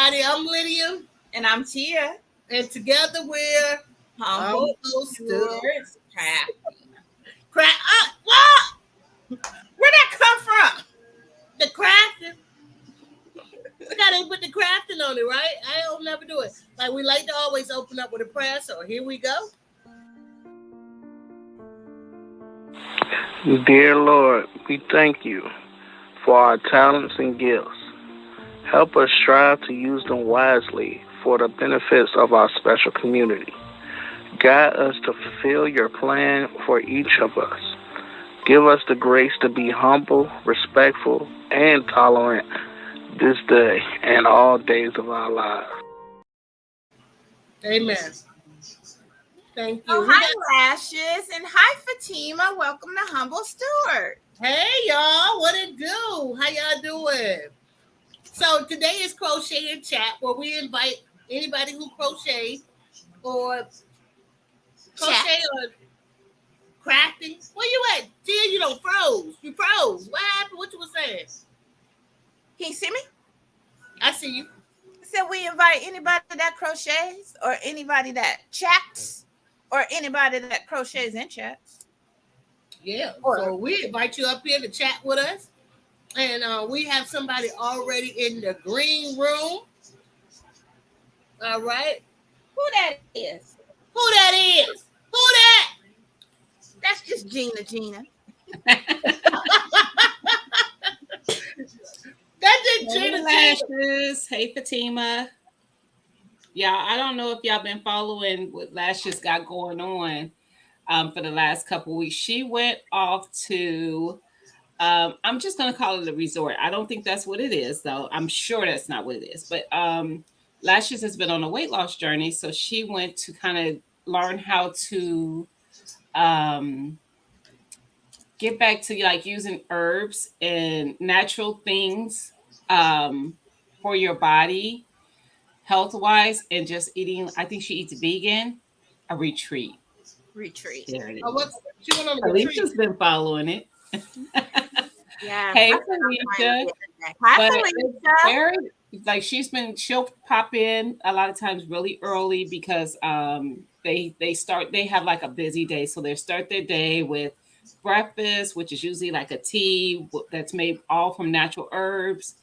everybody. I'm Lydia. And I'm Tia. And together we're Humble Stewards. Crafty. What? Where'd that come from? The crafting. We gotta put the crafting on it, right? I don't never do it. Like we like to always open up with a prayer. So here we go. Dear Lord, we thank you for our talents and gifts. Help us strive to use them wisely for the benefits of our special community. Guide us to fulfill your plan for each of us. Give us the grace to be humble, respectful, and tolerant this day and all days of our lives. Amen. Thank you. Oh, hi, Lashes. And hi, Fatima. Welcome to Humble Steward. Hey, y'all. What it do? How y'all doing? So today is Crochet and Chat, where we invite anybody who crochet or crafting. Where you at? Tia, you don't froze. You froze. What happened? What you was saying? Can you see me? I see you. So we invite anybody that crochets or anybody that chats or anybody that crochets and chats. Yeah. So we invite you up here to chat with us. And we have somebody already in the green room. All right. Who that is? Who that is? Who that? That's just Gina. That's just Gina. Lashes. Hey, Fatima. Yeah, I don't know if y'all been following what Lashes got going on for the last couple of weeks. She went off to, I'm just going to call it a resort. I don't think that's what it is, though. I'm sure that's not what it is. But Lashes has been on a weight loss journey. So she went to kind of learn how to get back to like using herbs and natural things for your body, health wise, and just eating. I think she eats vegan. A retreat. There it is. She went on a retreat. Alicia's been following it. Yeah. Hey, Felicia. Hi, Felicia. She'll pop in a lot of times really early because they have like a busy day. So they start their day with breakfast, which is usually like a tea that's made all from natural herbs.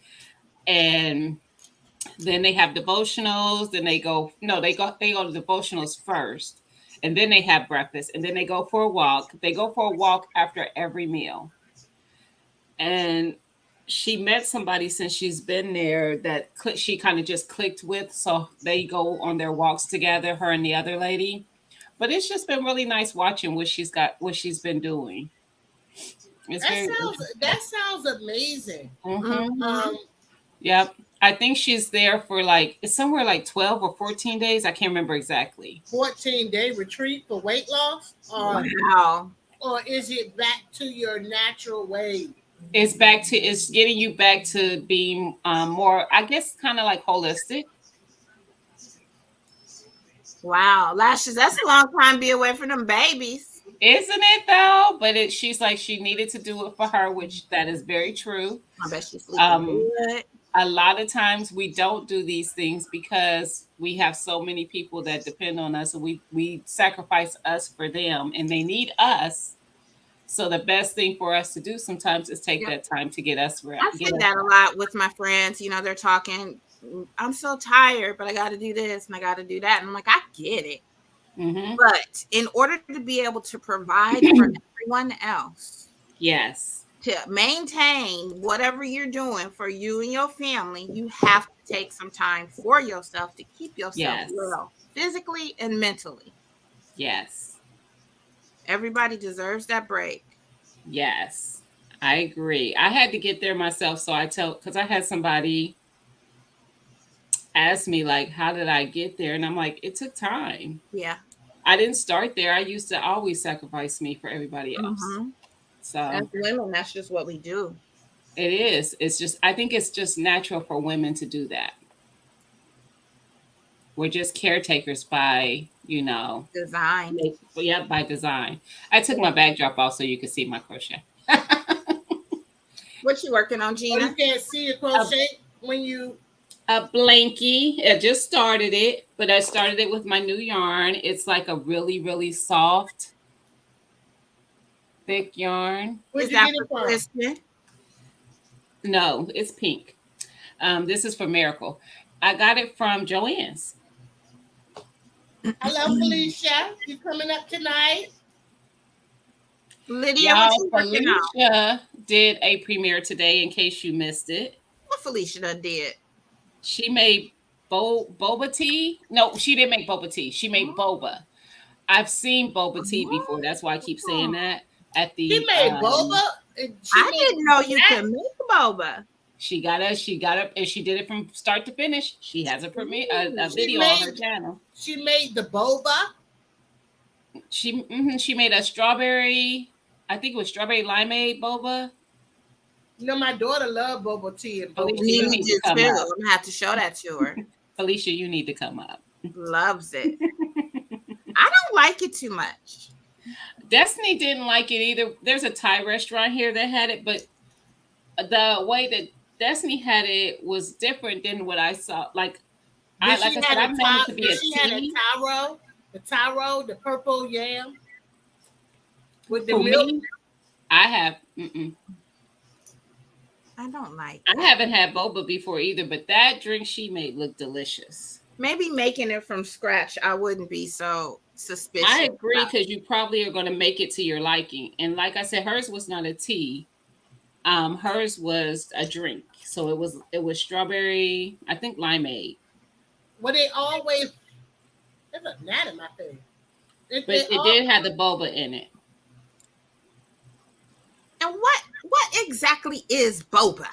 And then they have devotionals. Then they go to devotionals first. And then they have breakfast. And then they go for a walk. They go for a walk after every meal. And she met somebody since she's been there that she kind of just clicked with. So they go on their walks together, her and the other lady. But it's just been really nice watching what she's been doing. That sounds amazing. Mm-hmm. Yep. I think she's there for it's somewhere like 12 or 14 days. I can't remember exactly. 14-day retreat for weight loss? Wow. Or is it back to your natural way? It's getting you back to being more, I guess, kind of like holistic. Wow. Lashes, that's a long time to be away from them babies. Isn't it though? But she's like, she needed to do it for her, which that is very true. I bet she's sleeping good. A lot of times we don't do these things because we have so many people that depend on us, and we sacrifice us for them, and they need us. So the best thing for us to do sometimes is take that time to get us right. I say that a lot with my friends. You know, they're talking, I'm so tired, but I got to do this and I got to do that. And I'm like, I get it. Mm-hmm. But in order to be able to provide for everyone else, yes, to maintain whatever you're doing for you and your family, you have to take some time for yourself to keep yourself well, physically and mentally. Yes. Everybody deserves that break. Yes, I agree. I had to get there myself. So because I had somebody ask me, like, how did I get there? And I'm like, it took time. Yeah. I didn't start there. I used to always sacrifice me for everybody else. Mm-hmm. So as women, that's just what we do. It is. I think it's just natural for women to do that. We're just caretakers by, design. Yeah, by design. I took my backdrop off so you could see my crochet. What you working on, Gina? You can't see your crochet when you A blankie. I just started it, but I started it with my new yarn. It's like a really, really soft, thick yarn. Where'd Is you that get it for from? Christmas? No, it's pink. This is for Miracle. I got it from Joann's. Hello, Felicia. You coming up tonight? Lydia, what Y'all, you working on? Felicia did a premiere today in case you missed it. What Felicia done did? She made boba tea. No, she didn't make boba tea. She made boba. I've seen boba tea before. That's why I keep saying that. At She the made boba. I didn't know you could make boba. she got and she did it from start to finish. She has a premiere, a video on her channel. She made the boba. She made a strawberry. I think it was strawberry limeade boba. You know, my daughter loved boba tea and boba. Felicia, you need to come I'm up. gonna have to show that to her. Felicia, you need to come up. Loves it. I don't like it too much. Destiny didn't like it either. There's a Thai restaurant here that had it, but the way that Destiny had it was different than what I saw. Like I said, I meant it to be a tea. She had a taro, the purple yam with the For milk. me, I have. I don't like I haven't had boba before either, but that drink she made looked delicious. Maybe making it from scratch, I wouldn't be so suspicious. I agree, because you probably are going to make it to your liking. And like I said, hers was not a tea. Hers was a drink. So it was strawberry, I think limeade. Well, they always there's a gnat in my face. But it did have the boba in it. And what exactly is boba?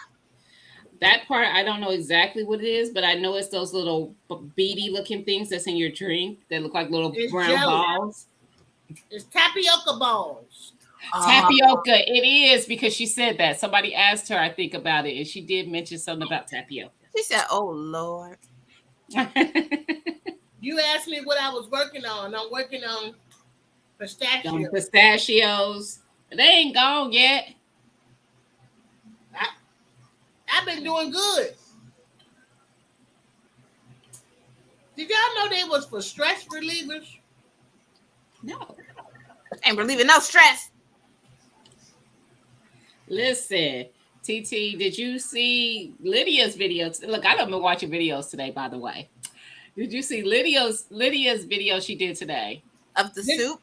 That part, I don't know exactly what it is, but I know it's those little beady looking things that's in your drink that look like little brown jelly. balls. It's tapioca balls. Tapioca, it is, because she said that. Somebody asked her, I think, about it, and she did mention something about tapioca. She said, "Oh Lord." You asked me what I was working on. I'm working on pistachios. Pistachios. They ain't gone yet. I've been doing good. Did y'all know they was for stress relievers? No. Ain't relieving no stress. Listen, TT, did you see Lydia's video? Look, I don't been watching videos today, by the way. Did you see Lydia's video she did today? Of the soup?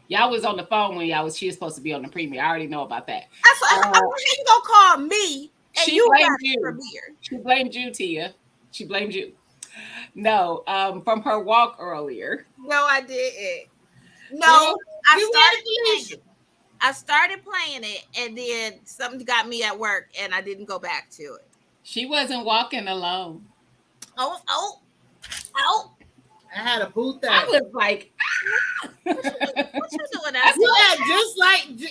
Y'all was on the phone when she was supposed to be on the premiere. I already know about that. That's why you gonna call me and she you blamed got you. premiere. She blamed you, Tia. She blamed you. No, from her walk earlier. No, I didn't. No, I started playing it, and then something got me at work, and I didn't go back to it. She wasn't walking alone. Oh! I had a boo thing. I was like, what you doing?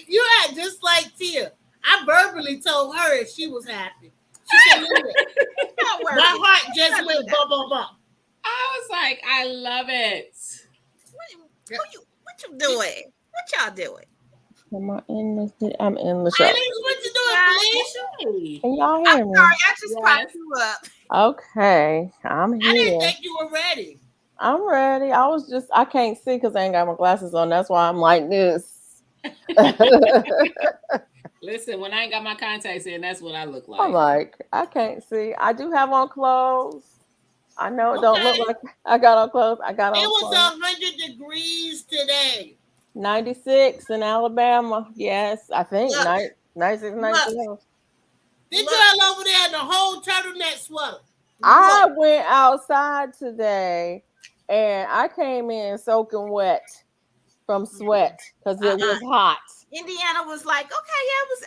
You had just like Tia. I verbally told her if she was happy. She said, my heart just went bum bum bum. I was like, I love it. What you doing? What y'all doing? I'm in the show. What you doing, Felicia? Can y'all hear me? I'm sorry, I just popped you up. Okay, I'm here. I didn't think you were ready. I'm ready. I can't see because I ain't got my glasses on. That's why I'm like this. Listen, when I ain't got my contacts in, that's what I look like. I'm like, I can't see. I do have on clothes. I know it don't look like I got on clothes. It was 100 degrees today. 96 in Alabama. Yes, I think 96, 97. Did y'all over there in the whole turtleneck sweater? I went outside today and I came in soaking wet from sweat because it was hot. Indiana was like, okay, yeah, it was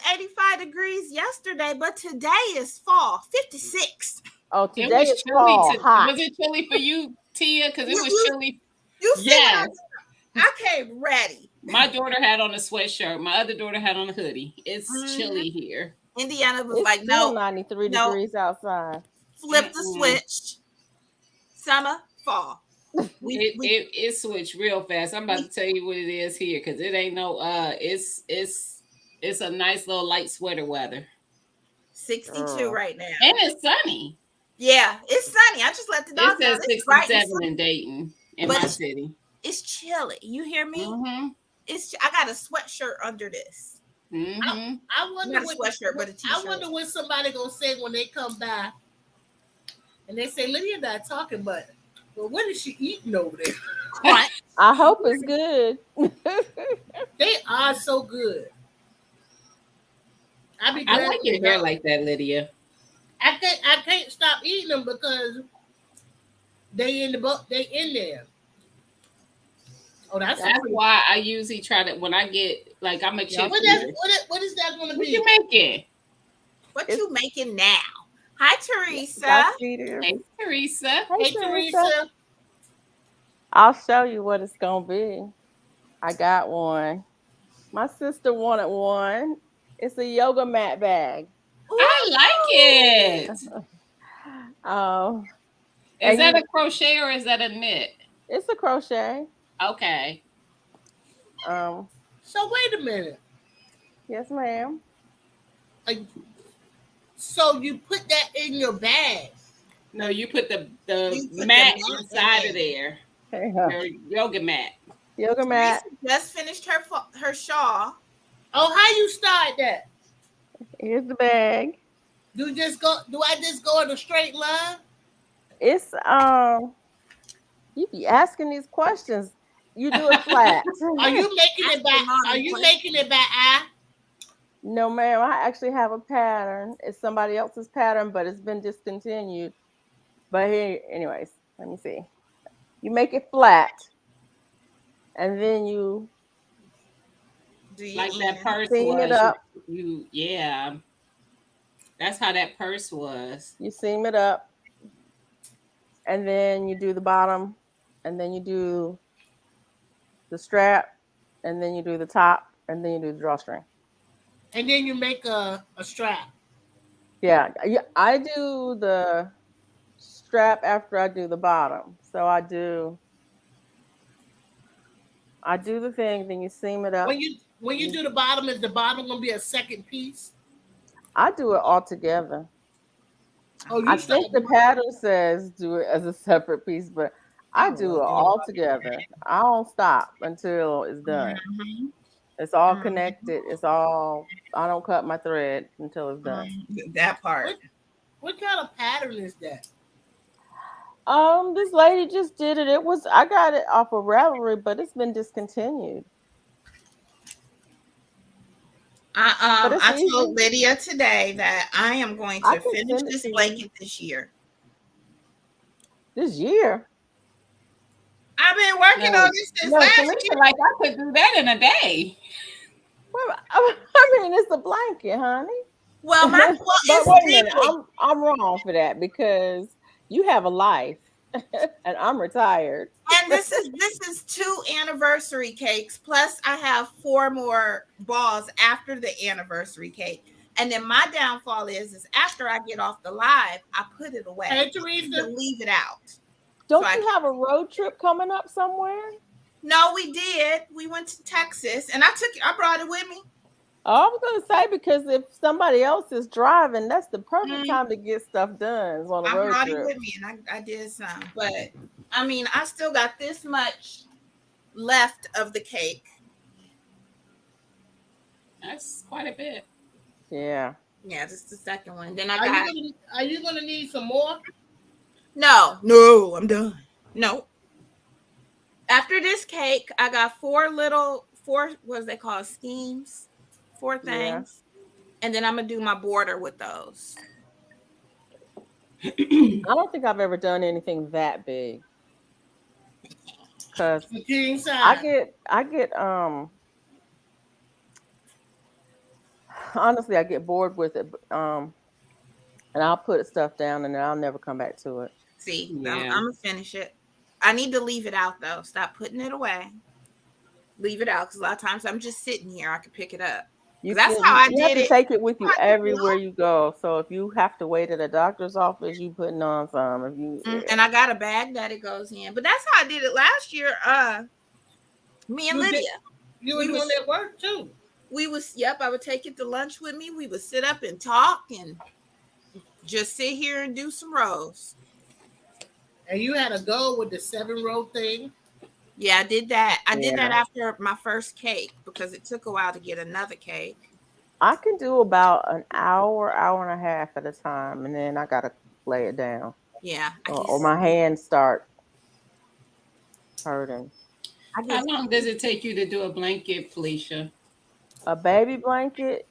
85 degrees yesterday, but today is fall, 56. Oh, today is fall, hot. Was it chilly for you, Tia? Because it was chilly. You see, yes. I came ready. My daughter had on a sweatshirt. My other daughter had on a hoodie. It's chilly here. Indiana was like, no. 93 degrees outside. Flip the switch. Summer, fall. It switched real fast. I'm about to tell you what it is here because it ain't no it's a nice little light sweater weather. 62 right now. And it's sunny. Yeah, it's sunny. I just let the dog It out. says It's bright and 67 sunny. in Dayton, in But my city. It's chilly. You hear me? Mm-hmm. I got a sweatshirt under this. Mm-hmm. I wonder Not a sweatshirt, but a t-shirt. I wonder what somebody gonna say when they come by, and they say Lydia not talking, but well, what is she eating over there? Crunch. I hope it's good. They are so good. I like your hair like that, Lydia. I can't stop eating them because they in there. Oh, that's why I usually try to, when I get like, I'm a chip. What is that going to be? What you making? What you making now? Hi, Teresa. Hey, Teresa. Hey, Teresa. I'll show you what it's gonna be. I got one. My sister wanted one. It's a yoga mat bag. I like it. Is that a crochet or is that a knit? It's a crochet. Okay. So wait a minute. Yes, ma'am. So you put that in your bag? No, you put the mat inside of there. Your yoga mat. Yoga mat. Just finished her shawl. Oh, how you start that? Here's the bag. Do I just go in a straight line? It's you be asking these questions. You do it flat. Are you making it by eye? No, ma'am. I actually have a pattern. It's somebody else's pattern, but it's been discontinued. But here, anyways, let me see. You make it flat, and then you like that purse seam it up. Yeah. That's how that purse was. You seam it up, and then you do the bottom, and then you do the strap, and then you do the top, and then you do the drawstring. And then you make a strap. Yeah, I do the strap after I do the bottom. So I do the thing, then you seam it up. When you do the bottom, is the bottom gonna be a second piece? I do it all together. Oh, I think the pattern says do it as a separate piece, but I do it all together. I don't stop until it's done. Mm-hmm. It's all connected. I don't cut my thread until it's done. That part. What kind of pattern is that? This lady just did it. I got it off of Ravelry, but it's been discontinued. I told Lydia today that I am going to finish this blanket this year. This year? I've been working on this since last year. Like I could do that in a day. Well, I mean, it's a blanket, honey. Well, but wait a minute, I'm wrong for that because you have a life, and I'm retired. And this is 2 anniversary cakes, plus I have 4 more balls after the anniversary cake. And then my downfall is after I get off the live, I put it away. Hey, Teresa, leave it out. Don't you have a road trip coming up somewhere? No, we did. We went to Texas, and I brought it with me. Oh, I was going to say, because if somebody else is driving, that's the perfect time to get stuff done. Is on a road trip. I brought it with me, and I did some. But, I mean, I still got this much left of the cake. That's quite a bit. Yeah. Yeah, this is the second one. Then are you going to need some more? No, I'm done. No. After this cake, I got 4 what is they called? Schemes. 4 things. Yeah. And then I'm going to do my border with those. I don't think I've ever done anything that big. Because I get honestly, I get bored with it. And I'll put stuff down and then I'll never come back to it. See, yeah. I'm going to finish it. I need to leave it out, though. Stop putting it away. Leave it out, because a lot of times I'm just sitting here. I can pick it up. That's how I did it. You have to take it with you everywhere you go. So if you have to wait at a doctor's office, you putting on some. And I got a bag that it goes in. But that's how I did it last year. Me and Lydia. You were doing that work, too. I would take it to lunch with me. We would sit up and talk and just sit here and do some rows. And you had a go with the 7-row thing. Yeah, I did that. I did that Yeah. after my first cake because it took a while to get another cake. I can do about an hour, hour and a half at a time, and then I gotta lay it down, Yeah, or my hands start hurting. I How get long does it take you to do a blanket, Felicia? A baby blanket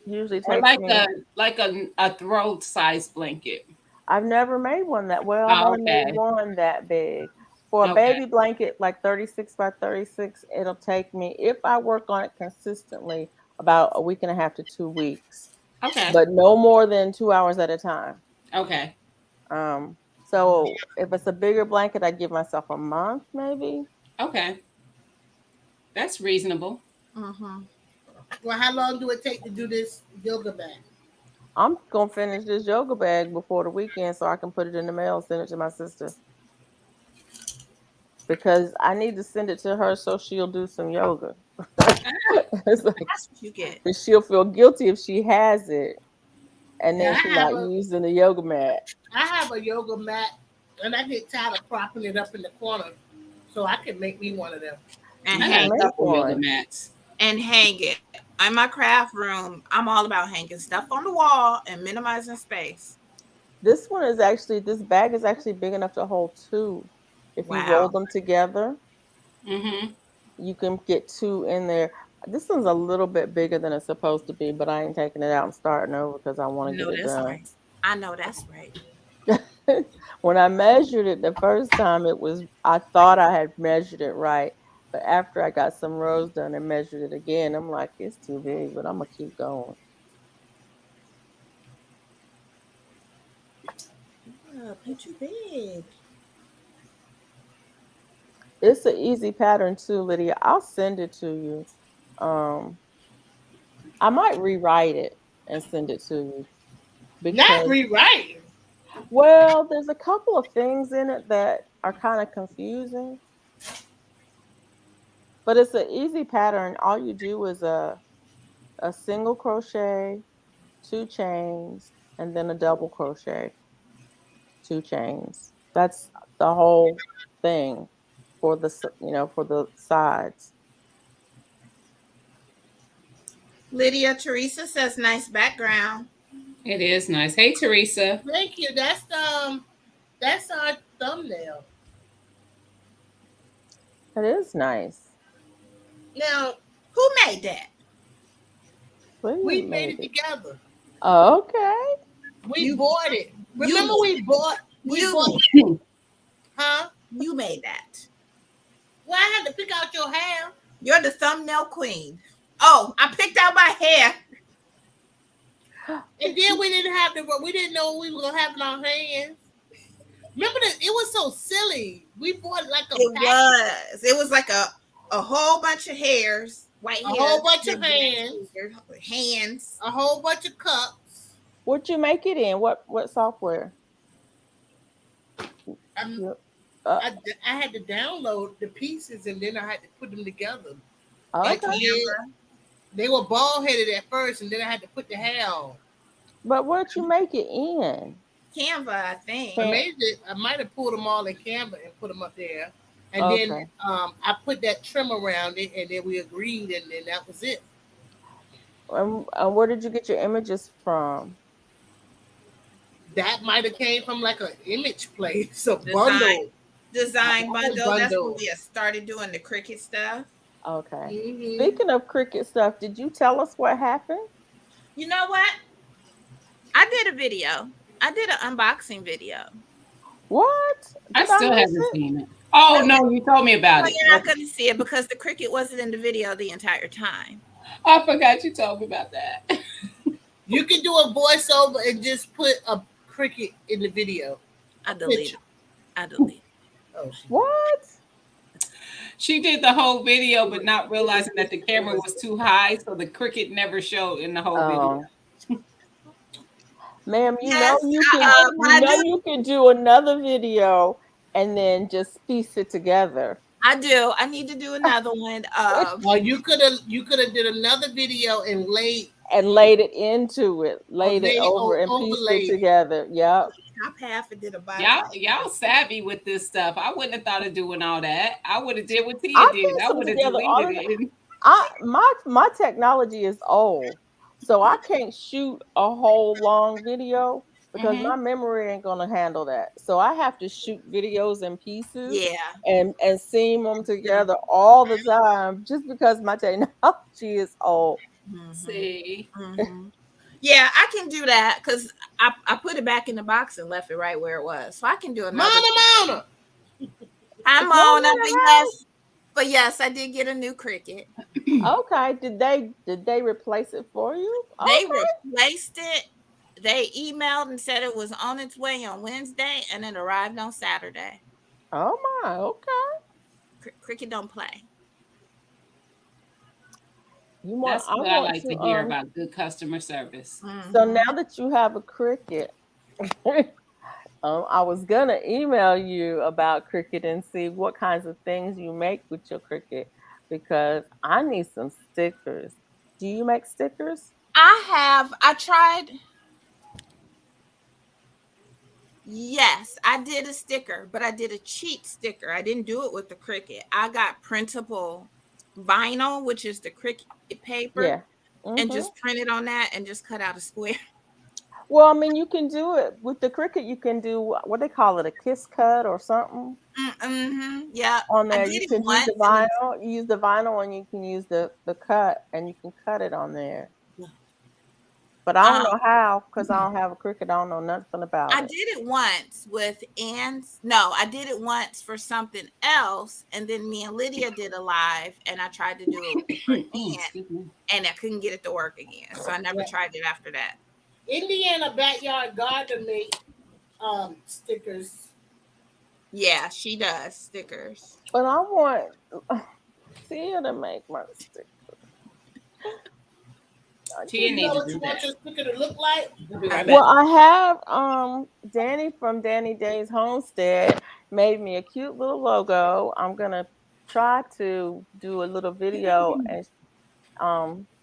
usually Or takes me. like a throw size blanket? I've never made one that well. I've Oh, only made okay. one that big. For a Okay. baby blanket, like 36 by 36, it'll take me, if I work on it consistently, about a week and a half to 2 weeks, Okay. but no more than 2 hours at a time. Okay. So if it's a bigger blanket, I give myself a month maybe. Okay. That's reasonable. Mm-hmm. Well, how long do it take to do this yoga bag? I'm gonna finish this yoga bag before the weekend so I can put it in the mail and send it to my sister. Because I need to send it to her so she'll do some yoga. It's like, That's what you get. she'll feel guilty if she has it and Yeah, then she's not using the yoga mat. I have a yoga mat, and I get tired of propping it up in the corner, so I can make me one of them. And I You got can hang a make couple yoga one. mats. and hang it. In my craft room, I'm all about hanging stuff on the wall and minimizing space. This bag is actually big enough to hold two. If you roll Wow. them together, Mm-hmm. you can get two in there. This one's a little bit bigger than it's supposed to be, but I ain't taking it out and starting over because I want to No, get it that's done. right. I know that's right. When I measured it the first time, I thought I had measured it right. But after I got some rows done and measured it again, I'm like, it's too big, but I'm gonna keep going. You too big. It's an easy pattern too, Lydia. I'll send it to you. Um, I might rewrite it and send it to you Not because, rewriting. well, there's a couple of things in it that are kind of confusing, but it's an easy pattern. All you do is a single crochet, two chains, and then a double crochet, two chains. That's the whole thing for for the sides. Lydia Teresa says nice background. It is nice. Hey, Teresa. Thank you. That's our thumbnail. It is nice. Now Who made that? we William made made it it. together. Okay. We You bought it. you Remember we bought you huh? you made that. Well, I had to pick out your hair. You're the thumbnail queen. Oh, I picked out my hair. And then we didn't know we were gonna have it on hands. Remember that it was so silly. We bought like a It pack, was. It was like a whole bunch of hairs, white a hairs, whole bunch of with black hands, hands. a whole bunch of cups. What you make it in? What software? Um, You- Uh, I had to download the pieces and then I had to put them together. And okay. then they were bald headed at first, and then I had to put the hair on. But what you make it in? Canva, I think. Can I might have pulled them all in Canva and put them up there. And then Okay. I put that trim around it, and then we agreed, and then that was it. Where did you get your images from? That might have came from like an image place, a Design bundle, bundle. That's when bundle. we started doing the Cricut stuff. Okay. Hmm. Speaking of Cricut stuff, did you tell us what happened? You know what? I did a video. I did an unboxing video. What? I Did I still miss haven't it? seen it. Oh no, you told me about Well, it. you're not going to see it because the Cricut wasn't in the video the entire time. I forgot you told me about that. You can do a voiceover and just put a cricket in the video. I deleted. I deleted. Oh, What? She did the whole video, but not realizing that the camera was too high, so the cricket never showed in the whole video. Oh, ma'am, Yes, you can do another video and then just piece it together. I do. I need to do another one. Well, you could have did another video and laid it into it, laid it over and pieced it overlaid. together. Yep. Top half and did a bottom. Y'all savvy with this stuff. I wouldn't have thought of doing all that. I would have did what Tia I did. pieced I them would have together all deleted it. my technology is old, so I can't shoot a whole long video because my memory ain't gonna handle that. So I have to shoot videos in pieces Yeah. and seam them together all the time just because my technology is old. See. Yeah, I can do that because I put it back in the box and left it right where it was. So I can do another. Mona. I'm Mona, but yes, I did get a new Cricut. Okay. Did they replace it for you? They replaced it. They emailed and said it was on its way on Wednesday and it arrived on Saturday. Oh my, okay. Cricut don't play. That's what I like to hear about good customer service. So now that you have a Cricut, I was gonna email you about Cricut and see what kinds of things you make with your Cricut because I need some stickers. Do you make stickers? I tried. Yes, I did a sticker, but I did a cheap sticker. I didn't do it with the Cricut. I got printable vinyl, which is the Cricut paper, and just printed on that and just cut out a square. Well, I mean, you can do it with the Cricut. You can do what they call it, a kiss cut or something. Yeah. On there, you can use the vinyl. You use the vinyl, and you can use the cut, and you can cut it on there. But I don't know how because I don't have a Cricut. I don't know nothing about it. I did it once with Ann's. No, I did it once for something else, and then me and Lydia did a live, and I tried to do it for Ann, and I couldn't get it to work again. So I never tried it after that. Indiana Backyard Garden made stickers. Yeah, she does stickers. But I want Tia to make my stickers. Tia needs to do what your sticker to look like? Well, I have Danny from Danny Day's Homestead made me a cute little logo. I'm gonna try to do a little video and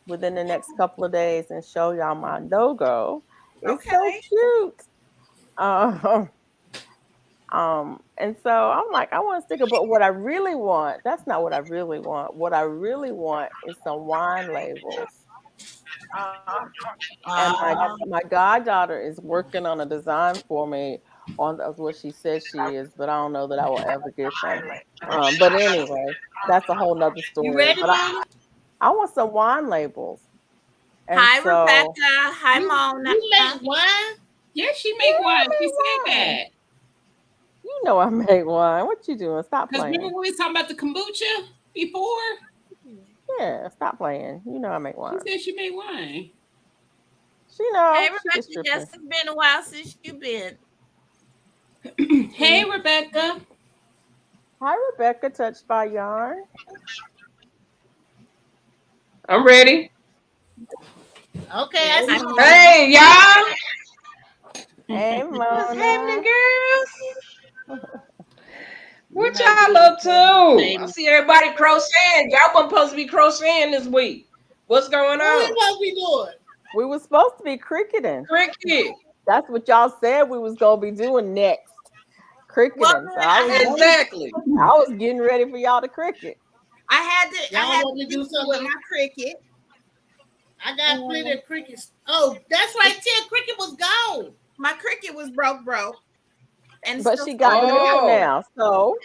within the next couple of days and show y'all my logo. It's so cute. And so I'm like, I want a sticker, but what I really want, that's not what I really want. What I really want is some wine labels. And my goddaughter is working on a design for me on what she says she is, but I don't know that I will ever get them. But anyway, that's a whole nother story. You ready, but I want some wine labels. And Hi, Rebecca. Hi, Mona. You make wine? Yeah, she make wine. She said that. You know I make wine. What you doing? Stop playing. Remember when we was talking about the kombucha before? Yeah, stop playing. You know I make wine. She said she made wine. She knows. Hey, Rebecca, yes, it's been a while since you've been. Hey, Rebecca. Hi, Rebecca, touched by yarn. I'm ready. Okay. Hey, y'all. Hey, Mona. What's happening, girls? What y'all up to? I see everybody crocheting. Y'all wasn't supposed to be crocheting this week. What's going on? What we supposed to be doing? We were supposed to be cricketing. Cricket. That's what y'all said we was gonna be doing next. Cricketing. So Exactly. I was getting ready for y'all to cricket. I had to do something with my Cricut. I got plenty of crickets. Oh, that's right. Tia, Cricket was gone. My Cricut was broke. And But she got new now, so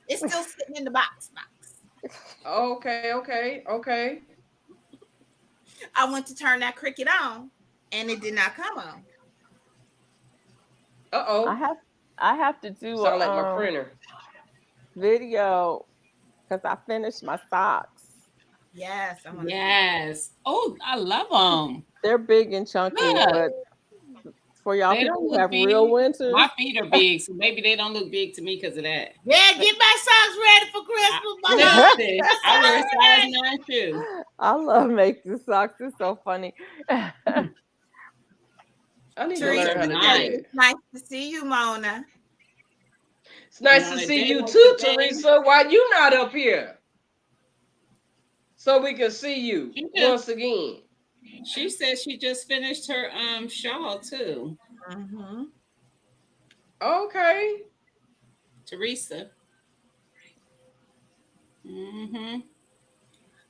it's still sitting in the box. Okay. I went to turn that Cricut on, and it did not come on. I have to do sound like my printer video because I finished my socks. Yes. Yes. Oh, I love them. They're big and chunky, but for y'all people who have real winters. My feet are big, so maybe they don't look big to me because of that. Yeah, get my socks ready for Christmas. I wear a size 9 shoe. I love making socks. It's so funny. I need to learn how to do it. Nice to see you, Mona. It's nice And to on a see day you like too, today, Teresa. Why you not up here? So we can see you she just once again. she said she just finished her shawl too. Mm-hmm. Okay. Teresa. Mm-hmm.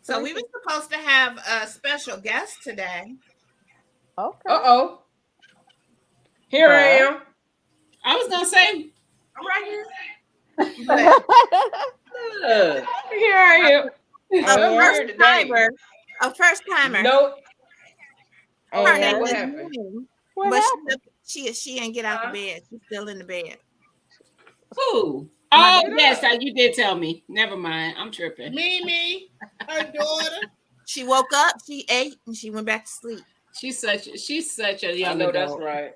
So we were supposed to have a special guest today. Okay. Uh-oh. Here I But am. I was gonna say I'm right here. But Here I am. I a wasn't and first here today. timer, a first timer. No. Her Okay, name what and is happened? Moon, what but happened? she didn't get out the Huh? bed. She's still in the bed. who? My Oh Get yes, up. you did tell me. Never mind. I'm tripping. Mimi, her daughter. She woke up, she ate, and she went back to sleep. She's such a I young know that's adult. right.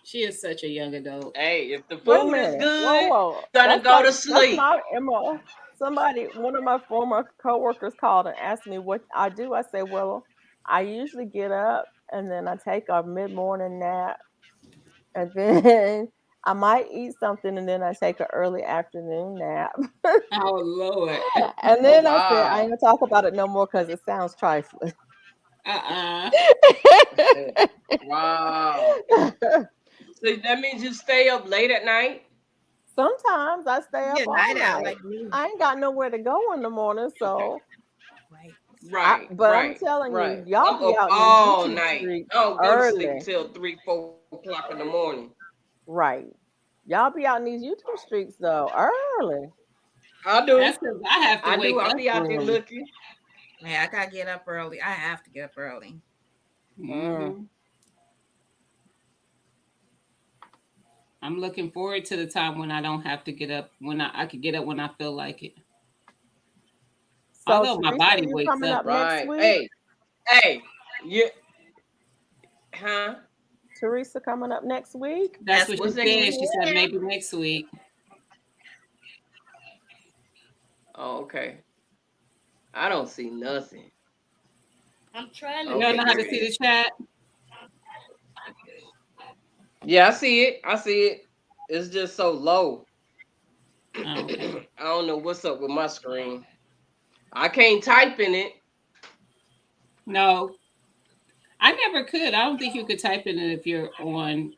She is such a young adult. Hey, if the Wait a food is minute. Whoa, good, whoa. gonna go to That's sleep. my MO. Somebody, one of my former coworkers called and asked me what I do. I say, well, I usually get up and then I take a mid-morning nap, and then I might eat something, and then I take an early afternoon nap. Oh Lord. And Oh then I said, I wow. ain't gonna talk about it no more because it sounds trifling. Uh-uh. Wow. So that means you stay up late at night? Sometimes I stay up Get a all night out night. like me. I ain't got nowhere to go in the morning, Okay. so Right. Right, but I'm right, telling right. you, y'all I'm be up out in these all YouTube night. streets I don't go to sleep early. till 3, 4 o'clock in the morning. Right. Y'all be out in these YouTube streets though, early. I do. That's because I have to I do. wake I'll up be out there early. looking. Yeah, I gotta get up early. I have to get up early. Mm. Hmm. I'm looking forward to the time when I don't have to get up, when I could get up when I feel like it. So Although my Teresa, body you wakes coming up. up next Right. week? Hey, you, huh? Teresa coming up next week? That's That's what what she What's she next said. week? She said said. maybe next week. Oh, okay. I don't see nothing. I'm trying to You don't Okay, know how fix there to it see it. the is. chat? Yeah, I see it. I see it. It's just so low. Oh, okay. I don't know what's up with my screen. I can't type in it. No, I never could. I don't think you could type in it if you're on.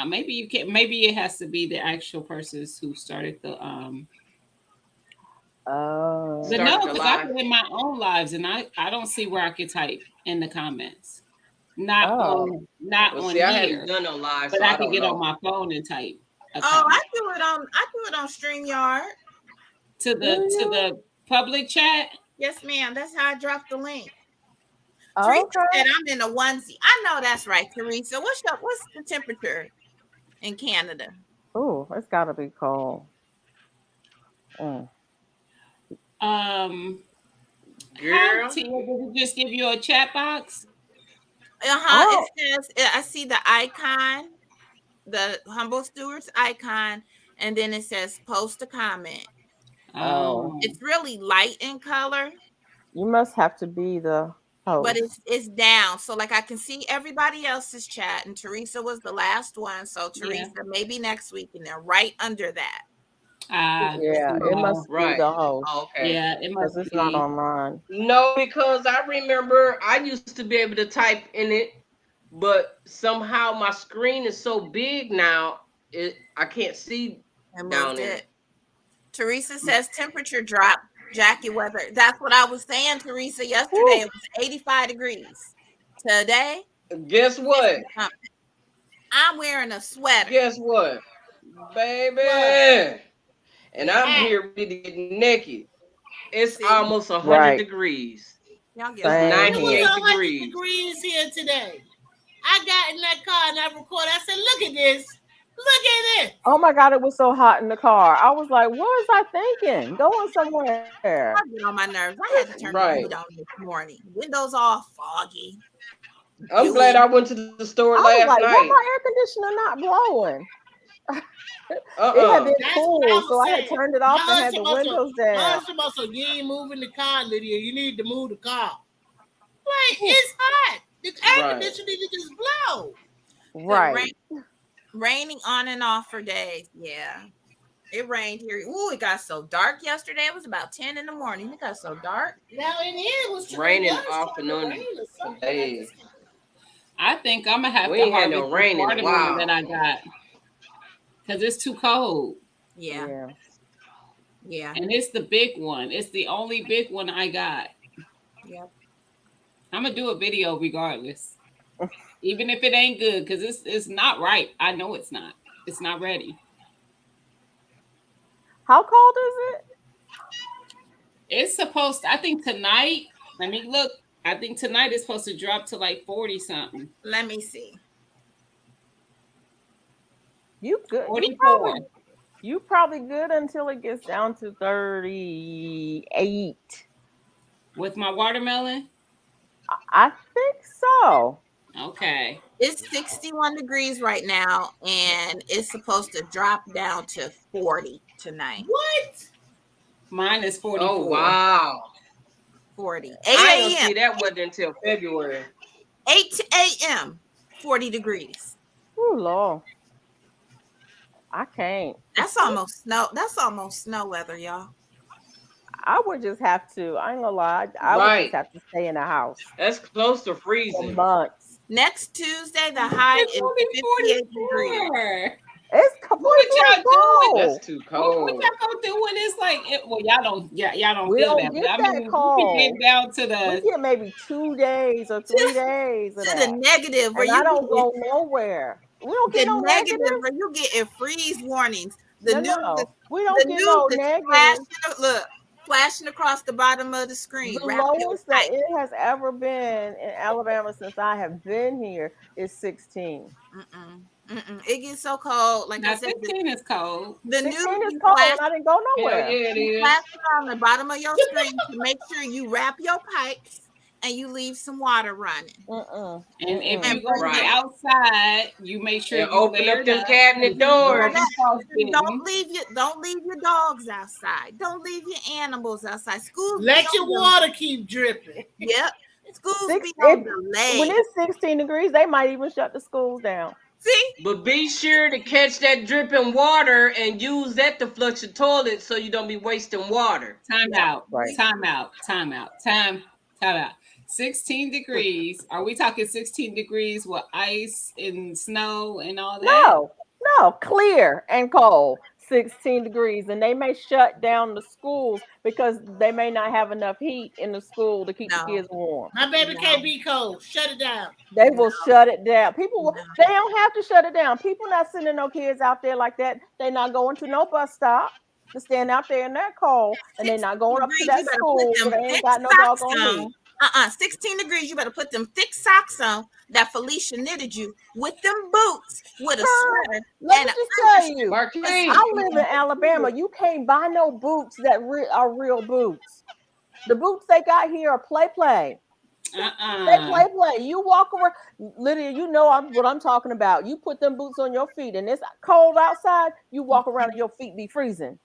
Maybe you can. Maybe it has to be the actual persons who started the. But Oh. no, Started the because I live. put in my own lives, and I don't see where I could type in the comments. Not Oh. on not Well, on see, I haven't here, done no live, but so I I could don't get on know. my phone and type a Oh, comment I do it on StreamYard. to Do the you? public chat. Yes, ma'am. That's how I dropped the link. Teresa Okay. said I'm in a onesie. I know that's right, Teresa. What's the temperature in Canada? Oh, it's gotta be cold. Mm. Um, how Girl, Tia, did it just give you a chat box? It Oh, says I see the icon, the humble stewards icon, and then it says post a comment. oh. Um, It's really light in color, You must have to be the but host. it's down. So like I can see everybody else's chat, and Teresa was the last one. So yeah. Teresa, maybe next week, and then right under that. Yeah, it oh, must No. be right. the host Oh, okay. Yeah, it because must it's not be. on mine. No, because I remember I used to be able to type in it, but somehow my screen is so big now, I can't see And down moved in it. it. Teresa says temperature drop, Jackie weather. That's what I was saying, Teresa. Yesterday Whew. it was 85 degrees. Today, Guess 50 what? something. I'm wearing a sweater. Guess what? What? Baby. And Yeah. I'm Ah, here ready to get naked. It's See, almost 100 Right. degrees. y'all get It's on my Same it was here. 98 100 degrees. degrees here today. I got in that car and I recorded. I said, "Look at this! Look at this!" Oh my God, it was so hot in the car. I was like, what was I thinking? Going somewhere. y'all get on my nerves. I had to turn the Right. heat on this morning. Windows all foggy, I'm glad dewy. I went to the store I was last like, why night. my air conditioner not blowing? It had Uh-uh. been That's what cool, I so was I had saying. turned it My off and had the husband must have. windows My down. husband must have. You ain't moving the car, Lydia. You need to move the car. Like it's hot. The air Right. conditioner need to just blow. The Right. raining on and off for days. Yeah. It rained here. Ooh, it got so dark yesterday. It was about 10 in the morning. It got so dark. Now in here it was Raining it was off trying and to on rain or something. days. I think I'm gonna have We to ain't had harvest no this rain in a watermelon while. that I got because it's too cold. Yeah. Yeah. And it's the big one. It's the only big one I got. Yep. I'm gonna do a video regardless, even if it ain't good, because it's not right. I know it's not. It's not ready. How cold is it? It's supposed to, I think tonight. Let me look. I think tonight is supposed to drop to like 40 something. Let me see. You good? 44. You probably good until it gets down to 38. With my watermelon. I think so. Okay. It's 61 degrees right now, and it's supposed to drop down to 40 tonight. What? Mine is 44. Oh wow. 40. 8 I ain't gonna a.m. see that weather until February. 8 a.m. 40 degrees. Oh Lord. I can't. That's almost snow. That's almost snow weather, y'all. I would just have to. I ain't gonna lie. I would Right. just have to stay in the house That's close to for freezing. months. Next Tuesday, the high It's is only 58 degrees. 44. It's What 44 y'all doing? cold. That's too What cold. y'all gonna do when it's like? Well, y'all don't. Yeah, y'all don't We feel don't that. But get I that mean, we cold. can get down to We the. get maybe 2 days or 3 days of To the that. negative, where And I you don't get go nowhere. We don't the get no negative, negative. where you getting freeze warnings. The No, news, no. We the don't get news no is negative. flashing across the bottom of the The screen. Wrap your lowest that tight. it has ever been in Alabama since I have been here is 16. It gets so cold. Like I Now said, 16 is cold. the 16 news is be cold flashing. and I didn't go Hell nowhere. yeah, it is. Flashing on the bottom of your screen to make sure you wrap your pipes and you leave some water running. Mm-mm. And if And you're gonna bring be Right. outside, you make sure And you open up layered them up. cabinet You don't doors. be frostbitten. don't leave your dogs outside. Don't leave your animals outside. Schools be Let your on water keep dripping. Yep. Schools Six, be it, on delay. when it's 16 degrees, they might even shut the schools down. See? But be sure to catch that dripping water and use that to flush the toilet so you don't be wasting water. Time out. Right. Time out. Time out. Time out. 16 degrees. Are we talking 16 degrees with ice and snow and all that? No, clear and cold. 16 degrees, and they may shut down the schools because they may not have enough heat in the school to keep the No. kids warm. My baby No. can't be cold. Shut it down. They will shut it down. People, No. they don't have to shut it down. People not sending no kids out there like that. They're not going to no bus stop to stand out there in that cold, and they're not going up to 16 that degrees, you better school put where them they ain't thick got no socks doggone on. heat. 16 degrees, you better put them thick socks on that Felicia knitted you with them boots with a sweater Let and me an just tell undershirt. you, Marquise. I live in Alabama. You can't buy no boots that are real boots. The boots they got here are play. They play. You walk around, Lydia. You know what I'm talking about. You put them boots on your feet, and it's cold outside. You walk around, and your feet be freezing.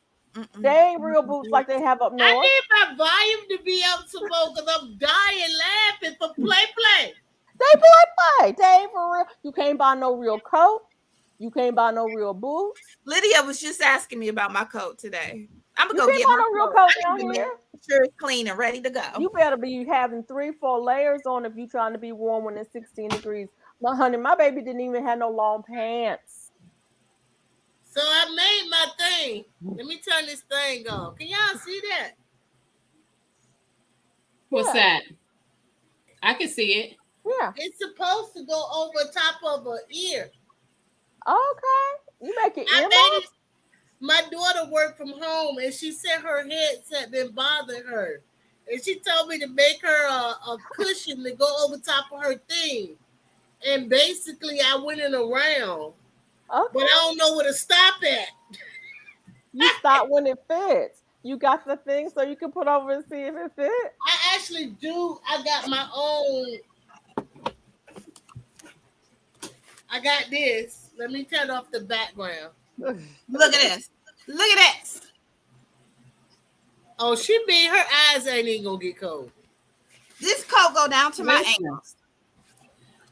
They ain't real boots like they have up I north. need my volume to be up some more because I'm dying laughing for play. They play. They ain't for real. You can't buy no real coat. You can't buy no real boots. Lydia was just asking me about my coat today. I'm You gonna go can't get buy my no real coat. coat I down need to make here. sure it's clean and ready to go. You better be having 3-4 layers on if you're trying to be warm when it's 16 degrees. My honey, my baby didn't even have no long pants. So I made my thing. Let me turn this thing on. Can y'all see that? What's that? I can see it. Yeah. It's supposed to go over top of her ear. Okay. You make it I earmuffs? made it. My daughter worked from home and she said her headset been bothering her. And she told me to make her a cushion to go over top of her thing. And basically I went in around. Okay. But I don't know where to stop at. You stop when it fits. You got the thing so you can put over and see if it fits. I actually do. I got my own. I got this. Let me turn off the background. Look at this. Look at this. Oh, she mean her eyes ain't even gonna get cold. This coat go down to my ankles.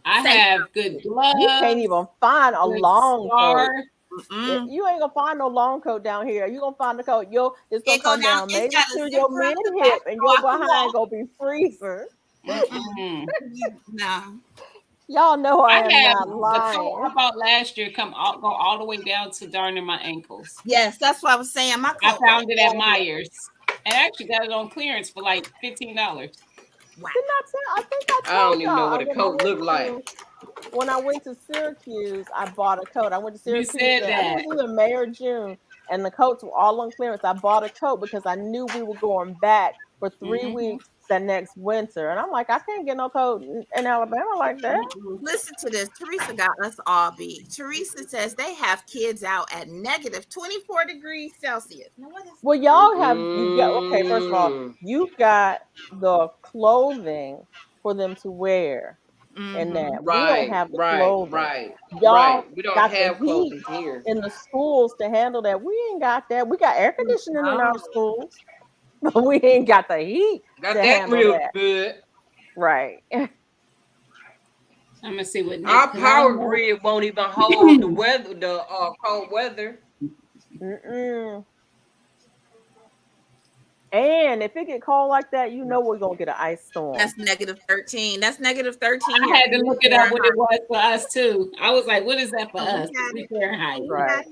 I have good gloves. You can't even find a long coat. You ain't gonna find no long coat down here. You gonna find the coat. It's gonna It go come down. down It's maybe got a to zipper your up mid the back hip, and so your I can behind walk. gonna be freezing. No. Y'all know I I am have not the coat lying. I bought last year go all the way down to darn near my ankles. Yes, that's what I was saying. My I coat goes found it at all the way. Myers and I actually got it on clearance for like $15. Wow. Didn't I tell? I think I I told don't even know what y'all a coat look like. when I went to Syracuse, I bought a coat. I went to You Syracuse, said I think that. it was either May or June, and the coats were all on clearance. I bought a coat because I knew we were going back for 3 weeks that next winter, and I'm like, I can't get no coat in Alabama like that. Listen to this. Teresa got us all beat. Teresa says they have kids out at negative 24 degrees Celsius. Now, what is Well, y'all have you got okay. First of all, you've got the clothing for them to wear, and that we don't Right, have the right, clothing. right, Y'all right. We don't got the have heat clothing here. in the schools to handle that. We ain't got that. We got air conditioning in our schools, but we ain't got the heat Got to that handle real that. good. Right. I'm gonna see what Nick. Our power grid won't even hold the weather, the cold weather. Mm-mm. And if it get cold like that, you know we're gonna get an ice storm. That's negative 13. That's negative 13 I here. had to look it up what it was for us too. I was like, what is that for us? Fahrenheit. Right.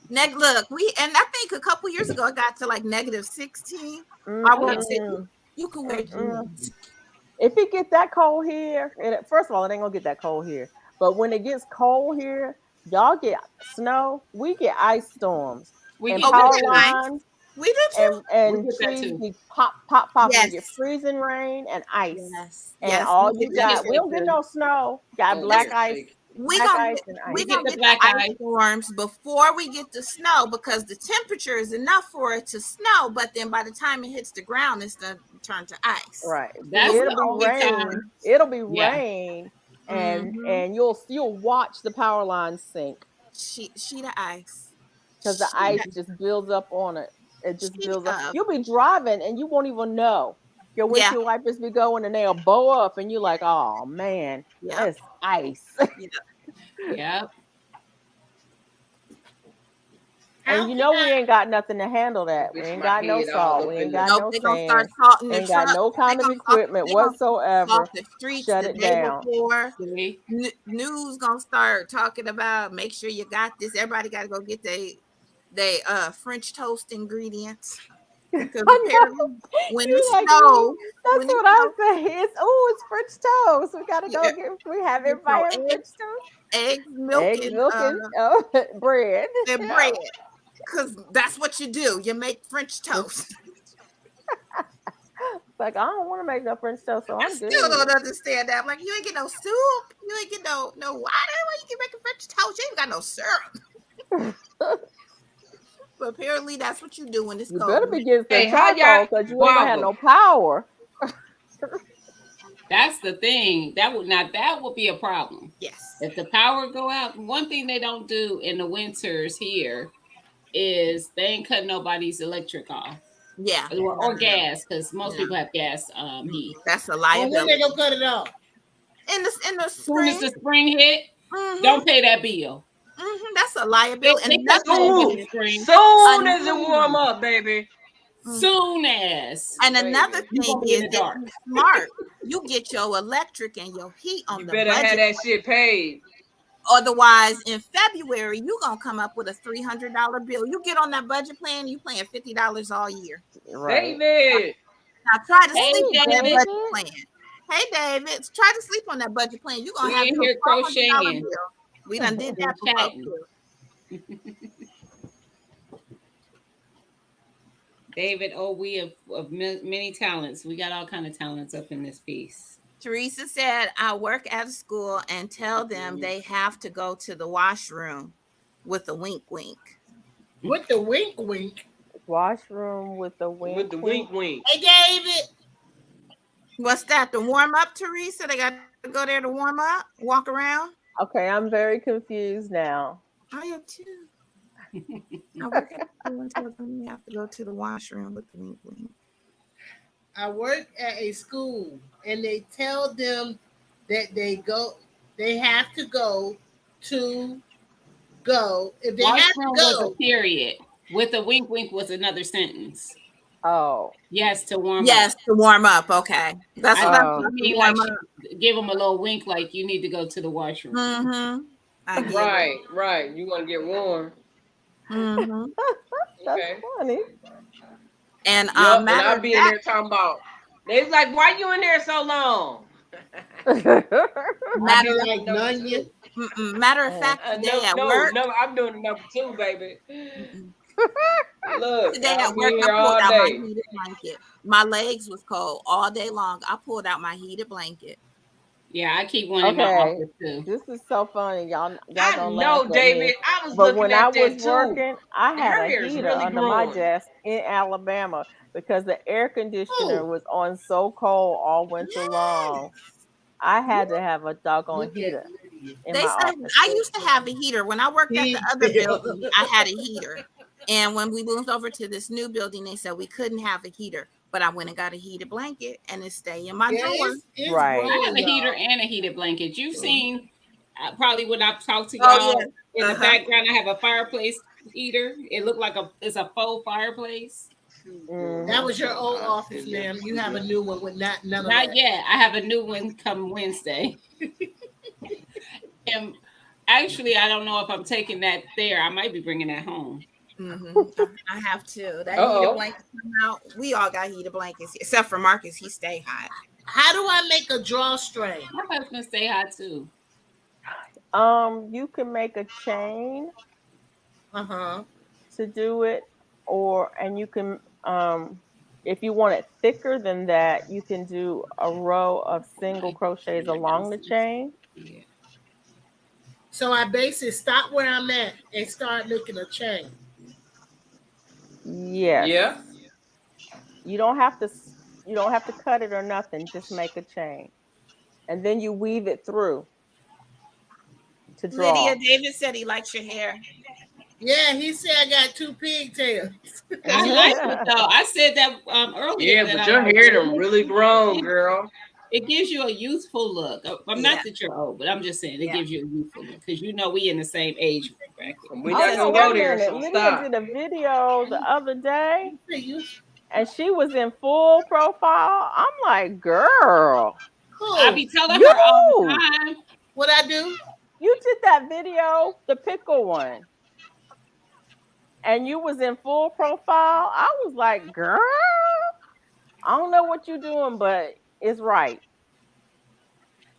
Look, and I think a couple years ago it got to like negative 16. I would say you can wear jeans. If it get that cold here, and first of all, it ain't gonna get that cold here. But when it gets cold here, y'all get snow. We get ice storms We and get power that too. lines We do too. and We get that trees too. be pop, pop, pop. And we get Yes. freezing rain and ice. Yes. And Yes. all We you get got, we don't get no snow. Got Oh, black yeah, ice, we black gonna ice get and we ice. gonna the get black the ice ice. storms before we get the snow because the temperature is enough for it to snow, but then by the time it hits the ground, it's gonna turn to ice. Right. That's See, it'll the be only rain. time. It'll be Yeah. rain, and you'll watch the power lines sink Sheet of ice. because the ice just builds up on it. It just Sheet builds up. of You'll be driving and you won't even know. Your yeah. windshield wipers be going and they'll bow up, and you're like, oh man, Yep. it's ice. Yep. And you know we ain't got nothing to handle that. We Bitch, ain't my got no head all salt. up We in ain't the. got Nope, no they're gonna start sand. salting the Ain't got truck. no kind of equipment They gonna whatsoever. salt the streets Shut the it day down. before. See? News gonna start talking about make sure you got this. Everybody gotta go get they French toast ingredients. Because I apparently know. when it You like me. snows, That's what I say. It's French toast. We gotta go yeah, get. We have get everybody your have French toast, eggs, milk, eggs, milk, and bread. and bread. Because that's what you do. You make French toast. Like I don't want to make no French toast, so I I'm still good. don't understand that. I'm like, you ain't get no soup. You ain't get no water. Why you can make a French toast? You ain't got no syrup. But apparently that's what you do when it's You cold. better be getting Hey, some how y'all charcoal because you ain't gonna have bother? no power. That's the thing. That would be a problem. Yes. If the power go out, one thing they don't do in the winters here is they ain't cut nobody's electric off. Yeah. Or gas, because most people have gas heat. That's a Well, when they liability. gonna cut it off? In the As soon as spring. the spring hit, don't pay that bill. That's a liability. They And cut another the off in Soon, the spring. soon as it warm up, baby. Soon as. And another Baby, You thing gonna be in is the if dark. you smart, you get your electric and your heat on you the better have budget. that shit paid. Otherwise, in February, you're gonna come up with a $300 bill. You get on that budget plan, you paying $50 all year. Right. David. Now try to Hey, sleep on that David. budget plan. Hey David, try to sleep on that budget plan. You're gonna We have in you a here $400 crocheting bill. We done did and that before chatting. too. David, we of many talents. We got all kind of talents up in this piece. Teresa said, I work at a school and tell them they have to go to the washroom with a wink wink. With the wink wink. Washroom with the With wink the wink. wink. Hey David. What's that? To warm up, Teresa? They got to go there to warm up, walk around. Okay, I'm very confused now. I am too. I work at a school and tell them they have to go to the washroom with the wink wink. I work at a school and they tell them that they have to go to go. If they have to Washroom was a go, period. With a wink wink was another sentence. Oh. Yes, to warm Yes, up. to warm up. Okay, that's I what I think Oh. you thought. To mean like warm up. give them a little wink, like you need to go to the washroom. Mm-hmm. I get it. Right, right. You want to get warm. Mm-hmm. That's Okay. funny. And Yep. And matter I'll of be in fact, there talking about. They's like, why you in there so long? I'll matter be of like Number Nunya. two. matter of fact, today No, at no, work. no. I'm doing number two, baby. Mm-mm. Look, Today I'll at be work, I here pulled all out my day. heated blanket. My legs was cold all day long. I pulled out my heated blanket. Yeah, I keep one in my Okay, office too. this is so funny. Y'all I gonna laugh know, at me. David. I was But looking when I at was that too. working, I had Her a hair is heater really under my growing. desk in Alabama because the air conditioner Oh, was on so cold all winter Yes. long. I had to have a doggone look at heater Lydia. in They my said office. I used to have a heater. When I worked at the other Pigtail. building, I had a heater. And when we moved over to this new building, they said we couldn't have a heater. But I went and got a heated blanket and it stay in my Yeah, drawer. it's Right. I have growing, a heater y'all. and a heated blanket. You've seen probably when I've talked to Oh y'all yeah. in the Uh-huh. background. I have a fireplace heater. It looked like it's a faux fireplace. That Hmm. was your old I office, see ma'am. You have a new one with none of Not that. yet. I have a new one come Wednesday. And actually, I don't know if I'm taking that there. I might be bringing that home. I have to. That heated Uh-oh. blanket come out. We all got heated blankets except for Marcus. He stay hot. How do I make a drawstring? My husband stay hot too. You can make a chain Uh-huh. to do it, or and you can if you want it thicker than that, you can do a row of single crochets along the chain. Yeah. So I basically stop where I'm at and start making a chain. Yes. Yeah. You don't have to you don't have to cut it or nothing, just make a chain. And then you weave it through to Lydia, draw. David said he likes your hair. Yeah, he said I got two pigtails. I like it though. I said that earlier Yeah, that but I your like hair it. done really grown, girl. It gives you a youthful look. I'm Yeah. not that you're old, but I'm just saying it Yeah. gives you a youthful look because you know we in the same age bracket. We're He Oh not says no, gonna wait go a there, minute. so Lydia stop. did a video the other day You say you and she was in full profile. I'm like, girl, I cool. be telling her all the you time. What I do? you did that video, the pickle one, and you was in full profile. I was like, girl, I don't know what you're doing, but it's right.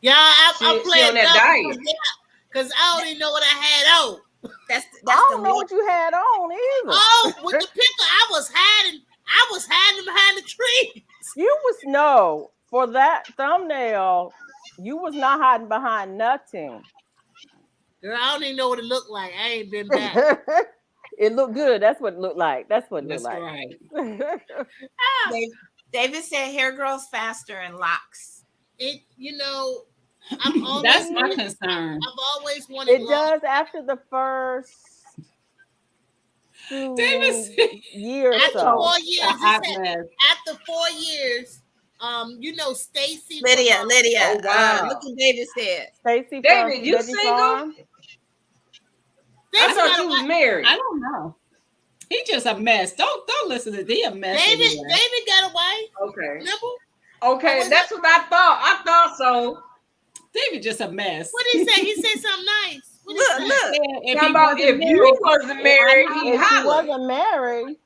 Yeah, I'm She on playing that dumb diet. because I don't even know what I had on. I That's the don't know look. what you had on Oh, with either. the pickle, I was hiding behind the tree. You was no for that thumbnail. You was not hiding behind nothing. Girl, I don't even know what it looked like. I ain't been back. It looked good. That's what it looked like. That's what it looked That's like. right. Ah, David said hair grows faster in locks. I've always That's my wanted. concern. I've always wanted It long. does after the first David few said, year or After so. 4 years, a he hot said. mess. After 4 years, Stacy from Lydia, Oh look wow. what David said. Stacy from David, you Spaghetti single? Farm. I Stacy thought got a you was wife. married. I don't know. He just a mess. Don't listen to he a mess anyway. David got a wife. Okay. Remember? Okay, was that's what I thought. I thought so. David just a mess. What did he say? He said something nice. What did he Look, say? look. If Talking he about wasn't if you married, wasn't I married, know. he If she holler. wasn't married,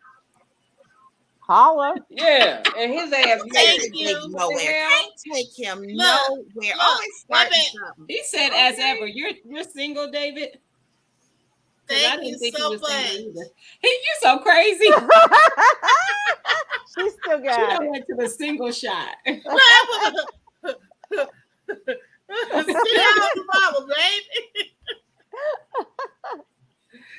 holla. Yeah, and his ass Thank married. Take you. What the nowhere. hell? Can't take him Look, nowhere. look, Always starting baby. something. He said as ever. You're single, David? Because I Thank you didn't think he so was single much. either. You so crazy. She still She got done it. went to the single shot. Sit down the mama, baby.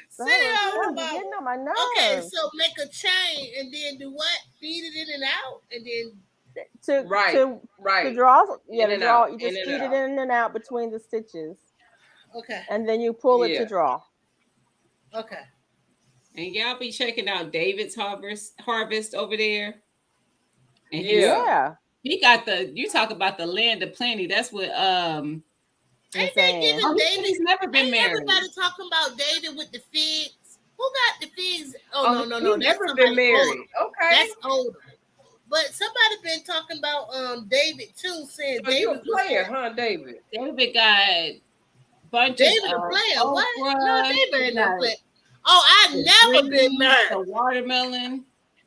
Sit down the That was mama. getting on my Okay, nerves. so make a chain and then do what? Feed it in and out, and then Right, To right. draw, yeah, In to and draw. out, You in just and feed it out. in and out between the stitches, okay, and then you pull it to Yeah. draw. okay. And y'all be checking out David's harvest over there. And Yeah. Yeah. he got you talk about the land of plenty. That's what Ain't they saying. giving Oh, David? he's never been Ain't married. everybody talking about David with the figs? Who got the figs? Oh, no. He That's never somebody been married. older. Okay. That's older. But somebody been talking about David too, saying So you a David was player, huh, David? David got bunches David a of player. What? No, okra. David He ain't no got player. Oh, I the never been greens, married. the watermelon,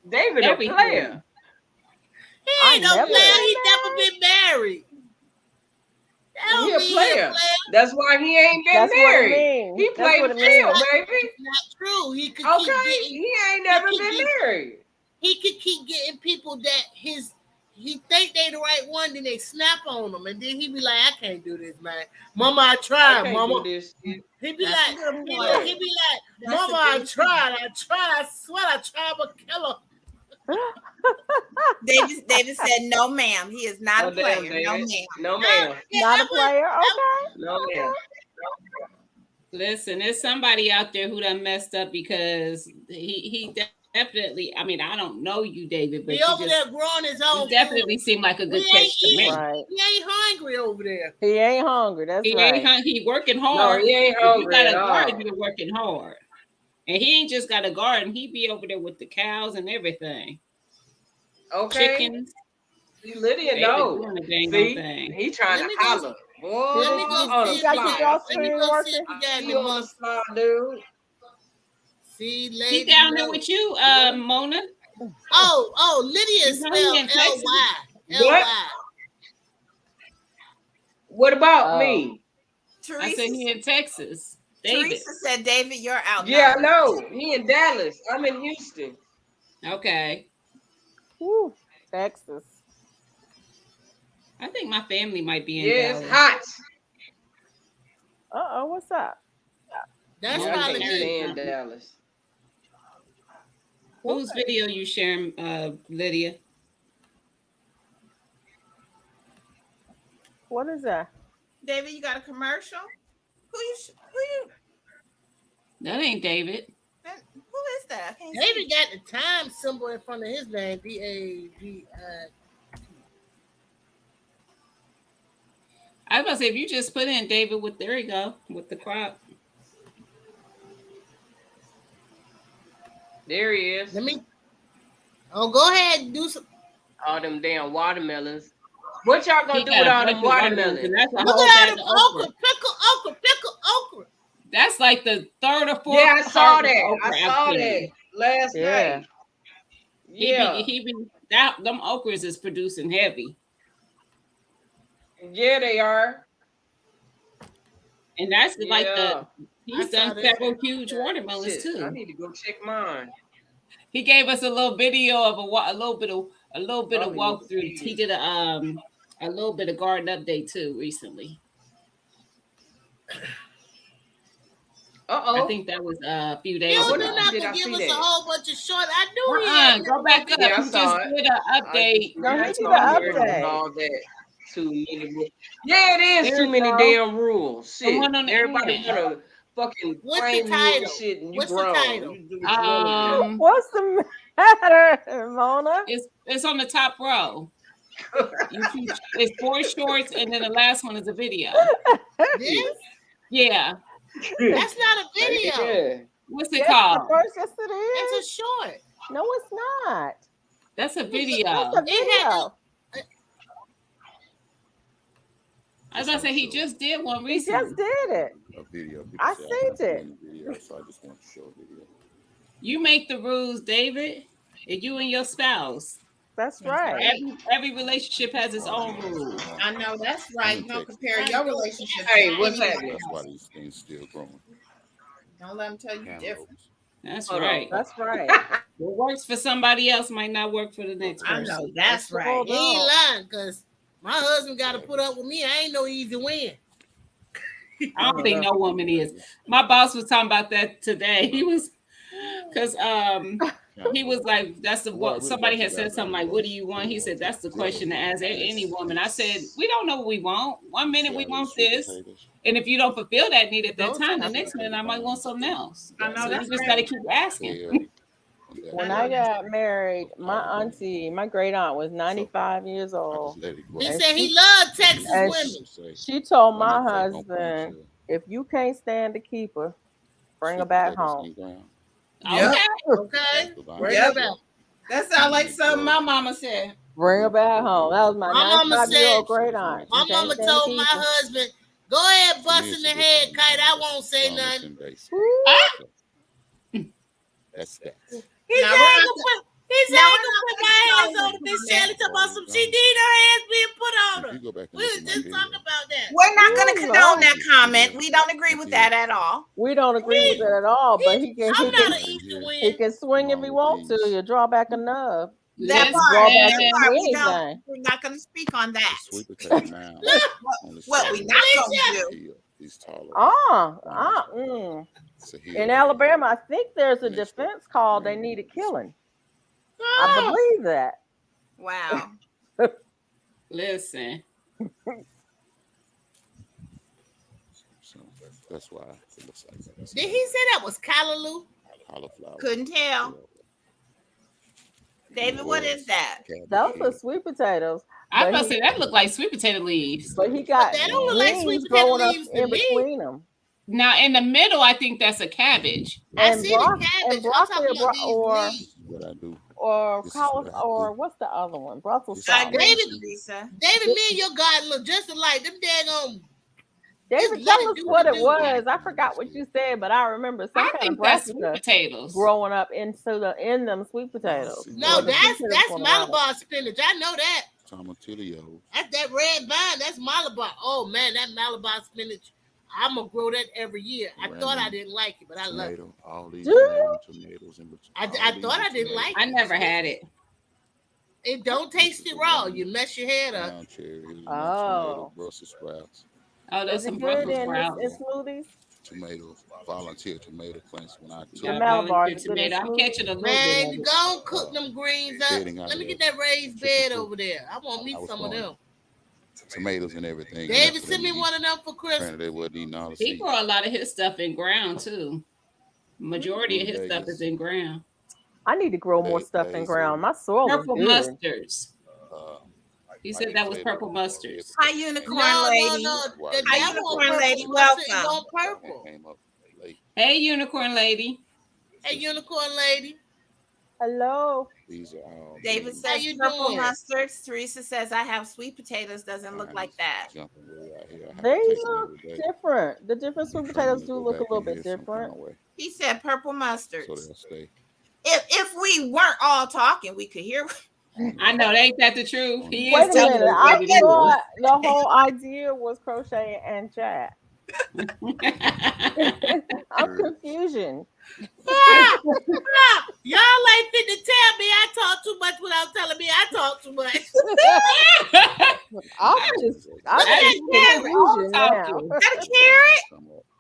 David a everything. player. He I ain't no never player. been He never been married. That He don't a mean he a player. player. That's why he ain't been That's what it married. means. He That's played what the it means. field, baby. It's not true. He could keep Okay. getting. He ain't never could been get- married. He could keep getting people that he think they the right one, then they snap on them, and then he be like, I can't do this, man. Mama, I I tried, can't mama. do this shit. He be That's like, a good he point. be like, That's a Mama, I good tried, I swear I tried, but kill her. David said, "No, ma'am. He is not Oh, a player. damn, No, David. ma'am." No, ma'am. Not a player. Okay. No, ma'am. Listen, there's somebody out there who done messed up because he definitely. I mean, I don't know you, David, but He over there growing his own you definitely food. seem like a good We catch ain't to me. eating. Right. He ain't hungry over there. He ain't hungry. That's He right. ain't he working No, hard. he ain't If you hungry got at a all. garden, you're working hard. And he ain't just got a garden. He be over there with the cows and everything. Okay. Chickens. See, Lydia David knows. doing the dang See, thing. he trying Let to me go- holler. Boy, Let me go on see the if got he your fly. got. draw Let me screen go see working? if he got See any you on the more. fly, dude. See, He lady. down there with you, Mona. Oh, Lydia You know he in spelled Texas. L-Y. What about Oh. me? I said he in Texas. David. Teresa said, "David, you're out." Yeah, I know. He in Dallas. I'm in Houston. Okay. Woo. Texas. I think my family might be in Yeah, it's Dallas. hot. Uh-oh, what's up? That's Yeah, I probably can't me. stand Dallas. Whose video you sharing, Lydia? What is that? David, you got a commercial? Who you? That ain't David. Who is that? I can't see. David got the time symbol in front of his name. D-A-V-I. I was about to say, if you just put in David with, there you go, with the crop. There he is. Let me. Oh, go ahead and do some. All them damn watermelons. What y'all gonna He do got with a all bunch them of watermelons, watermelons? and that's a Look whole at all bag them of okra. pickle okra. That's like the third or fourth. Yeah, I saw harvest that. of okra I I've saw seen. that last Yeah. night. Yeah. He be that them okras is producing heavy, Yeah, they are. and that's like Yeah. he's I saw done that. several huge watermelons Shit, too. I need to go check mine. He gave us a little video of a little bit of Probably walkthrough. need He did a little bit of garden update too recently. I Uh-oh. think that was a few You days don't what do ago. not did I to give see us a that? whole bunch of short. I knew he had. Go back up. Yeah, I He saw just it. did an update. No, he That's did all an I'm hearing update. about all that. Too many rules. Yeah, it is There too you many go. damn rules. The Shit. one on the Everybody end. wanna fucking What's claim the you and title? shit and you What's the grown. title? You do what you wanna do. What's the matter, Mona? It's on the top row. It's 4 shorts, and then the last one is a video. This? Yeah. That's not a video. Yeah. What's it Yes, called? at first, yes it is. It's a short. No, it's not. That's a video. That's a video. I was about to say he just did one He recently. just did it. A video. People I say seen don't it. do any video, so I just want to show a video. You make the rules, David, and you and your spouse. That's right. Every relationship has its own rules. I know that's right. Don't compare your relationship. Hey, to what's anyone happening? That's why else. these things still growing. Don't let them tell you different. Cantaloupes. That's Hold right. That's right. What works for somebody else might not work for the next I person. know that's right. He ain't lying, because my husband got to put up with me. I ain't no easy win. I don't think no woman is. My boss was talking about that today. He was, because he was like, that's the what somebody had said something like, what do you want? He said, that's the question to ask any woman. I said, we don't know what we want. One minute we want this, and if you don't fulfill that need at that time, the next minute I might want something else. I know So that's you just right. got to keep asking. When I got married, my auntie, my great aunt was 95 years old. He said he loved Texas And women. she told my husband, if you can't stand to keep her, bring her back home. Yep. Okay. Bring her back. That sounds like something my mama said. Bring her back home. That was my mama 95-year-old great aunt. My mama told my husband, go ahead, bust in the head, Kite. I won't say nothing. That's that. He said, I gonna put my hands on this Shelly talking about some. She need her hands being put on her. We was just talking about that. We're not going to condone that comment. We don't agree with that at all. We don't agree with that at all. But he can swing if he wants to. You draw back a nub. That part, we're not going to speak on that. What we not going to do. In Alabama, I think there's a defense called they needed killing. I believe that. Wow. Listen. So that's why it looks like that. Did he say that was callaloo? Cauliflower. Couldn't tell. David, what is that? Those are sweet potatoes. I was going to say that looked like sweet potato leaves. But he got that don't look like sweet potato leaves to me. Between them. Now in the middle, I think that's a cabbage. I see the cabbage. And broccoli or This is cauliflower, or what's the other one? Brussels David, sprouts. David, me and your God look just alike. Them daggone. David, tell us what it was. I forgot what you said, but I remember some kind of brassica potatoes growing up in them sweet potatoes. No, that's Malabar spinach. I know that. Tomatillo. That's that red vine. That's Malabar. Oh man, that Malabar spinach. I'm gonna grow that every year. I thought I didn't like it, but I love it. All these tomatoes in between. I thought I didn't like it. I never had it. It don't taste it raw. You mess your head up. Tomato, Brussels sprouts. Oh, there's some Brussels sprouts. In smoothies? Tomatoes, volunteer tomato plants. When I took tomato, I'm catching a little man, bit. go and cook them greens up. Let me get that raised bed over there. I want me some of them. Tomatoes and everything. David sent me one of them for Christmas. He grow a lot of his stuff in ground too. Majority of his stuff is in ground. I need to grow more stuff in ground. My soil purple is good. mustards. He said that was purple mustards. Hi, unicorn lady. Hi, unicorn lady. Welcome. Purple. Hey, unicorn lady. Hey, unicorn lady. Hello. David says purple mustards. Teresa says I have sweet potatoes. Doesn't look like that. They look different. The different sweet potatoes do look a little bit different. He said purple mustards. If we weren't all talking, we could hear. I know, ain't that the truth? Wait a minute. I thought the whole idea was crochet and chat. I'm confusion. Y'all ain't fit to tell me I talk too much without telling me I talk too much. I'm just confusion now. That a carrot?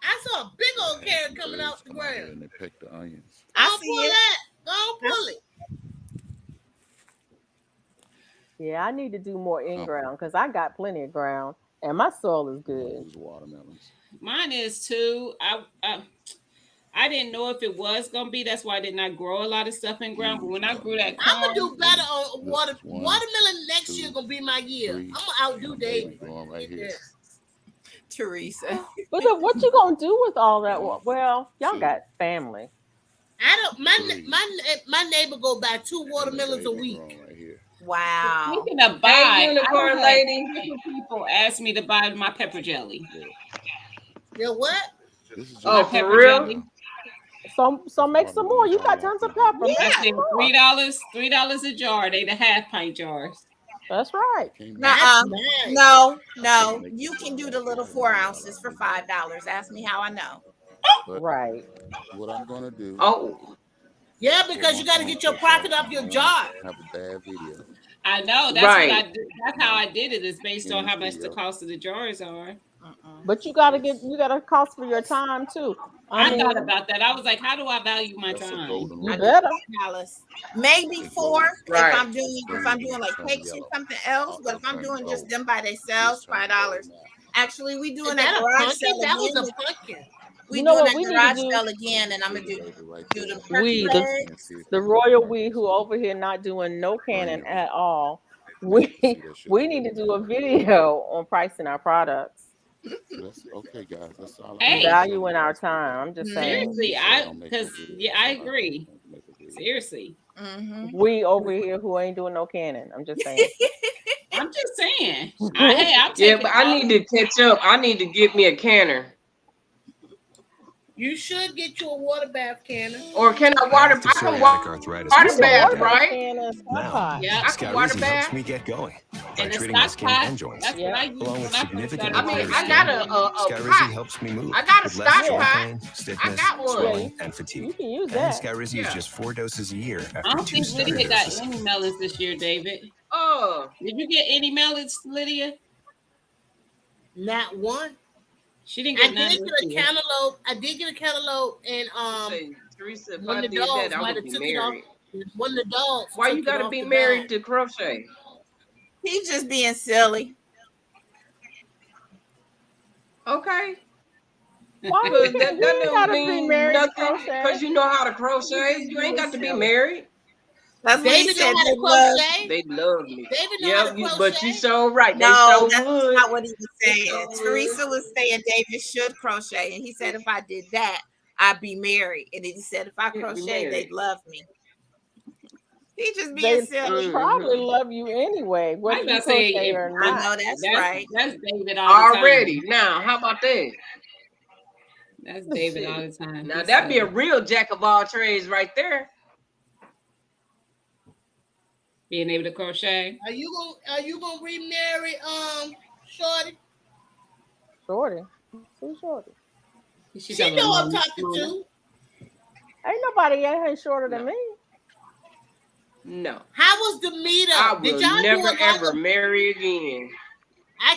I saw a big old carrot coming out the ground. And they picked the onions. I see it. Go pull it. Yeah, I need to do more in ground because I got plenty of ground and my soil is good. Watermelons. Mine is too. I didn't know if it was gonna be. That's why I did not grow a lot of stuff in ground. But when I grew that corn, I'm gonna do better on watermelon next year. Gonna be my year. I'm gonna outdo David. Teresa. But then what you gonna do with all that? Well, y'all got family. I don't. My neighbor go buy 2 watermelons a week. Wow. Speaking of buy, unicorn lady, people ask me to buy my pepper jelly. Yeah, what? Oh, for real? Jelly. So make some more. You got tons of pepper. Yeah. $3 a jar. They the half-pint jars. That's right. No. You can do the little 4 ounces for $5. Ask me how I know. Right. What I'm gonna do? Oh. Yeah, because you got to get your profit off your jar. Have a bad video. I know. That's right. what I did. That's how I did it. It's based on how much the cost of the jars are. But you gotta cost for your time too. I thought about that. I was like, how do I value my time? You better. Maybe 4 right. if I'm doing like cakes or something else. But if I'm doing just them by themselves, $5. Actually, we doing that garage sale. That was a pumpkin. We You know doing what that we need to garage do? sale again, and I'm gonna See, baby, right do there. the turkey We And legs. see if the you can royal we market who it. over here not doing no canning Bam. at all. Let you We see that shit we before need you to do a market it. video on pricing our products So that's okay, guys. That's all I'm and trying to Hey, tell you valuing our guys for time. today. I'm just saying. Mm-hmm. seriously, So I don't make no because yeah, videos. I I don't agree. want to make a video. Seriously, Mm-hmm. We over here who ain't doing no canning. I'm just saying. I'm just saying. Well, Hey, I'll Yeah, take but it I all. need to catch up. I need to get me a canner. You should get you a water bath cannon. Or can I I have water? I can psoriatic arthritis you water can bath, water myself. bath right? can and stock Now, pot. Yep. I can water Skyrizi helps bath. me get going by And the treating my stock skin pot, and joints. that's what I Yep. used Along with when I first significantly I started mean, clearer I doing got skin, it. a Skyrizi pot. helps me move I got a with less stock joint Yeah. pot. pain, I stiffness, got Yeah. one. swelling, and You fatigue. can use And that. Skyrizi is Yeah. just 4 doses a year I after don't 2 think starter Lydia got doses. any melons this year, David. Oh, Did you get any melons, Lydia? Not one. She didn't I get none did this get a year. cantaloupe. I did get a cantaloupe, and you say, Teresa, if one I of the did that, dogs I might would have be took it off. married. One of the dogs Why you took it gotta off be the married bag. to crochet? He's just being silly. Okay. Why Cause you that ain't don't gotta be mean married to nothing. crochet? Cause you know how to You crochet. just You ain't being got to be silly. married. That's what he David know said. how to They love. crochet. They love me. David know how Yeah, to but you crochet. so right. They No, so that's would. not what he was They saying. so would. Teresa was saying David should crochet, and he said if I did that, I'd be married. And then he said if I Be crochet, married. they'd love me. He just being They silly. probably Mm-hmm. love you anyway, I whether was you gonna say crochet if or I not. know that's right. that's David all the Already. time. Now, how about that? That's David all Shit. the time. Now He's that'd be a silly. real jack of all trades right there. Being able to crochet. Are you gonna remarry Shorty? Shorty. Who's Shorty? She She talking know about I'm Mona. talking to. Ain't nobody out here shorter than No. me. No. How was the I meetup? Did will y'all do never a lot ever of? marry again.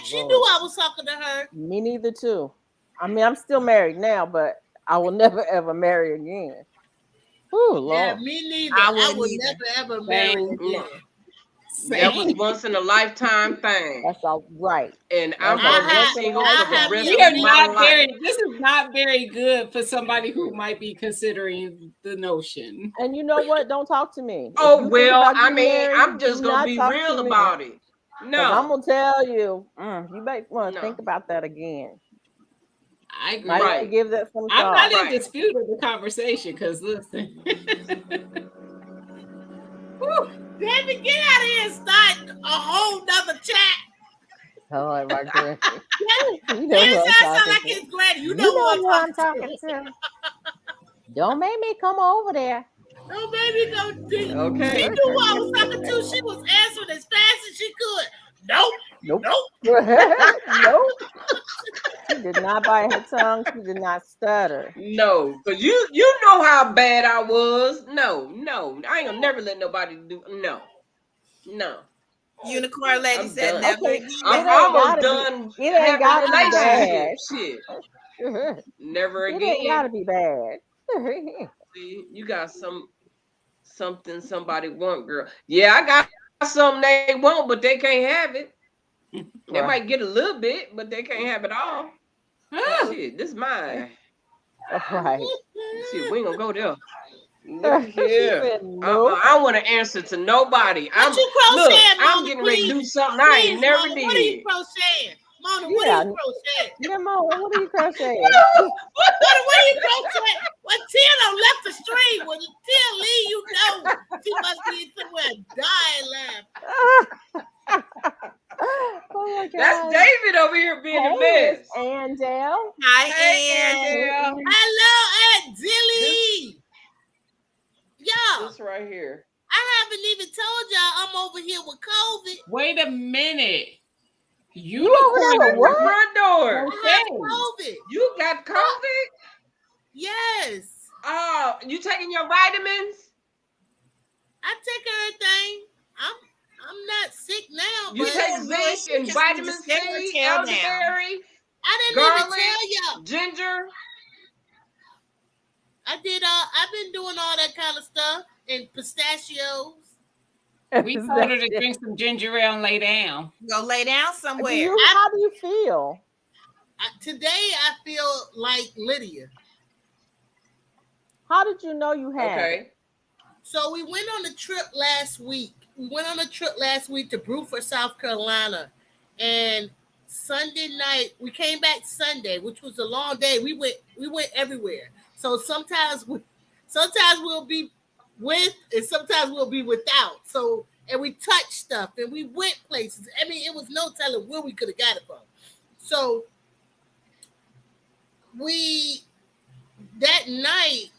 She knew Lord. I was talking to her. Me neither too. I mean, I'm still married now, but I will never ever marry again. Oh Yeah, Lord. me neither. I I wouldn't would either. never ever marry Same. No. again. That was Same. once in a lifetime thing. That's all right. And I'm That's a gonna be once I in a single for I the have lifetime. me rest We a of are my not million. life. very. This is not very good for somebody who might be considering the notion. And you know what? Don't talk to me. If Oh you think well, about I getting mean, married, I'm do just gonna not be talk to real me. about it. Because I'm No, gonna tell you, you might want to no, think about that again. I agree. Might want to right, give that some I'm not thought. in right. dispute of the conversation because listen. David, get out of here and start a whole nother chat. Oh my goodness. You know who Yes, I'm I sound talking like to. his granny. You You know who know I'm who I'm talking talking to. to. Don't make me come over there. No, baby, go. She Okay. knew who I was talking to. She was answering as fast as she could. Nope, Nope. nope. Nope. She did not bite her tongue. She did not stutter. No, cause you know how bad I was. No, no, I ain't gonna never let nobody do. No, no, Unicorn lady I'm said done. never Okay, I'm again. it ain't almost gotta be. done It ain't having gotta be bad. relationships. Shit, It never ain't again. gotta be bad. See, you got something somebody want, girl. Yeah, I got something they want, but they can't have it. They Right. might get a little bit, but they can't have it all. Shit, this mine. Right. Shit, we ain't gonna go there. Look She here. said nope. I don't want to answer to nobody. What you Look, crocheting, I'm Mona? getting ready to Please, do something I ain't please, never Mona. What are you did. crocheting, Mona? What are Yeah. you crocheting? Yeah, Mom, what are you crocheting? Mona, what are you crocheting? Well, Tia done left the stream. When Tia leave, you know she must be somewhere dying laughing. Oh my That's god. David over here being the Hey, Miss best. Andell. Hi, Hey, Ann. Andell. Hello, Aunt This Dilly. Y'all, this right here. I haven't even told y'all I'm over here with COVID. Wait a minute. You over there At with Unicorn. the what? front door. I have Okay. COVID. You got COVID? Yes. Oh, you taking your vitamins? I take everything. I'm not sick now, You but take Doing good. zinc She and just needs to vitamin stay her C, tail down. elderberry, I didn't even garlic, tell y'all. ginger. I've been doing all that kind of stuff and pistachios. We told her to drink some ginger ale and lay down. Go lay down Do somewhere. you? How do you feel? Today I feel like Lydia. How did you know you had it? Okay. So we went on a trip last week. We went on a trip last week to Bruford, South Carolina, and Sunday night we came back Sunday, which was a long day. We went everywhere. So sometimes we'll be with, and sometimes we'll be without. So and we touched stuff and we went places. I mean, it was no telling where we could have got it from. So we that night,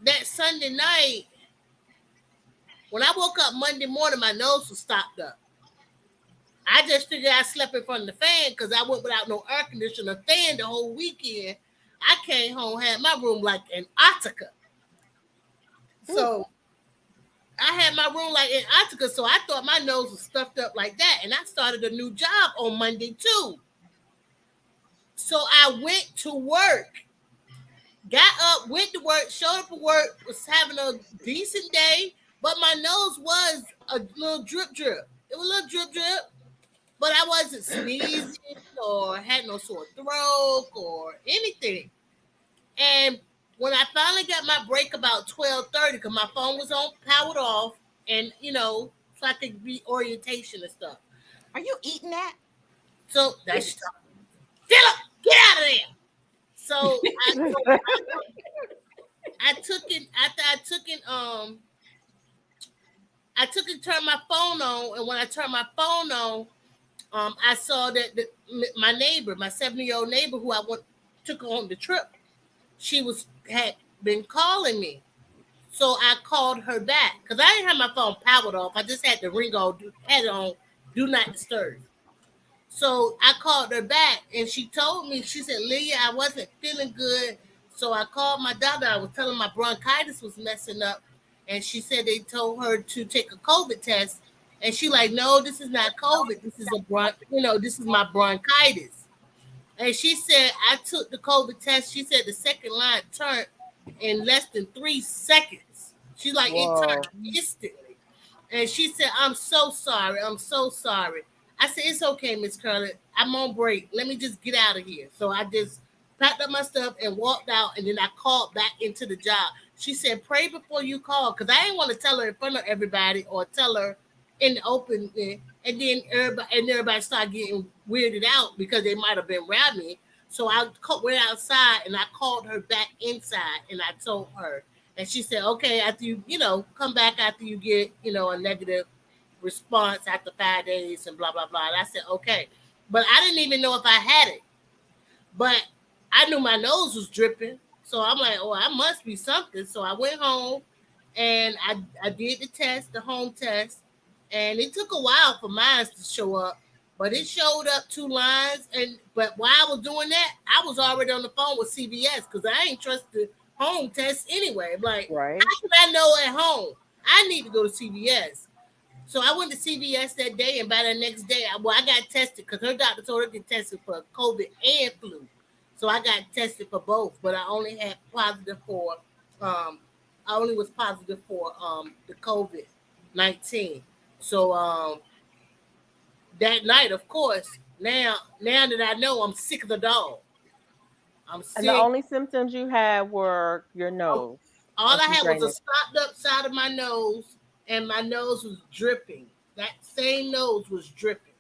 that Sunday night, when I woke up Monday morning, my nose was stopped up. I just figured I slept in front of the fan because I went without no air conditioner or fan the whole weekend. I came home, had my room like Antarctica. Ooh, So I had my room like Antarctica, so I thought my nose was stuffed up like that. And I started a new job on Monday too. So I went to work, got up, went to work, showed up at work, was having a decent day, but my nose was a little drip drip. It was a little drip drip. But I wasn't sneezing or had no sore throat or anything. And when I finally got my break about 12:30, because my phone was on powered off, and so I could be orientation and stuff. Are you eating that? So that's Philip, get out of there. So I took it after I took it, turned my phone on, and when I turned my phone on, I saw that my neighbor, my 70-year-old neighbor, who I took on the trip, she had been calling me. So I called her back because I didn't have my phone powered off. I just had the ring on, had it on, do not disturb. So I called her back and she told me, she said, Leah, I wasn't feeling good. So I called my doctor. I was telling my bronchitis was messing up. And she said they told her to take a COVID test. And she like, no, this is not COVID. This is this is my bronchitis. And she said, I took the COVID test. She said the second line turned in less than 3 seconds. She like, it turned whoa. instantly. And she said, I'm so sorry. I'm so sorry. I said, it's okay, Miss Curley. I'm on break. Let me just get out of here. So I just packed up my stuff and walked out. And then I called back into the job. She said, pray before you call. Because I didn't want to tell her in front of everybody or tell her in the open. And then everybody started getting weirded out because they might have been around me. So I went outside and I called her back inside and I told her. And she said, okay, after come back after you get, a negative response after 5 days and blah, blah, blah. And I said, okay. But I didn't even know if I had it. But I knew my nose was dripping. So I'm like, oh, I must be something. So I went home and I did the test, the home test. And it took a while for mine to show up. But it showed up 2 lines. But while I was doing that, I was already on the phone with CVS because I ain't trust the home test anyway. I'm like, Right. how can I know at home? I need to go to CVS. So I went to CVS that day, and by the next day, I got tested because her doctor told her to get tested for COVID and flu. So I got tested for both, but I only had positive for, I only was positive for the COVID-19. So that night, of course, now that I know, I'm sick of the dog. I'm And the sick. only symptoms you had were your All nose all and I some had was a drainage. stopped up side of my nose, and my nose was dripping. That same nose was dripping.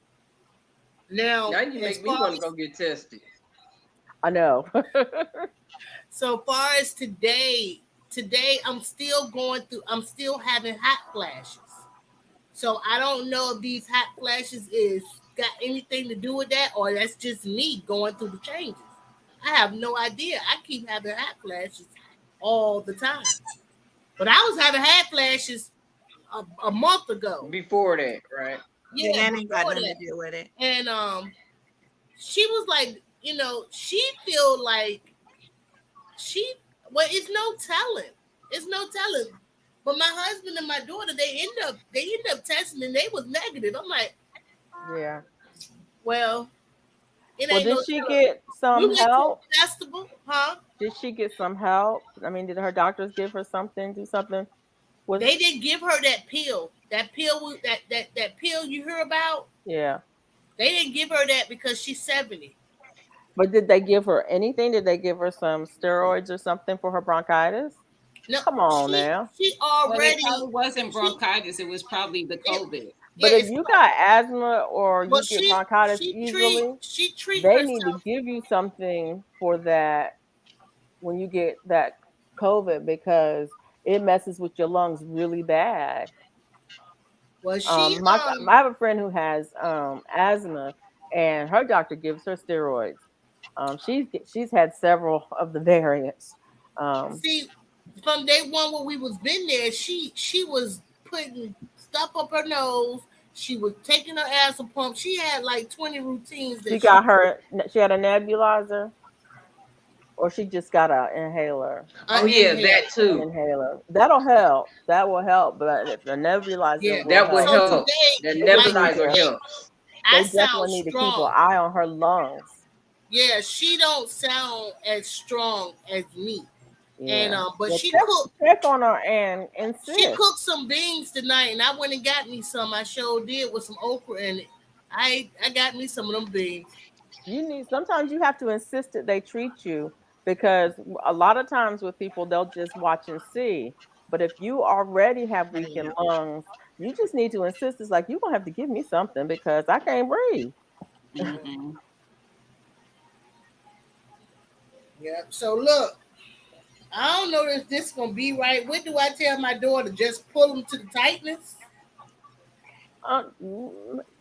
Now, Now you as make me far want to as go get tested. I know. today I'm still going through. I'm still having hot flashes. So I don't know if these hot flashes is got anything to do with that, or that's just me going through the changes. I have no idea. I keep having hot flashes all the time, but I was having hot flashes a month ago. Before that, right? Yeah, Yeah, that ain't got before nothing to that. do with it. And she was like, she feel like she well, it's no telling. It's no telling. But my husband and my daughter, they end up testing and they was negative. I'm like, Yeah. well, it Well, ain't did no she telling. get We some went to help? a festival, huh? Did she get some help? I mean, did her doctors give her something, do something with, They didn't give her that pill. That pill you hear about. yeah. They didn't give her that because she's 70. But did they give her anything? Did they give her some steroids or something for her bronchitis? No, Come on she now. she But it already probably wasn't she bronchitis. It was probably the it, COVID. yeah, But if it's you got asthma or well you get bronchitis easily, she treat they need to herself. give you something for that when you get that COVID because it messes with your lungs really bad. Well, she I have a friend who has asthma, and her doctor gives her steroids. She's had several of the variants. Um, see from day one when we was been there, she was putting stuff up her nose. She was taking her asthma pump. She had like 20 routines she that she got her. She had a nebulizer, or she just got a inhaler. Oh yeah, inhaled. that An too. inhaler. That'll help. That will help. But if the nebulizer Yeah. will That would help. So help. today, The They just like need nebulizer to. today, helps. I They sound definitely need to keep an strong. eye on her lungs. Yeah, she don't sound as strong as me. And Yeah. but Well, check on her and she insist. cooked some beans tonight, and I went and got me some. I sure did with some okra in it. I got me some of them beans. You need sometimes you have to insist that they treat you because a lot of times with people they'll just watch and see. But if you already have weakened lungs, you just need to insist. It's like you're gonna have to give me something because I can't breathe. Mm-hmm. Yeah. So look, I don't know if this is gonna be right. What do I tell my daughter? Just pull them to the tightness?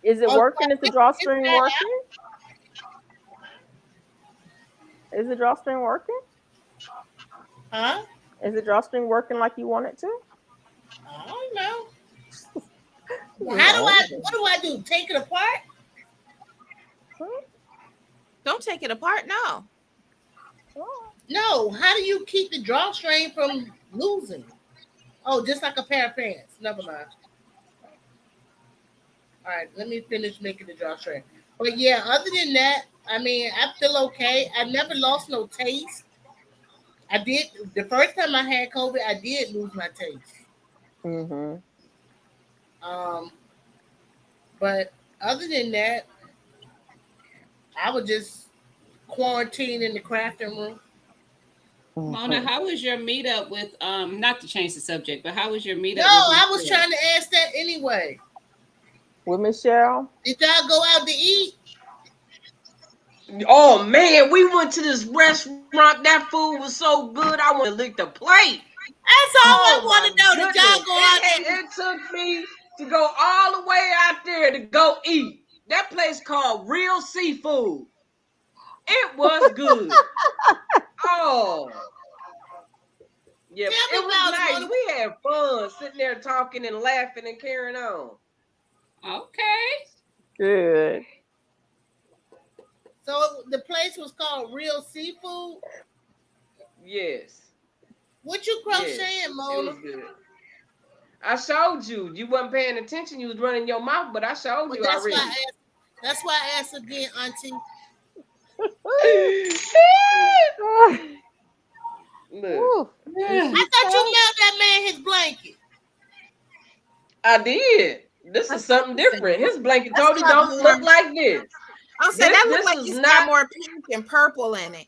Is it Oh, working? Is the it's drawstring not working? Is the drawstring working? out, huh? Is the drawstring working like you want it to? I don't know. Just, How do oh, I? What do I do? Take it apart? Don't take it apart. No. oh. No. How do you keep the drawstring from losing? Oh, just like a pair of pants. Never mind. All right, let me finish making the drawstring. But yeah, other than that, I mean, I feel okay. I never lost no taste. I did the first time I had COVID. I did lose my taste. Mm-hmm. Um, but other than that, I was just quarantined in the crafting room. Mona, Mm-hmm. how was your meetup with not to change the subject, but how was your No, meetup with I was Michelle? trying to ask that anyway. With Michelle? Did y'all go out to eat? Oh man, we went to this restaurant. That food was so good. I wanted to lick the plate. That's all I Oh want my to know. Did goodness. y'all go out to eat? It took me to go all the way out there to go eat. That place called Real Seafood. It was good. Oh, yeah, Tell me it was about it, nice. Mona. We had fun sitting there talking and laughing and carrying on. Okay. Good. So the place was called Real Seafood. Yes, What you yes, crocheting, it Mona? was good. I showed you. You wasn't paying attention. You was running your mouth, but I showed Well, you already. that's why I asked again, Auntie. Look, Woo. Did I she thought you say? mailed that man his blanket. I did. This is That's something different. His blanket that's totally got don't look more. like this. I'll say This that looked this like is it's got not more pink and purple in it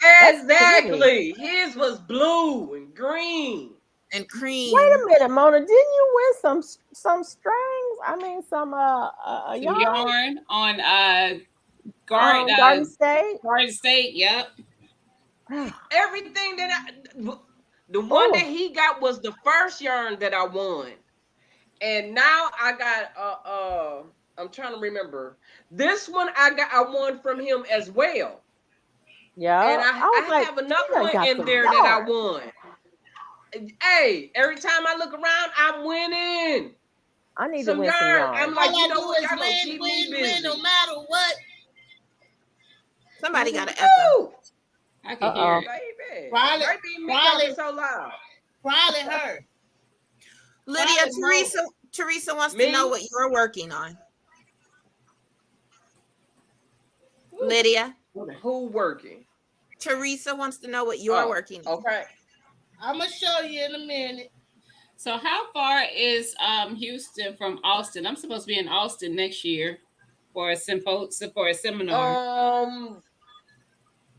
That's pretty. exactly. His was blue and green. and Wait a cream. minute, Mona. Didn't you win some strings? I mean, some a Some yarn yarn on Garden State. Garden State. Yep. Everything that the one that Oh, he got was the first yarn that I won. And now I got I'm trying to remember. This one I won from him as well. yeah. And I was I like, have she another done one got in some there that I yarn. won. Hey, every time I look around, I'm winning I need to some win some yarn. I'm yarn. All like, you I know do what? is Y'all gonna win, keep me win, win, no busy. matter what. Somebody got an echo. Woo! I can hear Uh-oh. it. Baby, Probably, might be me talking probably, so loud. probably her. Lydia, Probably Mona. Teresa wants to know Me? what you're working on. Woo. Lydia, Who working? Teresa wants to know what you're Oh, working on. okay. I'm gonna show you in a minute. So how far is Houston from Austin? I'm supposed to be in Austin next year for a seminar.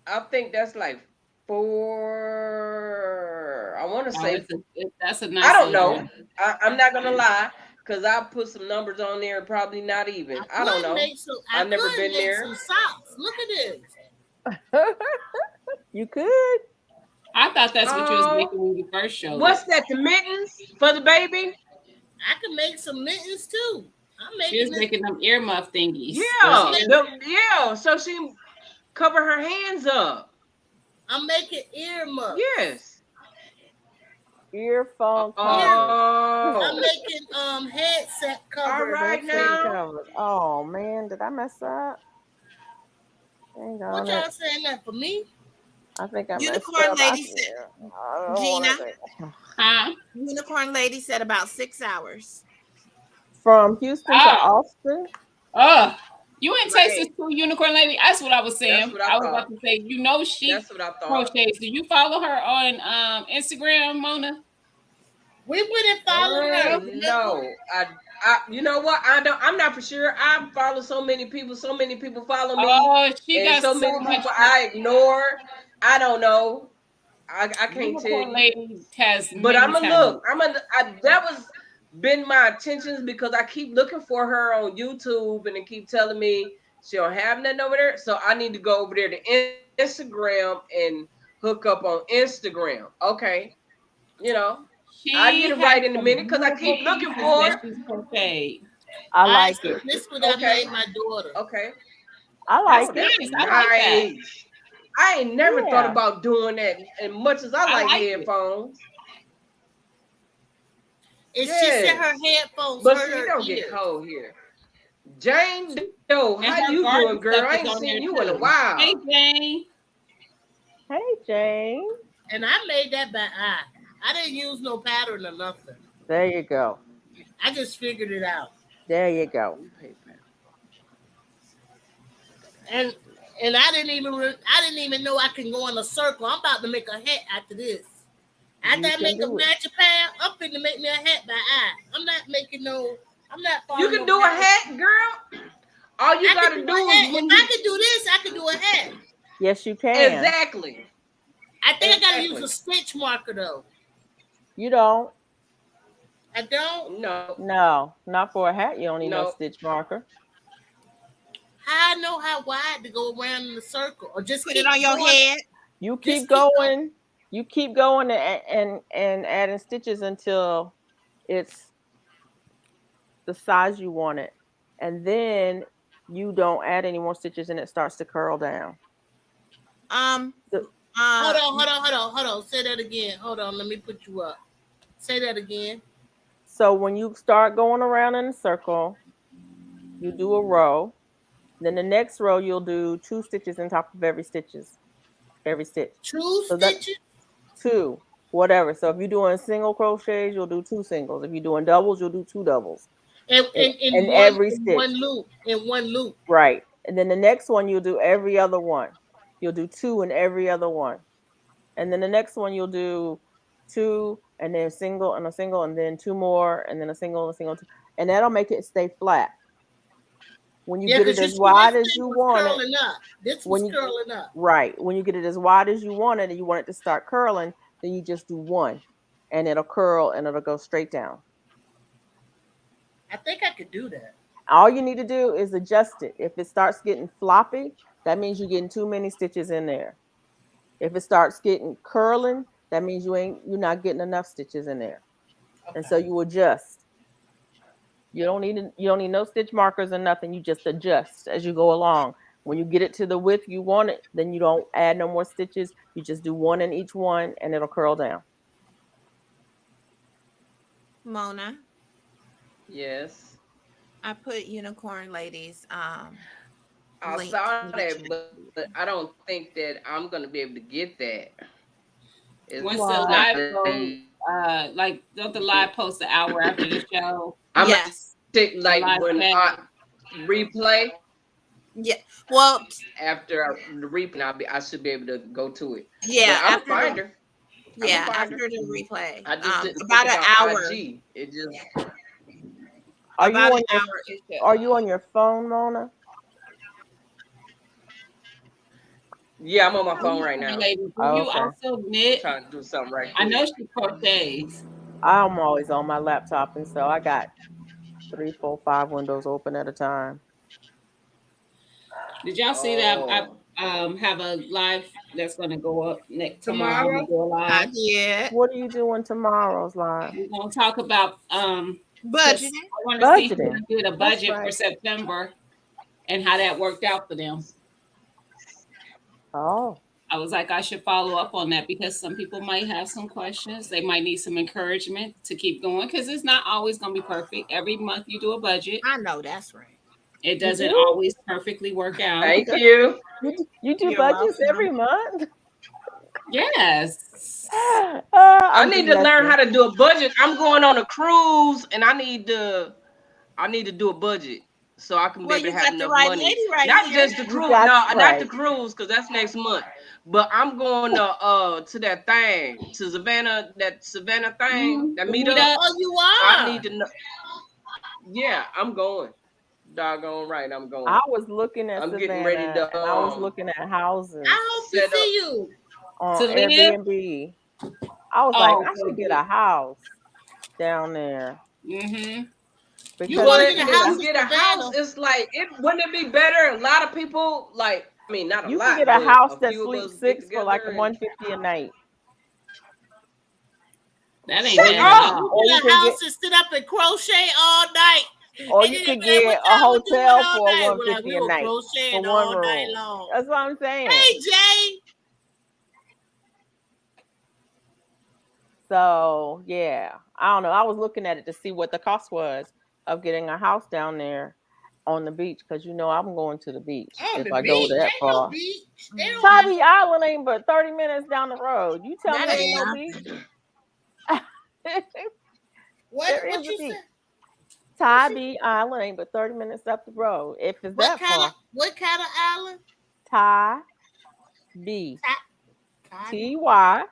I think that's like 4 I want to Oh, say that's a I nice don't little know. dress. I'm not gonna lie, cause I put some numbers on there, probably not even. I don't know. I I've never could been make there. some socks. Look at this. You could. I thought that's what you was Oh, making when you first showed what's it. that? The mittens for the baby? I can make some mittens too. I'm She was making it. making them earmuff thingies. Those I'm Yeah, making. yeah. So she cover her hands up. I'm making earmuffs. Yes. Earphone Ear. covers. Oh, I'm making headset all covers. right Headset now. covers. Oh man, did I mess up? Hang What on it. y'all saying that for me? I think I messed Unicorn up. lady said, I don't Gina, want to. Huh? Unicorn lady said about 6 hours. From Houston to Ah, Austin. oh, you in Texas Right. too, unicorn lady? That's what I was That's saying. what I I was about thought. to say, you know, she That's what I thought. crochets. Do you follow her on Instagram, Mona? We went and followed her. Remember? No, you know what? I don't. I'm not for sure. I follow so many people. So many people follow me, Oh, she and got so so many much. people I ignore. I don't know. I can't tell Unicorn you. lady has But many I'm a look. talents. That was been my intentions because I keep looking for her on YouTube and it keep telling me she don't have nothing over there. So I need to go over there to Instagram and hook up on Instagram. Okay, you know, I get She it has right in a some minute because I beautiful keep looking pieces for that it. she's crocheted. I I like see. it. This what I Okay, made my daughter. okay. I That's like Oh, it. that's nice. I like that. nice. I ain't never thought Yeah. about doing that as much as I I like like it. headphones. And she said her Yes. headphones But hurt see, it her don't get ears. cold here. Jane Doe, how And you her doing, garden girl? I stuff ain't is on seen there you in a too. while. Hey, Jane. Hey Jane. And I made that by eye. I didn't use no pattern or nothing. There you go. I just figured it out. There you go. And I didn't even know I can go in a circle. I'm about to make a hat after this. After You I can make a do it. magic pad, I'm finna make me a hat by eye. I'm not You following can no do a pattern. hat, girl. All you I can do gotta a do is hat. If when I you can do this, I can do a hat. Yes, you can. exactly, I think I gotta use a exactly. stitch marker though. You don't. I don't. No, No, not for a hat. You don't need no no. stitch marker. How I know how wide to go around in the circle, or just Put it keep on your going. head. You keep Just keep going. going. You keep going and adding stitches until it's the size you want it. And then you don't add any more stitches and it starts to curl down. Um, The- Hold uh, on, hold on, hold on, hold on. Say that again. Hold on, let me put you up. Say that again. So when you start going around in a circle, you do a row. Then the next row you'll do two stitches on top of every stitch. Two So that stitches. two, whatever. So if you're doing single crochets, you'll do two singles. If you're doing doubles, you'll do two doubles. And every In one stitch. loop. In one loop. Right. And then the next one you'll do every other one. You'll do two in every other one. And then the next one you'll do two and then a single and then two more and then a single and a single. And that'll make it stay flat. When you Yeah, get it because you as see this wide as thing you was want it, curling up. This was when you curling up. right, when you get it as wide as you want it and you want it to start curling, then you just do one and it'll curl and it'll go straight down. I think I could do that. All you need to do is adjust it. If it starts getting floppy, that means you're getting too many stitches in there. If it starts getting curling, that means you're not getting enough stitches in there. And Okay. so you adjust. You don't need no stitch markers or nothing. You just adjust as you go along. When you get it to the width you want it, then you don't add no more stitches. You just do one in each one and it'll curl down. Mona, Yes, I put unicorn ladies I link saw in the that, chat. but I don't think that I'm gonna be able to get that. Once It's the not Why? live letting goes, like, don't the live post an hour after the show? I'm gonna Yes. take The like live when chat. I replay Yeah. Well, the replay. I should be able to go to it. But yeah, I'm a after finder. I'm a after finder. the replay. I just didn't think About an about hour. IG. It just Are you About an on your hour it should. are you on your phone, Mona? Yeah, I'm on my So phone you right now. ladies, do Oh, you okay. also I'm knit? trying to do something right I know quick. she crochets. I'm always on my laptop, and so I got 3, 4, 5 windows open at a time. Did y'all see that I Oh, have a live that's gonna go up next tomorrow? I'm gonna Tomorrow. do a I live. did. What are you doing tomorrow's live? We're gonna talk about Budgeting. because I want to see who Budgeting. did a That's budget for right. September and how that worked out for them. Oh, I was like, I should follow up on that because some people might have some questions. They might need some encouragement to keep going because it's not always going to be perfect. Every month you do a budget, I know that's right. it you doesn't do? always perfectly work out. thank you. You do You're budgets every welcome. month? Yes. I I'm just need to learn how messing. to do a budget. I'm going on a cruise, and I need to do a budget so I can be Well, able to you have got the enough right money. lady right Not here. just the You cruise. got No, not the right. cruise, because that's next month. But I'm going to that thing, to Savannah, that Savannah thing, that The meetup. meetup. Oh, you So I are. need to know. Yeah, I'm going. Doggone right, I'm I going. was looking at I'm getting ready Savannah, to and I was looking at houses I hope to set up. see you. on To live. Airbnb. I was like, Oh, I for should get a the. house down there Mm-hmm. You because want to But you get can a get if a house you in get a house, Savannah? it's like it wouldn't it be better? A lot of people, like, I mean, not a you can get lot, a but house a that few of sleeps us get 6 for like together and 150 a night. That ain't Or shut bad you at can up. you all. Or you get a can house get and sit up and crochet all night. or And you then they could be like, what get a y'all were doing hotel all for night? We're like, 150 we a were night for crocheting one all night room. long. That's what I'm saying. Hey, Jay. So yeah, I don't know. I was looking at it to see what the cost was of getting a house down there on the beach because I'm going to the beach On if the I go beach. that Ain't no far. beach. They don't have Tybee Island ain't but 30 minutes down the road. You tell That me ain't ain't no nothing. beach. what There is a you beach. say? What you Tybee Island ain't but 30 minutes up the road. If it's that far. what kind of island? Ty B Tabby. T Y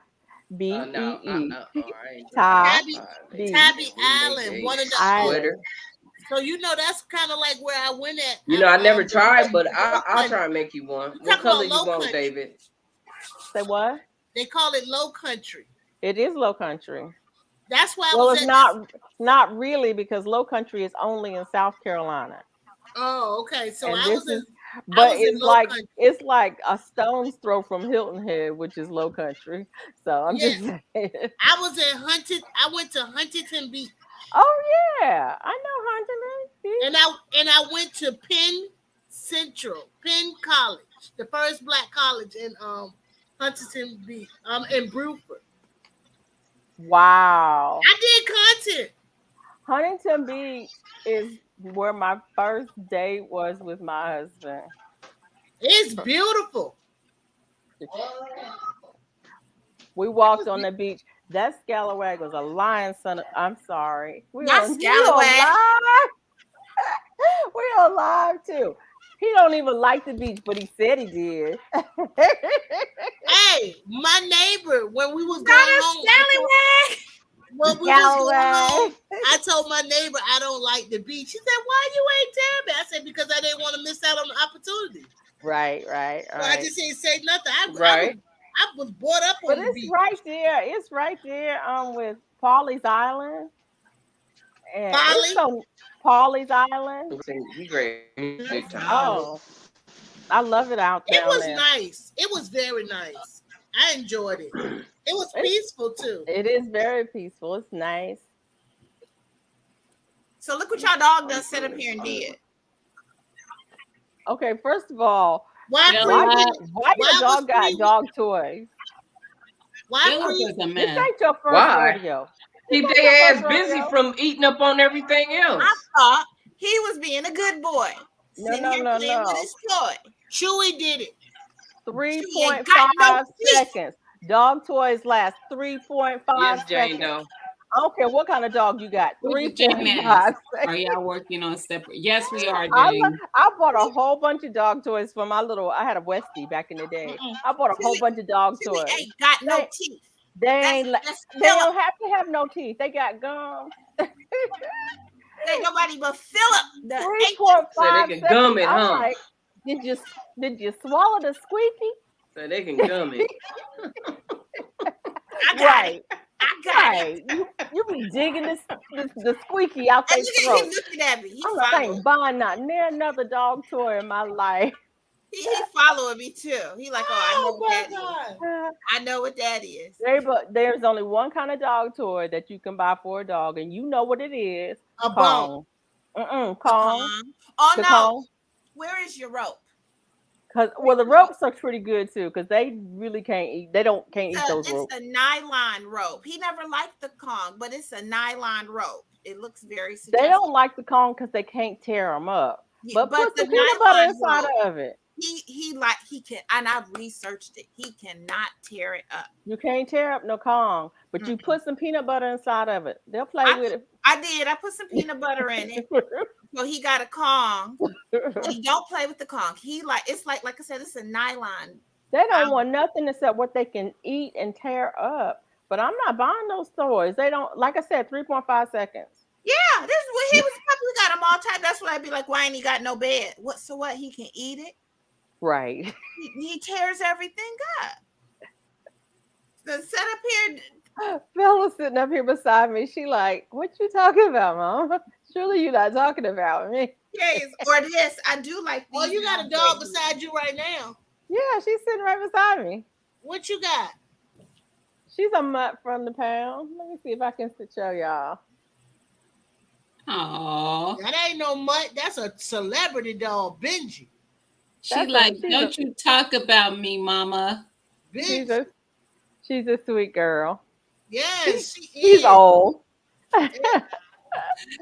B No, E E I ain't drinking Ty no Tabby B Tabby They make Island. a One of the sweater. Island. so that's kind of like where I went at. I never tried, but Low I'll country. try and make you one. You What talk color about you low want, country. David? Say what? They call it low country. It is low country. That's why I Well, was it's at this. not really because low country is only in South Carolina. Oh, okay. So And I this was is in but low country. it's like a stone's throw from Hilton Head, which is low country. So I'm Yeah, just saying. I was in I went to Huntington Beach, Oh yeah, I know Huntington and Beach. I went to Penn College, the first black college in Huntington Beach, in Bruford. Wow. I did content. Huntington Beach is where my first date was with my husband. It's beautiful. We walked on the beach. That scalawag was a lion son. I'm sorry. Not We on scallywag. live. We on live too. He don't even like the beach, but he said he did. Hey, my neighbor, when we was Not going a home, scallywag. when we was going home, Scalawag. I told my neighbor I don't like the beach. She said, "Why you ain't tell me?" I said, "Because I didn't want to miss out on the opportunity." Right. So I just didn't say nothing. Right. I was brought up But on the it's beach. right there. It's right there with Pawleys Island. And it's Polly, so Pawleys Island. We great time. No. Oh, I love it out it down was there. nice. It was very nice. I enjoyed it. It was It's, peaceful too. it is very peaceful. It's nice. So look what y'all dog done set up here and did. Okay, first of all, Why Philip, why Cree? why your Why was dog got Cree? dog toys? Why Philip Cree? is a This mess. ain't your first Why? rodeo. This Keep ain't your their first ass busy rodeo. from eating up on everything else. I thought he was being a good boy, No, sitting no, here no, playing with no. his toy. Chewy did it. She ain't got no 3.5 teeth. seconds. Dog toys last 3.5 Yes, Jane seconds. Doe. I don't care what kind of dog you got. Who's the J Mass? 3.5 Are seconds. y'all working on separate? Yes, we are, I Jane. bought a whole bunch of dog toys for my little. I had a Westie back in the day. Mm-mm. I bought a whole Tilly, bunch of dog Tilly toys. ain't got no They teeth. they That's ain't. They Philip. don't have to have no teeth. They got gum. Ain't nobody but Philip. The Three ancient. point So they five can seconds. gum it, I'm huh? like, did you swallow the squeaky? So they can gum it. I got Right. it. I got it. Right. You be digging the squeaky out their And look at throat. him looking at me. He I'm like, I following. ain't buying not near another dog toy in my life. He following me too. He like, oh, I know Oh what my that is. God. I know what that is. There's only one kind of dog toy that you can buy for a dog, and you know what it is. A bone. Kong. The Kong. Kong. Oh The no. Kong. Where is your rope? Well, the ropes are pretty good too, because they really can't eat. Can't eat those It's ropes. a nylon rope. He never liked the Kong, but it's a nylon rope. It looks very They suggestive. don't like the Kong because they can't tear them up. Yeah, But put the some peanut butter nylon inside rope, of it. he can, and I've researched it. He cannot tear it up. You can't tear up no Kong, but you put some peanut butter inside of it. They'll play with it. I did. I put some peanut butter in it. So he got a Kong. And he don't play with the Kong. It's like I said, it's a nylon. They don't want nothing except what they can eat and tear up. But I'm not buying those toys. They don't, like I said, 3.5 seconds. Yeah, this is what he was probably got them all time. That's what I'd be like, why ain't he got no bed? What? So what? He can eat it. Right. He tears everything up. So set up here. Bella's sitting up here beside me. She like, what you talking about, Mom? Surely you're not talking about me. Yes, or this. I do like these. Oh, you got a dog beside you right now. Yeah, she's sitting right beside me. What you got? She's a mutt from the pound. Let me see if I can show y'all. Oh, That ain't no mutt. That's a celebrity dog, Benji. don't you talk about me, Mama. Benji. She's a sweet girl. Yes, she's old.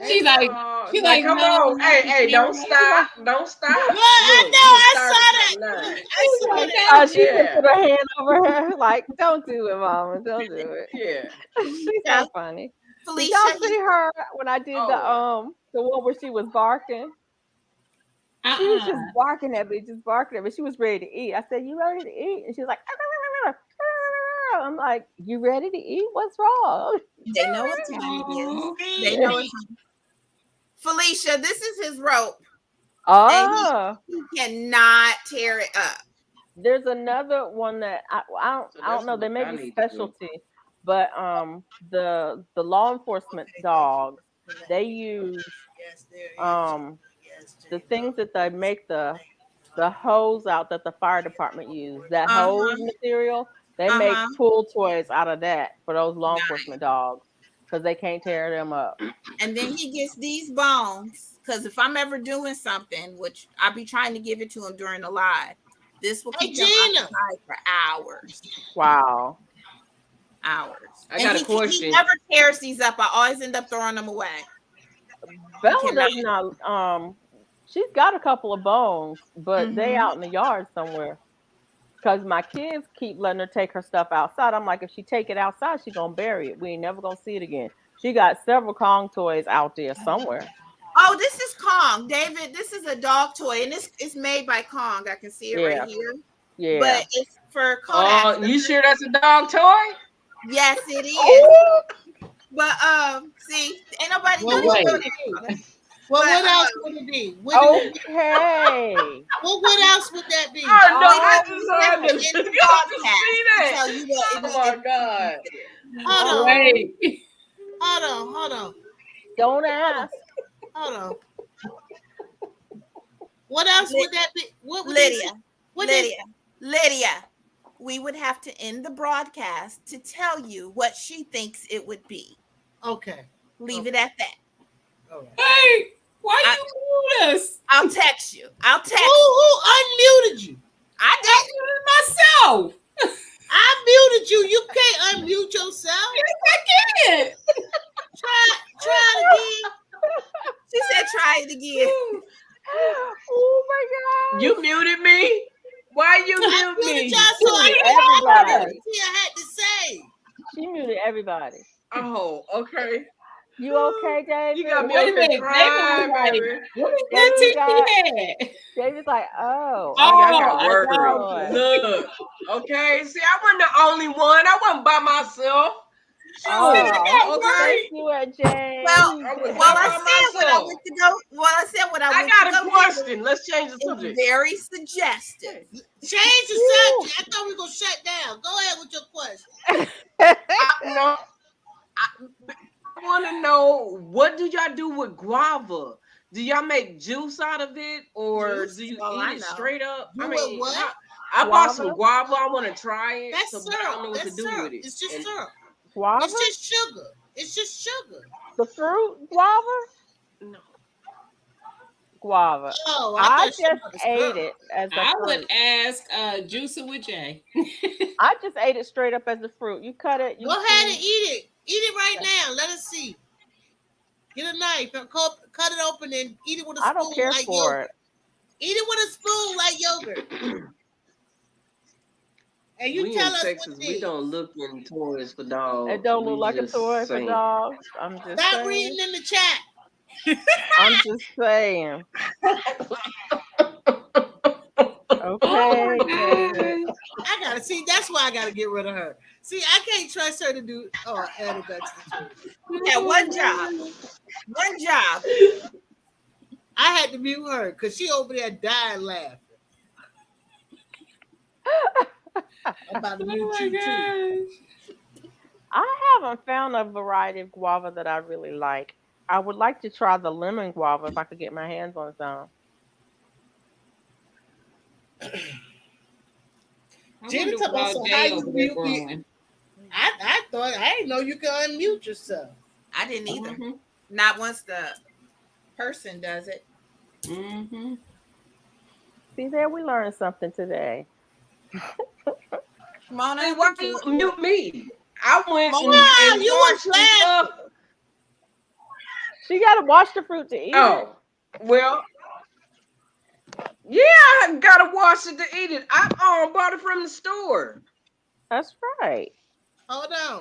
She's like, come on, hey, don't stop. Well, I know, I saw that. I saw that. She just put her hand over her, like, don't do it, Mama, don't do it. Yeah, she's so funny. Felicia, did y'all see her when I did the one where she was barking? She was just barking at me, She was ready to eat. I said, "You ready to eat?" And she was like, I'm like, "You ready to eat? What's wrong?" They know what time it is. They know what time. Felicia, this is his rope. Oh, he cannot tear it up. There's another one that I don't know. They may be specialty, but the law enforcement dogs, they use the things that they make the hose out that the fire department use. That hose material, they make pull toys out of that for those law enforcement dogs because they can't tear them up. And then he gets these bones because if I'm ever doing something, which I'll be trying to give it to him during the live, this will keep him occupied for hours. Wow. Hours. I got a question. He never tears these up. I always end up throwing them away. Bella does not. She's got a couple of bones, but they out in the yard somewhere. Because my kids keep letting her take her stuff outside. I'm like, if she take it outside, she's gonna bury it. We ain't never gonna see it again. She got several Kong toys out there somewhere. Oh, this is Kong, David. This is a dog toy, and it's made by Kong. I can see it right here. Yeah, but it's for Kodak. Oh, you sure that's a dog toy? Yes, it is. But see, ain't nobody know. Well, what else would it be? Okay. Well, what else would that be? Oh no, I just heard this. Tell you what, oh my God. Hold on. Hold on. Don't ask. Hold on. What else would that be? What would Lydia, we would have to end the broadcast to tell you what she thinks it would be. Okay. Leave it at that. All right. Hey, why you mute us? I'll text you. Who unmuted you? I did myself. I muted you. You can't unmute yourself. Yes, I can. Try it again. She said try it again. Oh my God. You muted me? Why you mute me? So I had to say. She muted everybody. Oh, okay. You okay, David? You got me over here crying, baby. David's like, oh, I got work. Look, okay. See, I wasn't the only one. I wasn't by myself. Oh, Okay. thank you, Jay. Well, I was well, by I said what I myself. went to go. Well, I said what I I went to got a go get. question. Let's change the It's subject. very suggestive. Change the subject. I thought we were gonna shut down. Go ahead with your question. No, I want to know, what do y'all do with guava? Do y'all make juice out of it, or Juice? do you Well, eat I it know. straight up? Do I it mean, what? I bought some Guava? guava. I want to try it, That's but I don't know syrup. what to That's do syrup. with it. It's just And syrup. Guava? It's just sugar. It's just sugar. The fruit guava? no, Guava. Oh, I I thought she just was ate syrup. it as a I fruit. would ask Juicer with Jay. I just ate it straight up as a fruit. You cut it, you Go ahead and see. eat it. Eat it right now. Let us see. Get a knife and cut it open and eat it with a I don't spoon care like for yogurt. Eat it with a spoon like yogurt. And you we tell in us Texas. what it We is. don't look in toys for it. It dogs. don't We look like a just toy for saying. dogs. I'm just Stop saying. reading in the chat. I'm just saying. Oh Okay, my David. God. I gotta see. That's why I gotta get rid of her. See, I can't trust her to do. Oh, add it back to the story. Yeah, one job. One job. I had to mute her because she over there dying laughing. I'm about to Oh mute my you too. gosh. I haven't found a variety of guava that I really like. I would like to try the lemon guava if I could get my hands on some. I Jenny wonder talking about about so how Jay you over there mute me. growing. I thought I didn't know you could unmute yourself. I didn't either. Mm-hmm. Not once the person does it. Mm-hmm. See there, we learned something today. Mona, Hey, I why think you you. mute me? I went Wow, and you was washed the stuff. laughing. She got to wash the fruit to eat it. Oh, well, yeah, I gotta wash it to eat it. I bought it from the store. That's right. Hold on.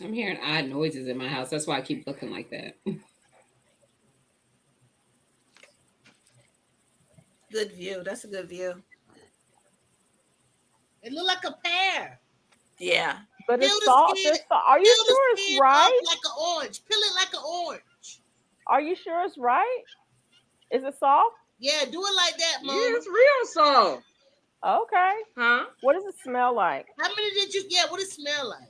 I'm hearing odd noises in my house. That's why I keep looking like that. Good view. That's a good view. It look like a pear. Yeah. But Peel it's the soft. skin. Are you Peel the sure it's skin off right? like an orange. Peel it like an orange. Are you sure it's right? Is it soft? Yeah, do it like that, Yeah, Mona. it's real soft. Okay. Huh? What does it smell like? How many did you get? What it smell like?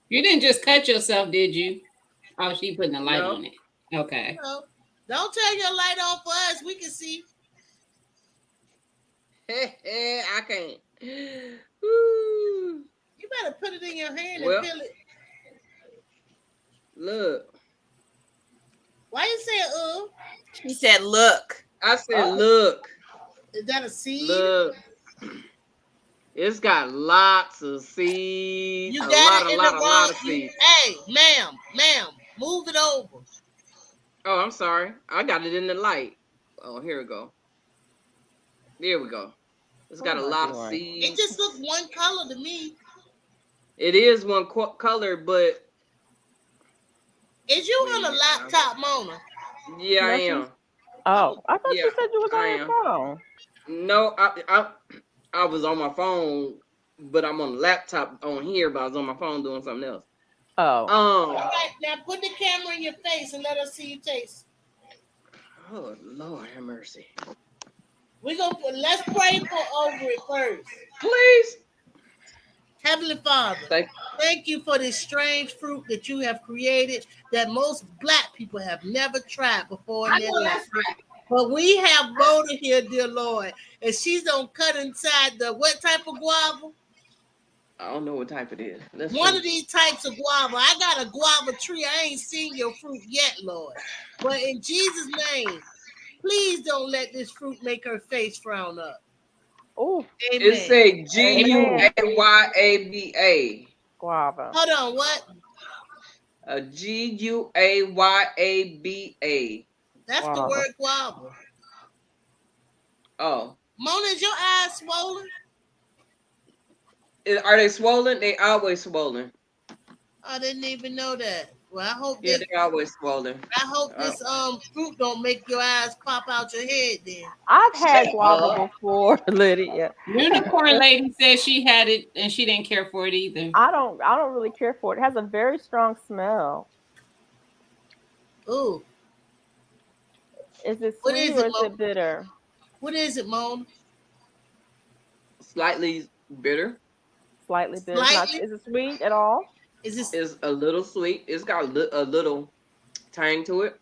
You didn't just cut yourself, did you? Oh, she putting a light No. on it. Okay. No. Don't turn your light on for us. We can see. I can't. Woo. You better put it in your hand Well, and peel it. look. Why you say She said, look. I said, Oh. look. Is that a seed? Look. It's got lots of seeds. You A got lot it in the wrong. of seeds. Hey, ma'am, move it over. Oh, I'm sorry. I got it in the light. Oh, here we go. There we go. It's What got a am I lot of doing? It seeds. just looked one color to me. It is one color, but Is you on a yeah, laptop, Mona? yeah, I No, she's. am. Oh, I thought Yeah, you said you was I on am. your phone. No, I was on my phone, but I'm on the laptop on here, but I was on my phone doing something else. Oh. All right, now put the camera in your face and let us see you taste. Oh Lord have mercy. Let's pray over it first. Please. Heavenly Father, thank you for this strange fruit that you have created that most Black people have never tried before in their life. But we have Mona here, dear Lord, and she's gonna cut inside the what type of guava? I don't know what type it is. One of these types of guava. I got a guava tree. I ain't seen your fruit yet, Lord. But in Jesus' name, please don't let this fruit make her face frown up. Oh. Amen. It say GUAYABA. Guava. Hold on, what? GUAYABA. That's the word guava. Oh. Mona, is your eyes swollen? Are they swollen? They always swollen. I didn't even know that. Well, I hope Yeah, this. they always swollen. I hope this fruit don't make your eyes pop out your head. Then I've Shut had guava up. before, Lydia. Unicorn lady said she had it and she didn't care for it either. I don't really care for it. It has a very strong smell. ooh, Is it what sweet is or it, is Mo? it bitter? What is it, Mona? Slightly bitter. Slightly bitter. It's not. Slightly? Is it sweet at all? Is this? It's a little sweet. It's got a little tang to it.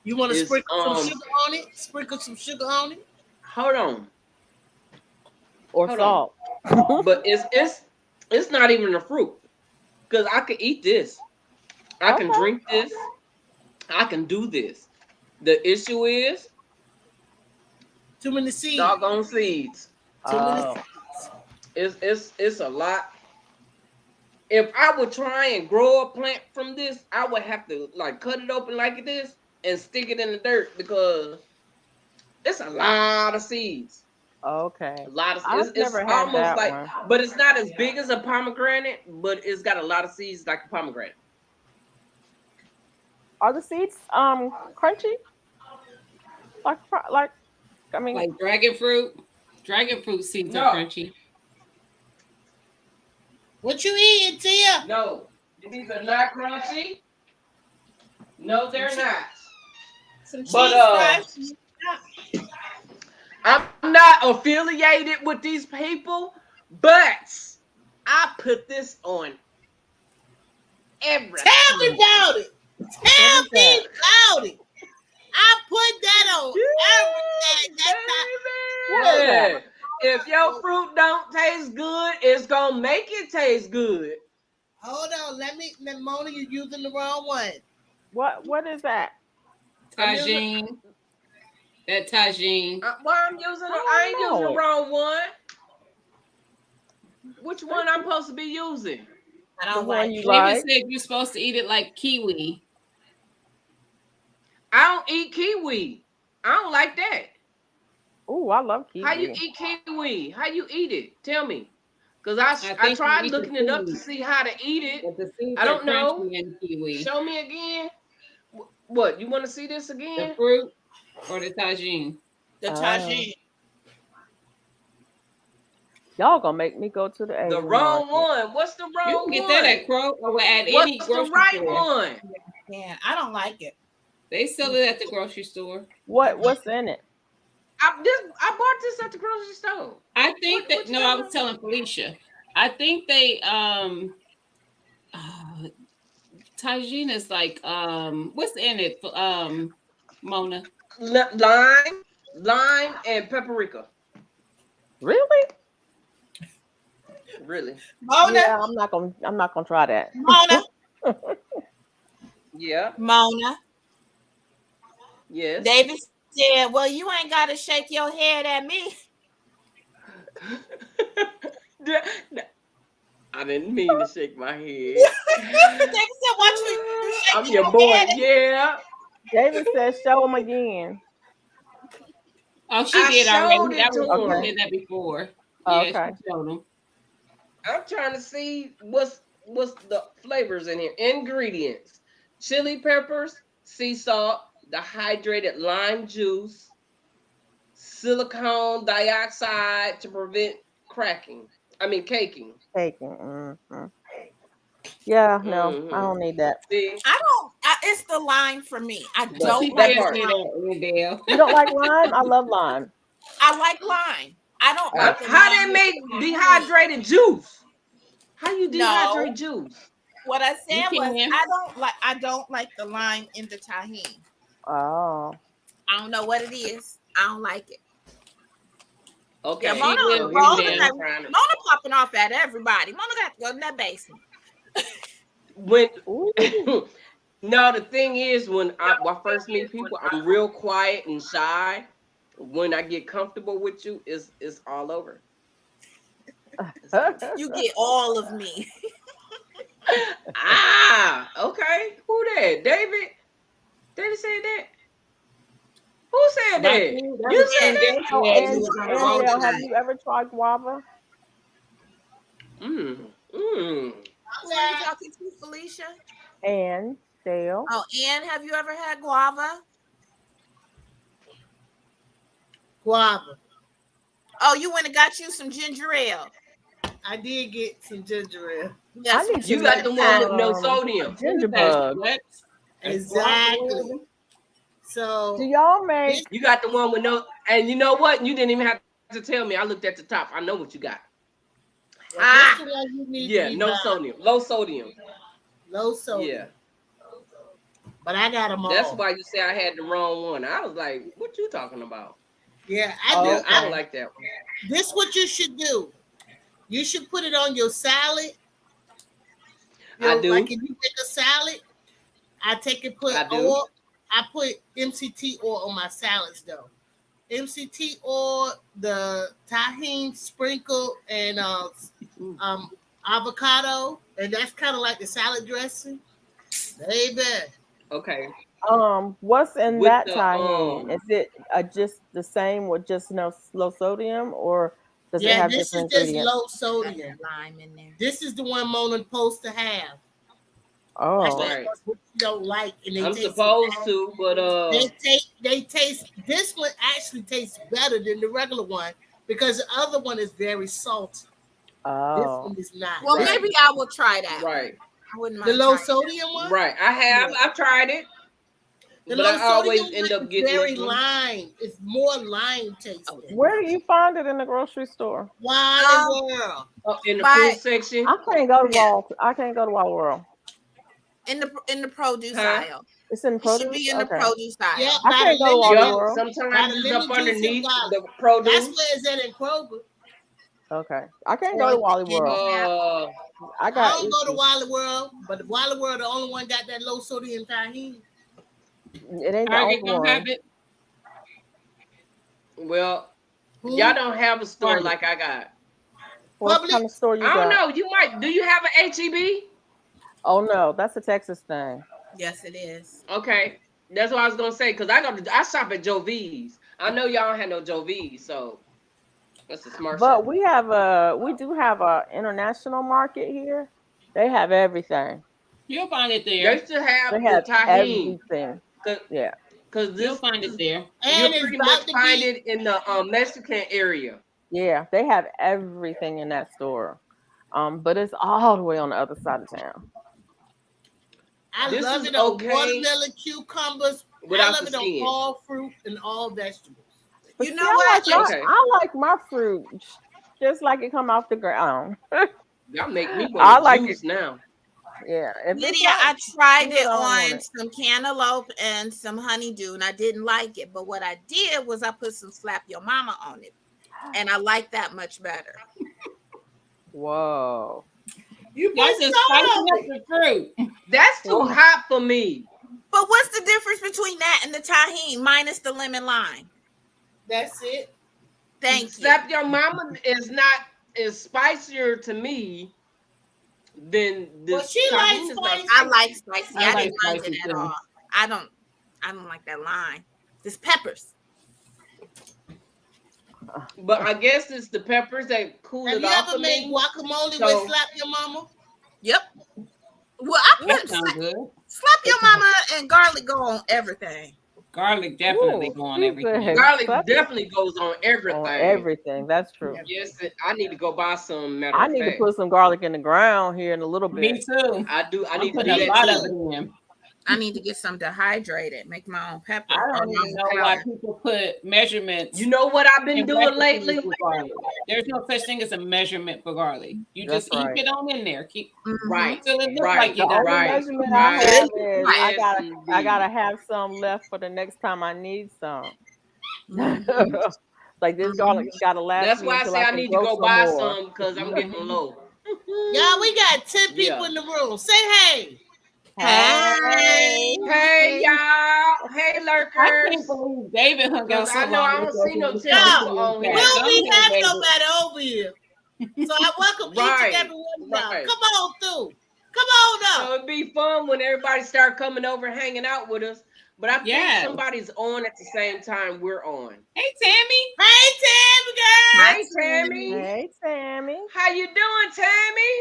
You want to It's sprinkle some sugar on it? Sprinkle some sugar on it. hold on. Or Hold on. salt? But it's not even a fruit. Because I could eat this. I can Okay. drink this. I can do this. The issue is Too many seeds. doggone seeds. Too many Oh. seeds. It's a lot. If I would try and grow a plant from this, I would have to like cut it open like this and stick it in the dirt because it's a lot of seeds. Okay. A lot of I've it's never had almost that like, one. but it's not as big as a pomegranate, but it's got a lot of seeds like a pomegranate. Are the seeds crunchy? Like I mean, Like dragon fruit. Dragon fruit seeds are No, crunchy. What you eating, Tia? no, these are not crunchy. No, they're not. Some cheese But fries. I'm not affiliated with these people, but I put this on everything. Tell me about it. what Tell is me that? about it. I put that on everything. What is that? Baby. If your fruit don't taste good, it's gonna make it taste good. Hold on. Mona, you're using the wrong one. What is that? I'm using. Tagine. That tagine. Why I'm using? I ain't using the wrong one. Which one I'm supposed to be using? I The don't one like you it. David like? said you're supposed to eat it like kiwi. I don't eat kiwi. I don't like that. Ooh, I love How you kiwi. eat kiwi? How you eat it? Tell me. Cause I I think you tried eat the looking it up to seeds, see how to eat it. but the seeds I are don't know. crunchy in kiwi. Show me again. What? You want to see this The again? fruit or the tagine. The Oh, tagine. y'all gonna make me go to the The Asian wrong market. one. What's the You can wrong get that at one? Kroger or at any What's the grocery right store. one? Yeah, I don't like it. They sell it at the grocery store. What's in it? I bought this at the grocery store. I think What that you no, I talking was about? telling Felicia. I think they tagine is like what's in it? Mona. Lime, and paprika. Really? Really? Mona, Yeah, I'm not gonna try that. Mona, Yeah. Mona. Yes. David said, "Well, you ain't got to shake your head at me." I didn't mean to shake my head. David said, "Watch you I'm shaking your your boy. head." Yeah. David says show him again. Oh, she I did already. showed it That to was Okay. she him. did that before. Yeah, Okay. she showed them. I'm trying to see what's the flavors in here. Ingredients: chili peppers, sea salt, dehydrated lime juice, silicone dioxide to prevent cracking. I mean caking. Taking. Yeah, no, I Hmm. don't need that. See I don't. It's the line for me. I that don't She like that did the part. say line. that, Lindell. You don't like lime? I love lime. I like lime. I don't Oh. like the How line they with the make tahini. dehydrated juice? How you dehydrate No, juice? what I You said was can. I don't like the lime in the tahini. Oh. I don't know what it is. I don't like it. Yeah, Okay, She so did, here we Mona, go. Lindell. Trying to popping off at everybody. Mona got to go in that basement. when Ooh. no, the thing is when I first meet people, I'm real quiet and shy. When I get comfortable with you, it's all over. It's all over. You get all of me. Okay. Who that? David? David said that? Who said But I that? think that You was said Yeah, that? Lindell So, said you you was was on on the the road road Angel, have tonight. tonight. you ever tried guava? Mm. Mm. Who are you talking to, Felicia? And Dale. Oh, and have you ever had guava? Guava. Oh, you went and got you some ginger ale. I did get some ginger ale. Yes, I need You to got make the one with no some sodium. ginger That's bugs. what? Exactly. Do So y'all make? You got the one with no, and you know what? You didn't even have to tell me. I looked at the top. I know what you got. well, this Ah, the one you need to yeah, be no buying. sodium, low sodium. Low Yeah, sodium. But I got them that's all. why you say I had the wrong one. I was like, what you talking about? Yeah, Yeah, I don't Okay. like that one. this what you should do. You should put it on your salad. I Like do. if you make a salad, I take and put I do. oil. I put MCT oil on my salads though. MCT oil, the tahini sprinkle, and um, avocado, and that's kind of like the salad dressing. Baby, Okay. What's in With that the tahine? Is it just the same with just no low sodium, or does it yeah, have this is different just ingredients? low got sodium. that lime in there. This is the one Mona's supposed to have. I Oh, guess right, that's what you don't like, and they I'm taste. supposed to, but They taste. This one actually tastes better than the regular one because the other one is very salty. This oh, one is not. Well, right, maybe I will try that one. right, I wouldn't The mind low trying. sodium one. right. I have. Yeah. I've tried it, The but low I sodium always one end up is getting this very one. lime. It's more lime Oh, tasting. where do you find it in the grocery store? Wally um, World. In the by fruit section, I can't go to yeah, Wild World. in the produce huh? aisle. It's in It should produce. be in the Okay, produce Yeah, aisle. I by can't the go to lemon Wild Yup. juice. World. By Sometimes the it's lemon up juice and underneath garlic. the That's produce. where it's at in Kroger. Okay, I can't go Or to the Wally World. handicap. Uh, I I got don't go to issues. Wally World, but the Wally World the only one got that low sodium tahini. It ain't the only Target don't have one. it. well, y'all Who? don't have a store Target. like I got. What kind of Publix? store you I don't got? know. You might. Do you have an HEB? Oh no, that's a Texas thing. Yes, it is. Okay, that's what I was gonna say. Cause I shop at Joe V's. I know y'all don't have no Joe V's, so that's a smart But shop. we do have a international market here. They have everything. You'll find it They there. should have They the have tahine, everything. cause, Yeah. 'cause You'll this find it there. you'll And it's pretty much about to find be. it in the Mexican area. Yeah, they have everything in that store. But it's all the way on the other side of town. I This love is it on okay watermelon, cucumbers. I without the love it on skin. all fruit and all vegetables. But You see, know what? Like, Okay, I like my fruit just like it come off the ground. y'all make me want I to like it. juice now. Yeah. If it's Lydia, not I tried good, it I don't want on it. some cantaloupe and some honeydew, and I didn't like it. But what I did was I put some slap your mama on it, and I like that much better. Whoa. You Y'all put just salt spicing on up it. the fruit. That's too Whoa. hot for me. But what's the difference between that and the tahine minus the lemon lime? That's it. Thank you. Slap your mama is spicier to me than Well, this she likes tahine is not I spicy. like spicy. spicy. I I like didn't mind it spicy at too. all. I don't. I don't like that lime. This peppers. But I guess it's the peppers that cool Have it you off ever for made me. guacamole with So slap your mama? Yep. Well, I That put sounds good. slap your mama and garlic go on everything. Garlic definitely Ooh, go on she everything. said garlic slap it definitely goes on on everything. everything. That's true. Yes, I need to go buy some. Matter I of need to fact, put some garlic in the ground here in a little Me bit. too. I do. I I'm need to do putting a Me that lot of too. it too. in. I need to get some dehydrated. Make my own I pepper or don't my even own know why powder. people put You measurements know what I've been in doing recipes lately? with garlic. There's no such thing as a measurement for garlic. You That's just ink right. it on in there. Keep Mm-hmm. Right, till it look like right, The you got only right, garlic. measurement I right. have Really is hot. Yes, I indeed. gotta have some left for the next time I need some. Mm-hmm. Like this Mm-hmm. garlic has gotta last That's me why I until say I I can need to grow go some buy more. some because I'm getting low. Y'all, we got 10 people Yeah. in the room. Say hey. Hey. Hey. Hey y'all. Hey I lurkers. can't believe David hung out Because so I know long I with don't us see and no was 10 supposed Y'all, to people be in on chat. here. we'll Come be here, having David. nobody over here. So I welcome each and Right. every one of y'all. Right. Come on through. Come on up. So it'd be fun when everybody start coming over hanging out with us. But I think Yeah. somebody's on at the same time we're on. Hey, Tammy. Hey, Tammy girl. Hi, Hey Tammy. Tammy. Hey How you doing, Tammy?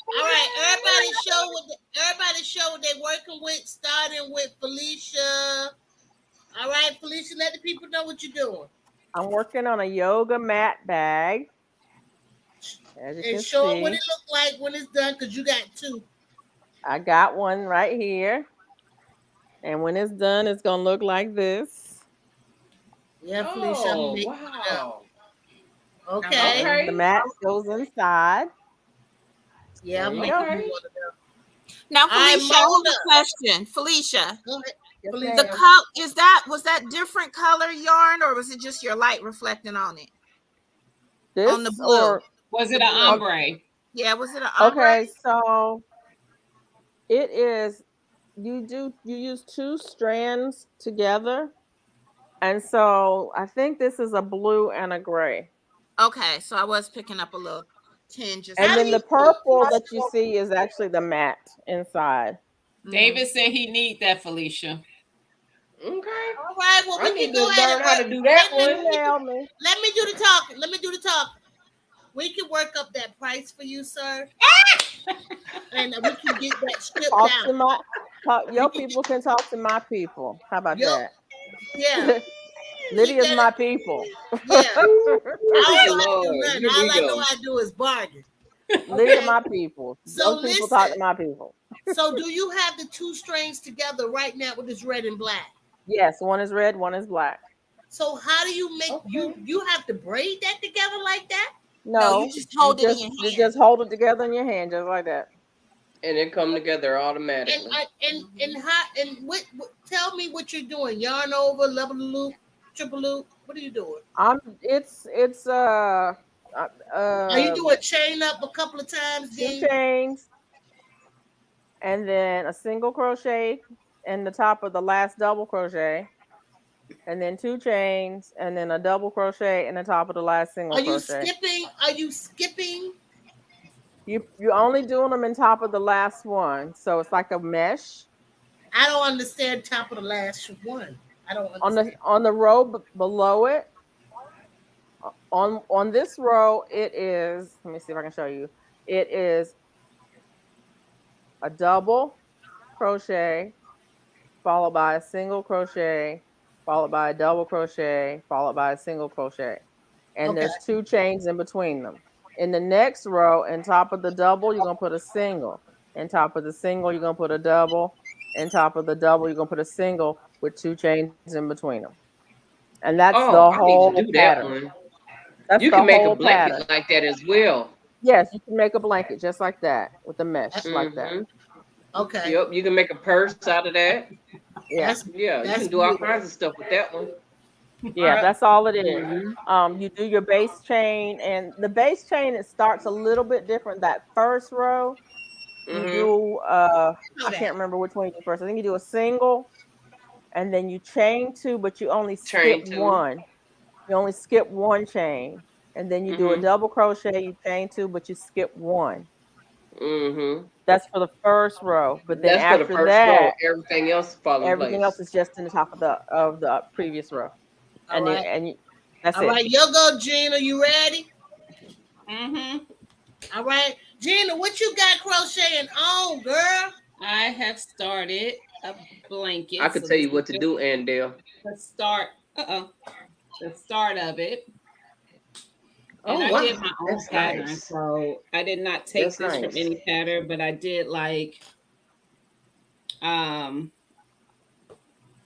All right, everybody show what they starting with Felicia. All right, Felicia, let the people know what you're doing. I'm working on a yoga mat bag, as you And can show them what see. it look like when it's done, because you got two. I got one right here. And when it's done, it's going to look like this. Yeah, Felicia, I'm Oh, making it up. wow. Okay. And the Okay. mat goes inside. Yeah, There I'm you making go. me Okay. one of them. Now, All right, Felicia, I have Mona. a question. Felicia, Go ahead. Yes, Felicia. the ma'am. was that different color yarn, or was it just your light reflecting on it? On the This blue. or Was The it an blue. ombre? Yeah, was it an ombre? okay, so it is you use two strands together. And so I think this is a blue and a gray. Okay, so I was picking up a little tinge of And How do then something. you the do purple this? that you see is actually the mat inside. Mhm. David said he need that, Felicia. Okay. All right, well, I we can need go to ahead learn and how work. to do Wait that a minute. one. Email me. Let me do the talking. Let me do the talking. We can work up that price for you, sir. And we can get that shipped Talk to out. my We your can, people can talk to my people. How about yup, that? yeah. Keep Lydia's that, my people. yeah. I don't know how to do Lord, nothing. here All we I know go. how to do is bargain. Lydia, Okay. my people. So Those people talk to listen. my people. So do you have the two strings together right now with this red and black? Yes, one is red, one is black. So how do you make Okay. you have to braid that together like that? No, you No, just hold it in your you hand. just hold it together in your hand just like that. And it come together And automatically. what tell me what you're doing? Yarn over, double loop, triple loop. What are you doing? I'm it's uh, Are you uh doing chain up a couple of times, two then? chains and then a single crochet in the top of the last double crochet and then two chains and then a double crochet in the top of the last single Are you crochet. skipping? Are you skipping? You're only doing them in top of the last one, so it's like a mesh. I don't understand top of the last one. I don't On the understand. row below it, on this row it is, let me see if I can show you. It is a double crochet followed by a single crochet followed by a double crochet followed by a single crochet, and Okay. there's two chains in between them. In the next row, in top of the double, you're going to put a single. In top of the single, you're going to put a double. In top of the double, you're going to put a single with two chains in between them. And that's the Oh, I need to whole do that pattern. one. That's You the can make a whole blanket pattern. like that as well. Yes, you can make a blanket just like that with a Uh, mesh like that. Mm-hmm. Okay. Yep, you can make a purse out of that. Yeah. That's Yeah, you that's can do all beautiful. kinds of stuff with that one. All Yeah, right. that's all it is. Mm-hmm. You do your base chain, and the base chain it starts a little bit different. That first row, you Mm-hmm. do Know I that. can't remember which one you do first. I think you do a single, and then you chain two, but you only skip Chain two. one. You only skip one chain, and then you do a Mm-hmm. double crochet. You chain two, but you skip one. Mm-hmm. That's for the first row. But then That's for the after first row. that, Everything else fall in everything else place. is just in the top of the previous row, All right. that's All it. right. You go, Gina. You ready? Mm-hmm. All right. Gina, what you got crocheting on, girl? I have started a I blanket, could so tell this you is what to just do, Andale. the start. The start of it. And Oh I wow, did my own that's pattern, nice. so I did not take That's this from nice. any pattern, but um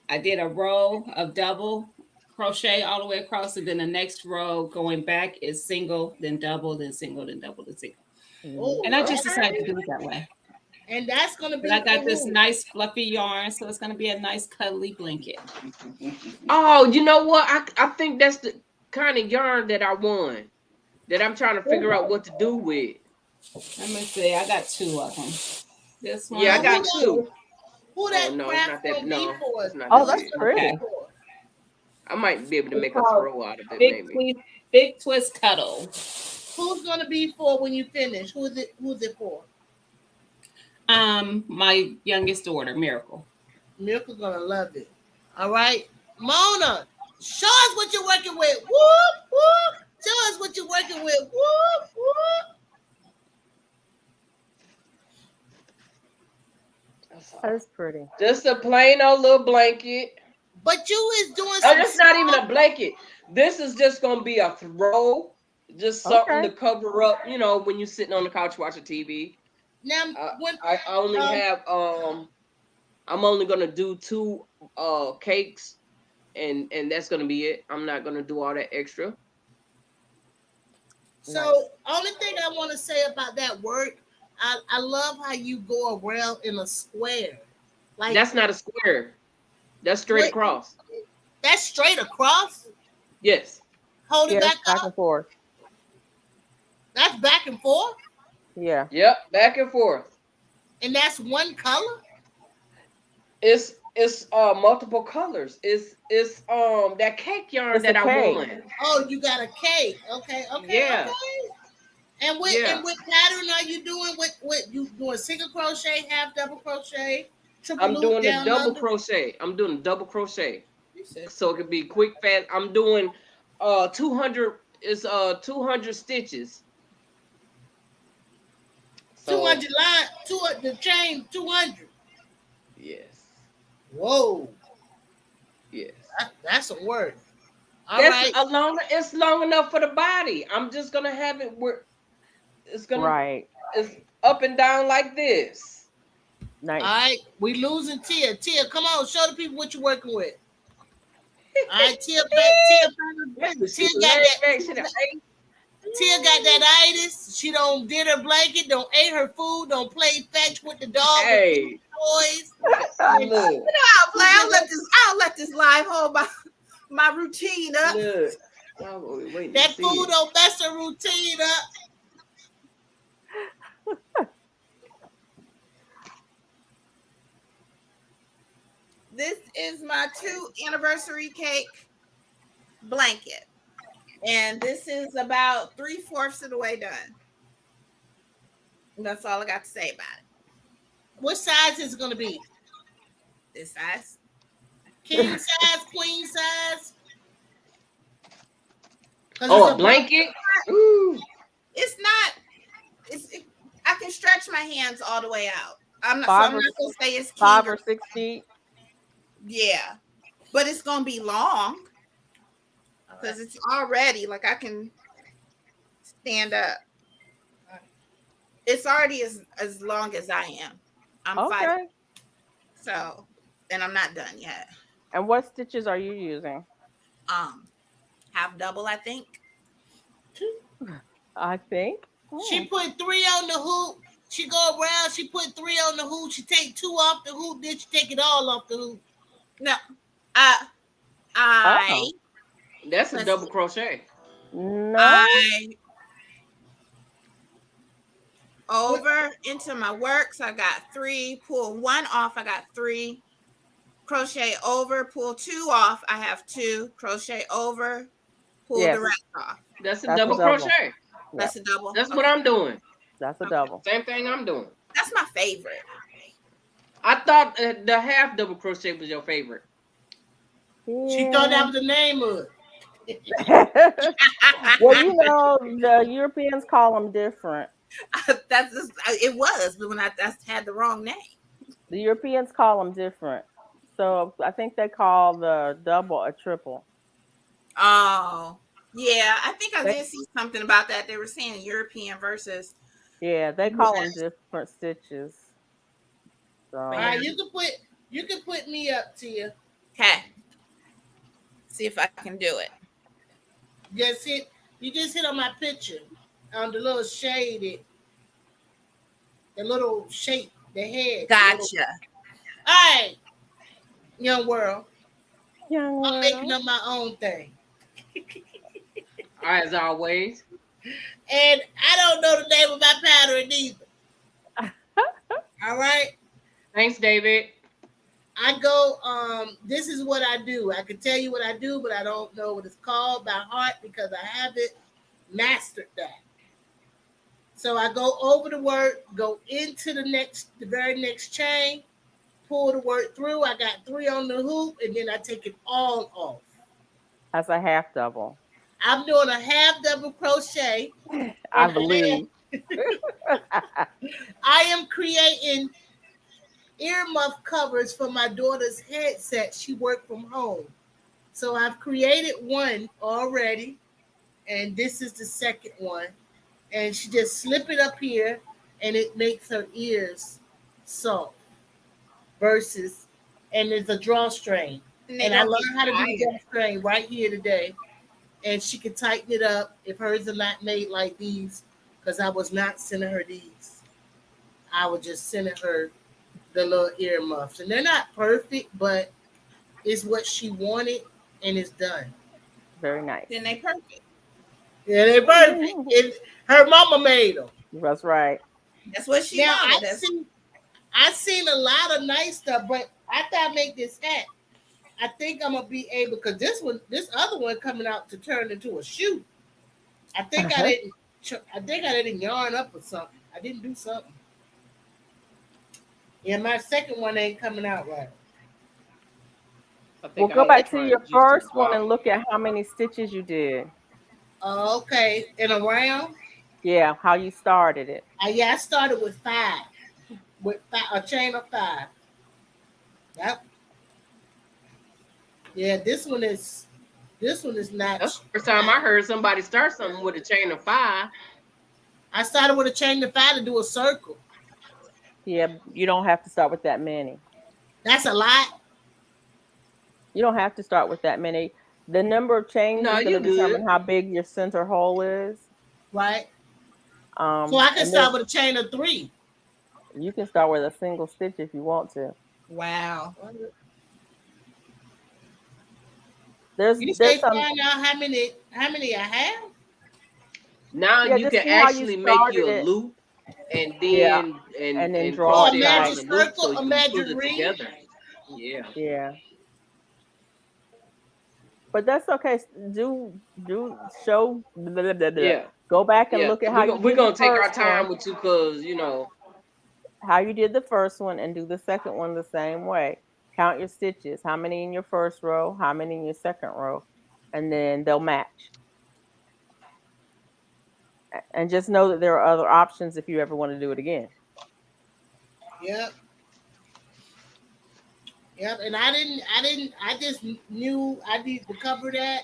I did a row of double crochet all the way across, and then the next row going back is single, then double, then single, then double, then single. Oh, And I Mhm. just that's decided Okay. to do it that way. and that's gonna But be I for got this who? nice fluffy yarn, so it's gonna be a nice cuddly blanket. Oh, you know what? I think that's the kind of yarn that I won. That I'm trying to figure out what to do with. Let me see, I got two of them. This Yeah, I So one, got two. who Oh that no, it's craft not that. gonna be No, for? it's not Oh, that Who it's that's big. gonna be okay. pretty. for? I might be able to It's make a called throw out of it, Big maybe. Twist, Big Twist Cuddle. Who's gonna be for when you finish? Who's it for? My youngest daughter, Miracle. Miracle gonna love it. All right. Mona, show us what you're working with. Whoop whoop. Show us what you're working with. Whoop whoop. That's pretty. Just a plain old little blanket. But you is doing Oh, some it's not even small. a blanket. This is just gonna be a throw, just something Okay. to cover up. You know, when you're sitting on the couch watching TV. Now I, when I only um have I'm only gonna do two cakes, and that's gonna be it. I'm not gonna do all that extra. Nice. so only thing I want to say about that work, I love how you go around in a square. Like That's not a square. That's straight what across. that's straight across. Yes. Hold it Yeah, back it's back and up. forth. That's back and forth. Yeah. Yep. Back and forth. And that's one color. It's multiple colors. It's that cake yarn It's a that I cake. won. Oh, you got a cake. Okay, okay, Yeah. okay. And Yeah. what pattern are you doing? What you doing? Single crochet, half double crochet, triple I'm loop doing the down double under. crochet. I'm doing double crochet. You said So it can be quick, fast. I'm doing 200 is 200 stitches. two So hundred line, the chain 200. yes. Whoa, Yes. that's some work. All That's right. a long it's long enough for the body. I'm just gonna have it where it's gonna Right. it's up and down like this. All Nice. right, we losing Tia. Tia, come on, show the people what you're working with. All right, Maybe she Tia got laid that. back. She done ate. Tia got that itis. She don't did her blanket, don't ate her food, don't play fetch with the dog with Hey, toys. And look, I'll play. I'll let this live hold my routine up. look. I was waiting to that see food it. don't mess her routine up. This is my 2 anniversary cake blanket. And this is about 3/4 of the way done. And that's all I got to say about it. What size is it gonna be? This size. King size, queen size? Because it's Oh, a a blanket. blanket. Ooh. It's not, I can stretch my hands all the way out. I'm not Five or gonna say it's king 5 or 6 feet. yeah. But it's gonna be long because it's already like I can stand up. It's already as long as I am. I'm 5, Okay. so and I'm not done yet. And what stitches are you using? Half double, I think. I think. She put 3 on the hoop. She go around, she put 3 on the hoop. She take 2 off the hoop, then she take it all off the hoop. No, I Oh. That's a let's double see. crochet. No. I over into my works. I got 3. Pull 1 off. I got 3. Crochet over. Pull 2 off. I have 2. Crochet over. Pull the Yes. rest off. That's a That's a double double. crochet. Yep. That's a double. That's what Okay. I'm doing. That's a Okay. double. Same thing I'm doing. That's my favorite. I thought the half double crochet was your favorite. She thought that was the name of it. Well, you know, the Europeans call them different. That's just, it was, but when I that's had the wrong name. The Europeans call them different. So I think they call the double a triple. Oh, yeah. I think I They, did see something about that. They were saying European versus yeah, they call them US. different stitches. All So Yeah. right, you can put me up, Tia. Okay. See if I can do it. Just hit you just hit on my picture on the little shaded, the little shape, the head. Gotcha. All right, young world. young I'm making world. up my own thing. As always. And I don't know the name of my pattern either. All right. Thanks, David. I go, this is what I do. I can tell you what I do, but I don't know what it's called by heart because I haven't mastered that. So I go over the work, go into the very next chain, pull the work through. I got 3 on the hoop, and then I take it all off. That's a half double. I'm doing a half double crochet. I And believe. I am creating earmuff covers for my daughter's headset. She worked from home. So I've created one already, and this is the second one. And she just slip it up here, and it makes her ears soft. Versus, and it's a drawstring. And they And I don't learned how to do the get drawstring right here today. And she can tighten it up if hers are not made like these, because I was not sending her these. I was just sending her the little earmuffs. And they're not perfect, but it's what she wanted, and it's done. Very nice. then they perfect. Yeah, they're perfect. And her mama made them. That's right. That's what she Now wanted. That's I've seen a lot of nice stuff, but after I make this hat, I think I'm gonna be able, because this other one coming out to turn into a shoe. I think I think I didn't yarn up or something. I didn't do something. Yeah, my second one ain't coming out right. We'll go back to your first one and look at how many stitches you did. Okay, and around. Yeah, how you started it. Yeah, I started with five, a chain of five. Yep. Yeah, this one is not. That's the first time I heard somebody start something with a chain of 5. I started with a chain of 5 to do a circle. Yeah, you don't have to start with that many. That's a lot. You don't have to start with that many. The number of chains No, is going you to determine good. how big your center hole is. Right. So I can start with a chain of 3. You can start with a single stitch if you want to. wow. You say find out how many I have? Now Yeah, you just can see how you actually make you a started it. loop and Yeah, then and then and draw Oh, a crochet around imagine side. the loop circle, so you can put imagine it ring. together. Yeah. Yeah, but that's okay. Show. Blah, blah, blah, blah. Yeah. Go back and Yeah. look at how you We're did the gonna take our first time one. with you because you know. How you did the first one and do the second one the same way. Count your stitches. How many in your first row? How many in your second row? And then they'll match. And just know that there are other options if you ever want to do it again. Yep. Yep. And I just knew I needed to cover that,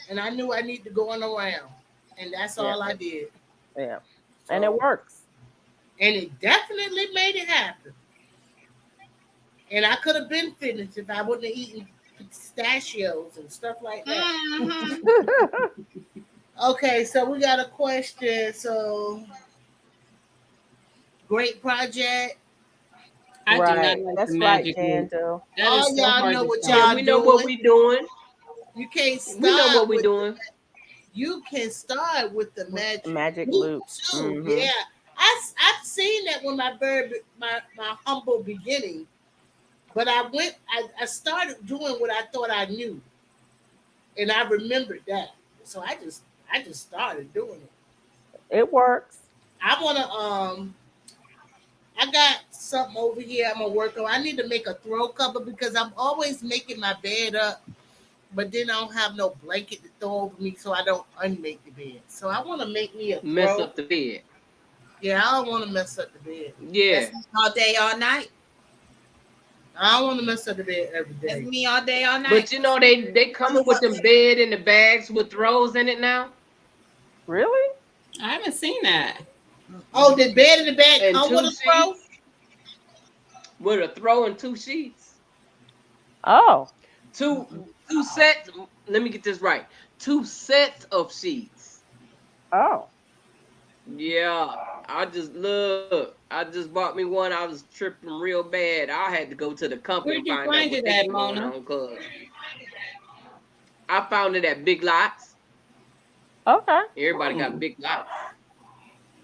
and I knew I needed to go on around, and that's Yeah, all I did. yeah, and it So, works. and it definitely made it happen. And I could have been finished if I wouldn't have eaten pistachios and stuff like that. Mm-hmm. Okay, so we got a question. So, great project. I do not Right, like the that's right, magic loop. Jando. That All is so y'all hard know to what Yeah, start. y'all we know what doing. we doing. You can't We know what start we with doing. you can start with the With the magic magic loop loop. too. Mm-hmm. Yeah, I've seen that when my humble beginning, but I started doing what I thought I knew, and I remembered that. So I just started doing it. It works. I wanna I got something over here I'm gonna work on. I need to make a throw cover because I'm always making my bed up, but then I don't have no blanket to throw over me, so I don't unmake the bed. So I want to make me a Mess throw. up the bed. Yeah, I don't want to mess up the bed. Yeah. That's me all day, all night. I don't want to mess up the bed every That's day. me all day, all night. But you know they coming with them bed in the bags with throws in it now. Really? I haven't seen that. Oh, the bed in the bed And come 2 with a throw? sheets. With a throw and 2 sheets. Oh, Two sets. Let me get this right. 2 sets of sheets. oh. Yeah. I just bought me one. I was tripping real bad. I had to go to the company Where'd and you find out find what it they at, were going Mona? on. Cause I found it at Big Lots. Okay. Everybody got Big Lots.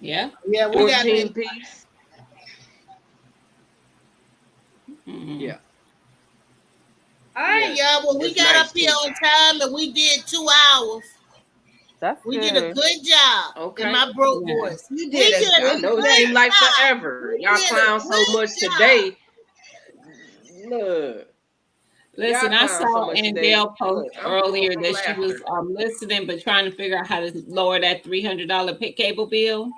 Yeah. Yeah, we got 14 big. piece. Mm-hmm. Yeah. All right, Yeah. y'all. Well, we It's got nice up here too. on time and we did 2 hours. That's We did a good. good job in Okay. my broke Yeah. voice. You We did a did a I good know it job. seemed like job. forever. We Y'all did a clown so good much job. today. Look. Listen, Y'all I clown so saw much today. Angel post Look, I'm earlier full of that she was laughter. listening but trying to figure out how to lower that $300 cable bill.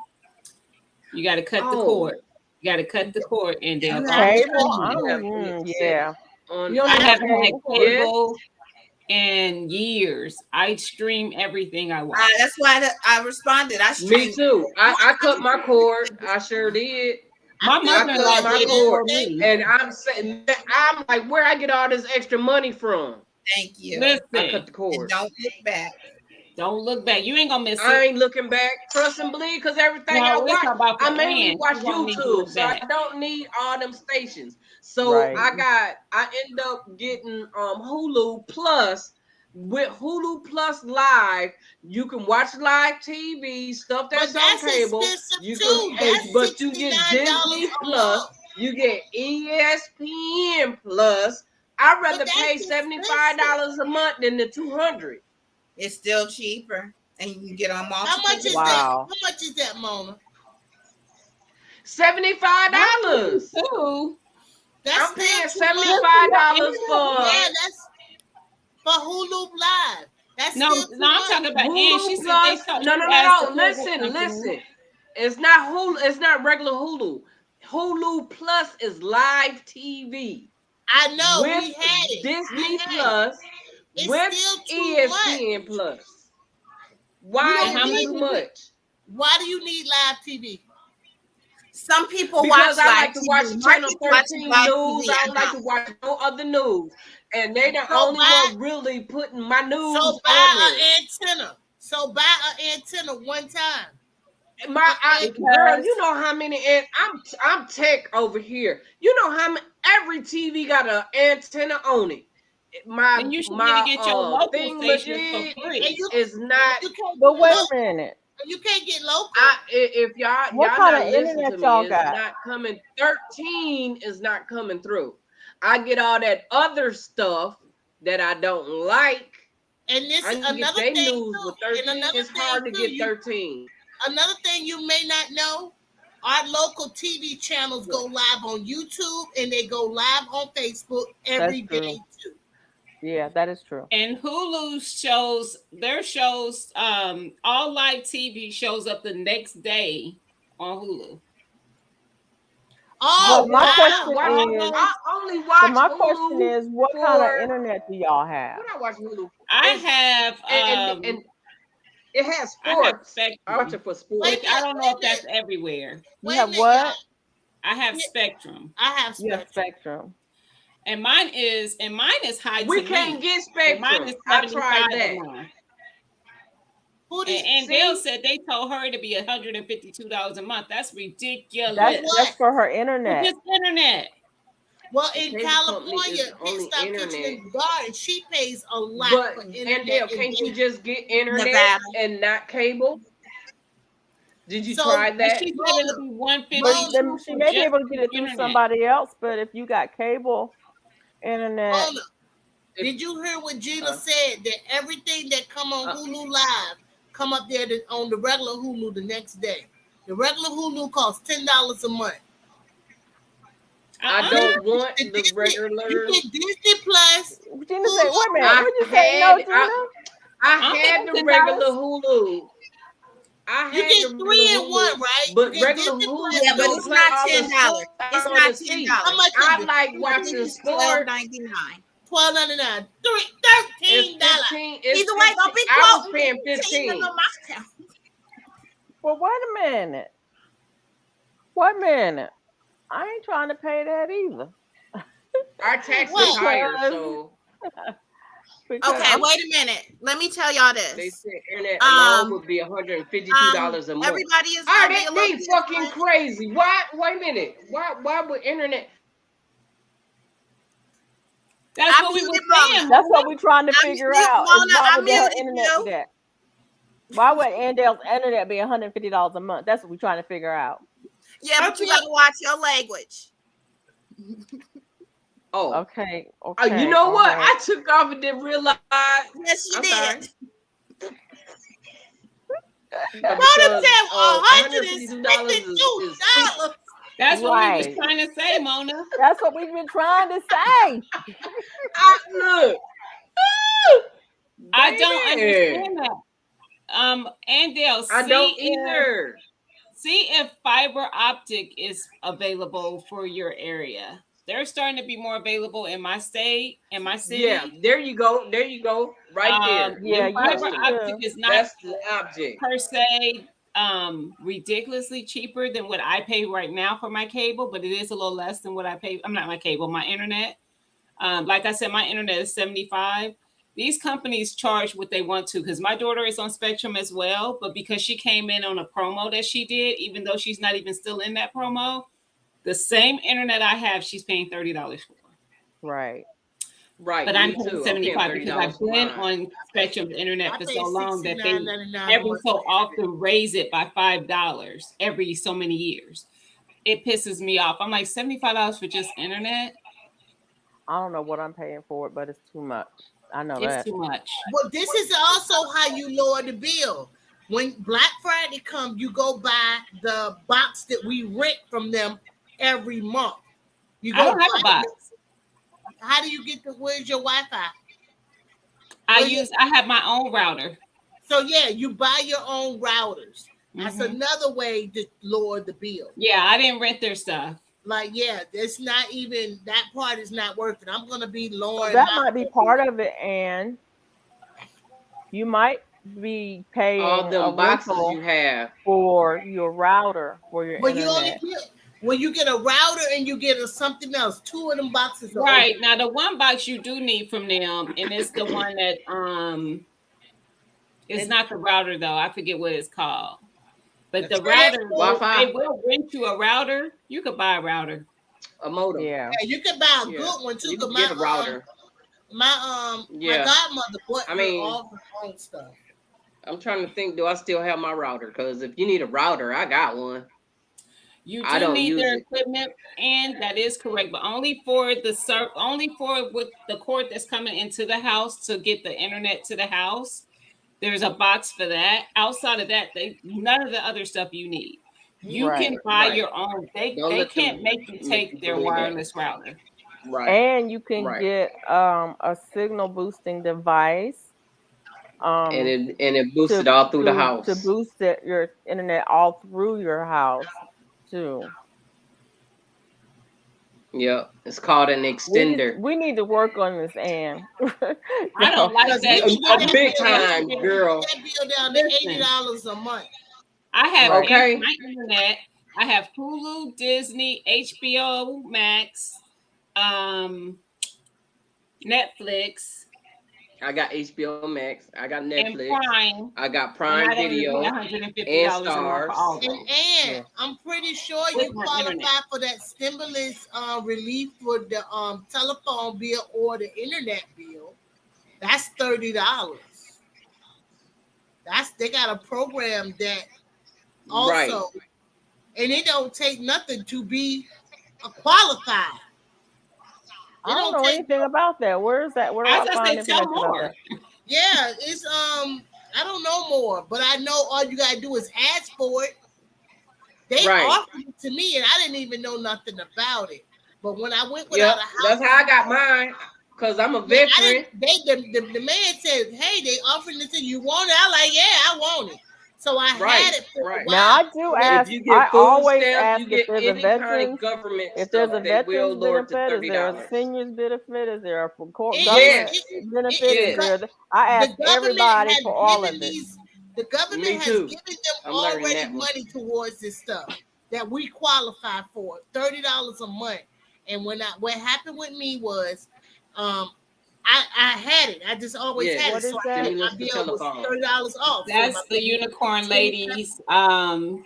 You got to cut the Oh, cord. You got to cut the cord, and You they'll have all to. Cable? I You have don't. to Yeah. on You know, I I haven't had Cable. yes. cable in years. I stream everything I watch. That's why I responded. I Me streamed. too. I cut my cord. I sure did. My I feel I mother-in-law cut good, my did Gina. it cord, for Thank me. you. and I'm saying, I'm like, where I get all this extra money from? Thank you. I cut Listen, the And cord. don't look back. don't look back. You ain't gonna miss I it. ain't looking back. Trust and believe, because everything I No, it's watch, about I for mainly Ann. watch You won't need to YouTube, look so I back. don't need all them stations. So Right. I end up getting Hulu Plus. With Hulu Plus Live, you can watch live TV stuff But that's on that's cable. expensive You can, too. That's but you get $69 Disney a Plus. month. You get ESPN Plus. I'd But rather pay that's $75 expensive. a month than the $200. It's still cheaper, and you can get on How multiple. much is that? Wow. How much is that, Mona? $75. Too. That's I'm still paying too much. $75 Yeah, for that's for Hulu Live. That's No, still too no, I'm much. talking about Ann. She Hulu said they Plus. thought No, she no, no, asked the no. cable Listen, company. listen. It's not Hulu. It's not regular Hulu. Hulu Plus is live TV I know with we had it. We Disney had it. Plus, It's with still too much. ESPN Plus. You Why don't And how is it much need. too is it? much? Why do you need live TV? Some people watch Because I live like to watch TV. Channel Marcus watches 13 live news. TV. I I don't like don't. to watch no other news. And they the So only buy one really putting my news so buy on there. an antenna. So buy an antenna one time. Girl, Because you know how many and I'm tech over here. You know how many, every TV got an antenna on it. then you should be able to get your local Thing stations for legit And free. is not. you can't But get wait a local. minute. You can't get local. If y'all What y'all kind not of listen to internet me, y'all it's got? not coming. 13 is not coming through. I get all that other stuff that I don't like. And this I is can get another their thing news with too. And 13. another It's thing hard to too. get 13. Another thing you may not know. Our local TV channels go live on YouTube and they go live on Facebook every That's true. day too. Yeah, that is true. And Hulu shows their shows, all live TV shows up the next day on Hulu. Oh But my Well, wow! question is, I only but watch my question Hulu is, what kind of for internet do y'all have? what I watch Hulu. I It's, have and it has I have sports. I watch Spectrum, it for Wait sports. a which I minute, don't know wait if a that's minute, everywhere. You wait a have minute, what? y'all. I have Spectrum. I have You have Spectrum. Spectrum. And mine is high We to can't me. get And mine Spectrum. is I 75 tried a that. month. Who did And Dale See, said they told her to be $152 a month. That's That's ridiculous. what? that's for her For internet. just internet. Well, the in cable company California, is Pit only Stop Kitchen internet. and Garden, she pays a lot But for and internet. Dale, And can't you then, just get internet Nevada. and not cable? Did you so try And that? she said Mona, it'll be But Mona, then 152 she for may be just able to get it through internet. somebody else. But if you got cable internet, Mona, did you hear what Gina Uh, said? That everything that come on uh, Hulu Live come up there on the regular Hulu the next day. The regular Hulu costs $10 a month. I don't want The the Disney, you regular. get Disney Plus, Gina said, Hulu. "Wait a minute, I what'd you say? No, had Gina." I'm had paying the $10. regular Hulu. I You had get the regular 3 in Hulu, 1, right? You but get regular Disney Plus, Hulu Yeah, but Hulu don't it's play not all the $10. stuff It's I not want to see. $10. How much I is it? like I think watching it's sports. $12.99. $12.99. It's $13. 15. It's Either way, 15. don't be I was quoting paying me. Change 15. the mocktail. Well, wait a minute. Wait a minute. I ain't trying to pay that either. Our tax is What? higher, Because so because Okay, wait a minute. Let me tell y'all they this. said internet alone Um, would be $152 a month. everybody is All gonna right, be a little they fucking different. crazy. Why? Wait a minute. Why would internet? That's I what we muted were saying, Mona. that's what Mona. we're trying to I figure mute out is Mona. why I would her muted internet be you. that? Why would Andale's internet be $150 a month? That's what we're trying to figure out. Yeah, but you Okay. gotta watch your language. Oh, Okay, okay. you know what? all right. I took off and didn't realize. Yes, you I'm did. sorry. Mona Because said $152 is $152. That's what we was Right. trying to say, Mona. That's what we've been trying to say. look. I don't Baby. understand that. Andale, I don't either. See if fiber optic is available for your area. They're starting to be more available in my state, in my Yeah, city. there you go. There you go. Right there. Yeah, New you Fiber need customer. optic to. is not That's the object. per se ridiculously cheaper than what I pay right now for my cable, but it is a little less than what I pay. I'm not my cable, my internet. Like I said, my internet is 75. These companies charge what they want to because my daughter is on Spectrum as well. But because she came in on a promo that she did, even though she's not even still in that promo, the same internet I have, she's paying $30 for. Right. Right. But I'm Me paying too. I'm paying 75 because $30 I've for been mine. on Spectrum's internet I for pay so long that they $69.99 a every month so for internet. often raise it by $5 every so many years. It pisses me off. I'm like $75 for just internet. I don't know what I'm paying for it, but it's too much. I know It's that. too much. But this is also how you lower the bill. When Black Friday comes, you go buy the box that we rent from them every month. You I go don't have a buy it. box. How do you get the? Where's your Wi-Fi? I have my own router. So yeah, you buy your own routers. That's Mhm. another way to lower the bill. Yeah, I didn't rent their stuff. Like yeah, it's not even that part is not worth it. I'm gonna be So lowering that my. might be part of it, and you might be All paying a them boxes you rental have. for your router for your But you only internet. get when you get a router and you get something else. Two of them boxes are Right. okay. Now the one box you do need from them, and it's the one that it's And not the router though. I forget what it's called. But the the router, Wi-Fi, they will rent you a router. You could buy a router. a modem. Yeah. yeah, you can buy a Yeah. good one too. You Cause can get a router. my Yeah. godmother bought I her mean, all her own stuff. I'm trying to think, do I still have my router? Because if you need a router, I got one. You I do don't need use their it. equipment, and that is correct, but only for only for with the cord that's coming into the house to get the internet to the house. There's a box for that. Outside of that, they none of the other stuff you need. You Right. can buy Right. your own. They Don't they let them can't make you make you take their believe that. wireless router. Right. And you can Right. get a signal boosting device And um it boosts it all through the to house. boost your internet all through your house too. Yep. It's called an extender. We need to work on this, Anne. I don't So like Because we that. can A get that big bill down. time, We can girl. get that bill down to Listen, $80 a month. I have right. Okay. my internet. I have Hulu, Disney, HBO Max, um, Netflix, I got HBO Max. I got and Netflix. Prime, I got and Prime I don't even pay Video and $150 a month for Stars. all And those Yeah. I'm pretty sure with you my internet. qualify for that stimulus relief for the telephone bill or the internet bill. That's $30. They got a program that Right. also, and it don't take nothing to be a qualified. I It don't don't know take anything about that. Where is that? Where do I I was find gonna say, tell information about more. that? yeah. It's I don't know more, but I know all you gotta do is ask for it. They Right. offered it to me, and I didn't even know nothing about it. But when I went without Yep. a That's house, how I got mine. Cause I'm a yeah, I veteran. didn't. The man said, "Hey, they offered it to you. Want it?" I like, yeah, I want it. So I had Right. it for a Right. Now I while. do And then, If ask. you I get food always stamps, ask you if get there's a any kind of veterans, government if there's stuff, a they will veterans lower it to benefit, is there a $30. seniors benefit, is there a government it, Yes. benefit, is it's Yes. there? I the ask government everybody has for all given of it. these. The government Me has too. given them I'm learning already that one. money towards this stuff that we qualify for, $30 a month. And what happened with me was, um, I had it. I just always Yes. had it. What So is I that? said Stimulus my for bill was telephone. $30 off. So my That's the unicorn bill. ladies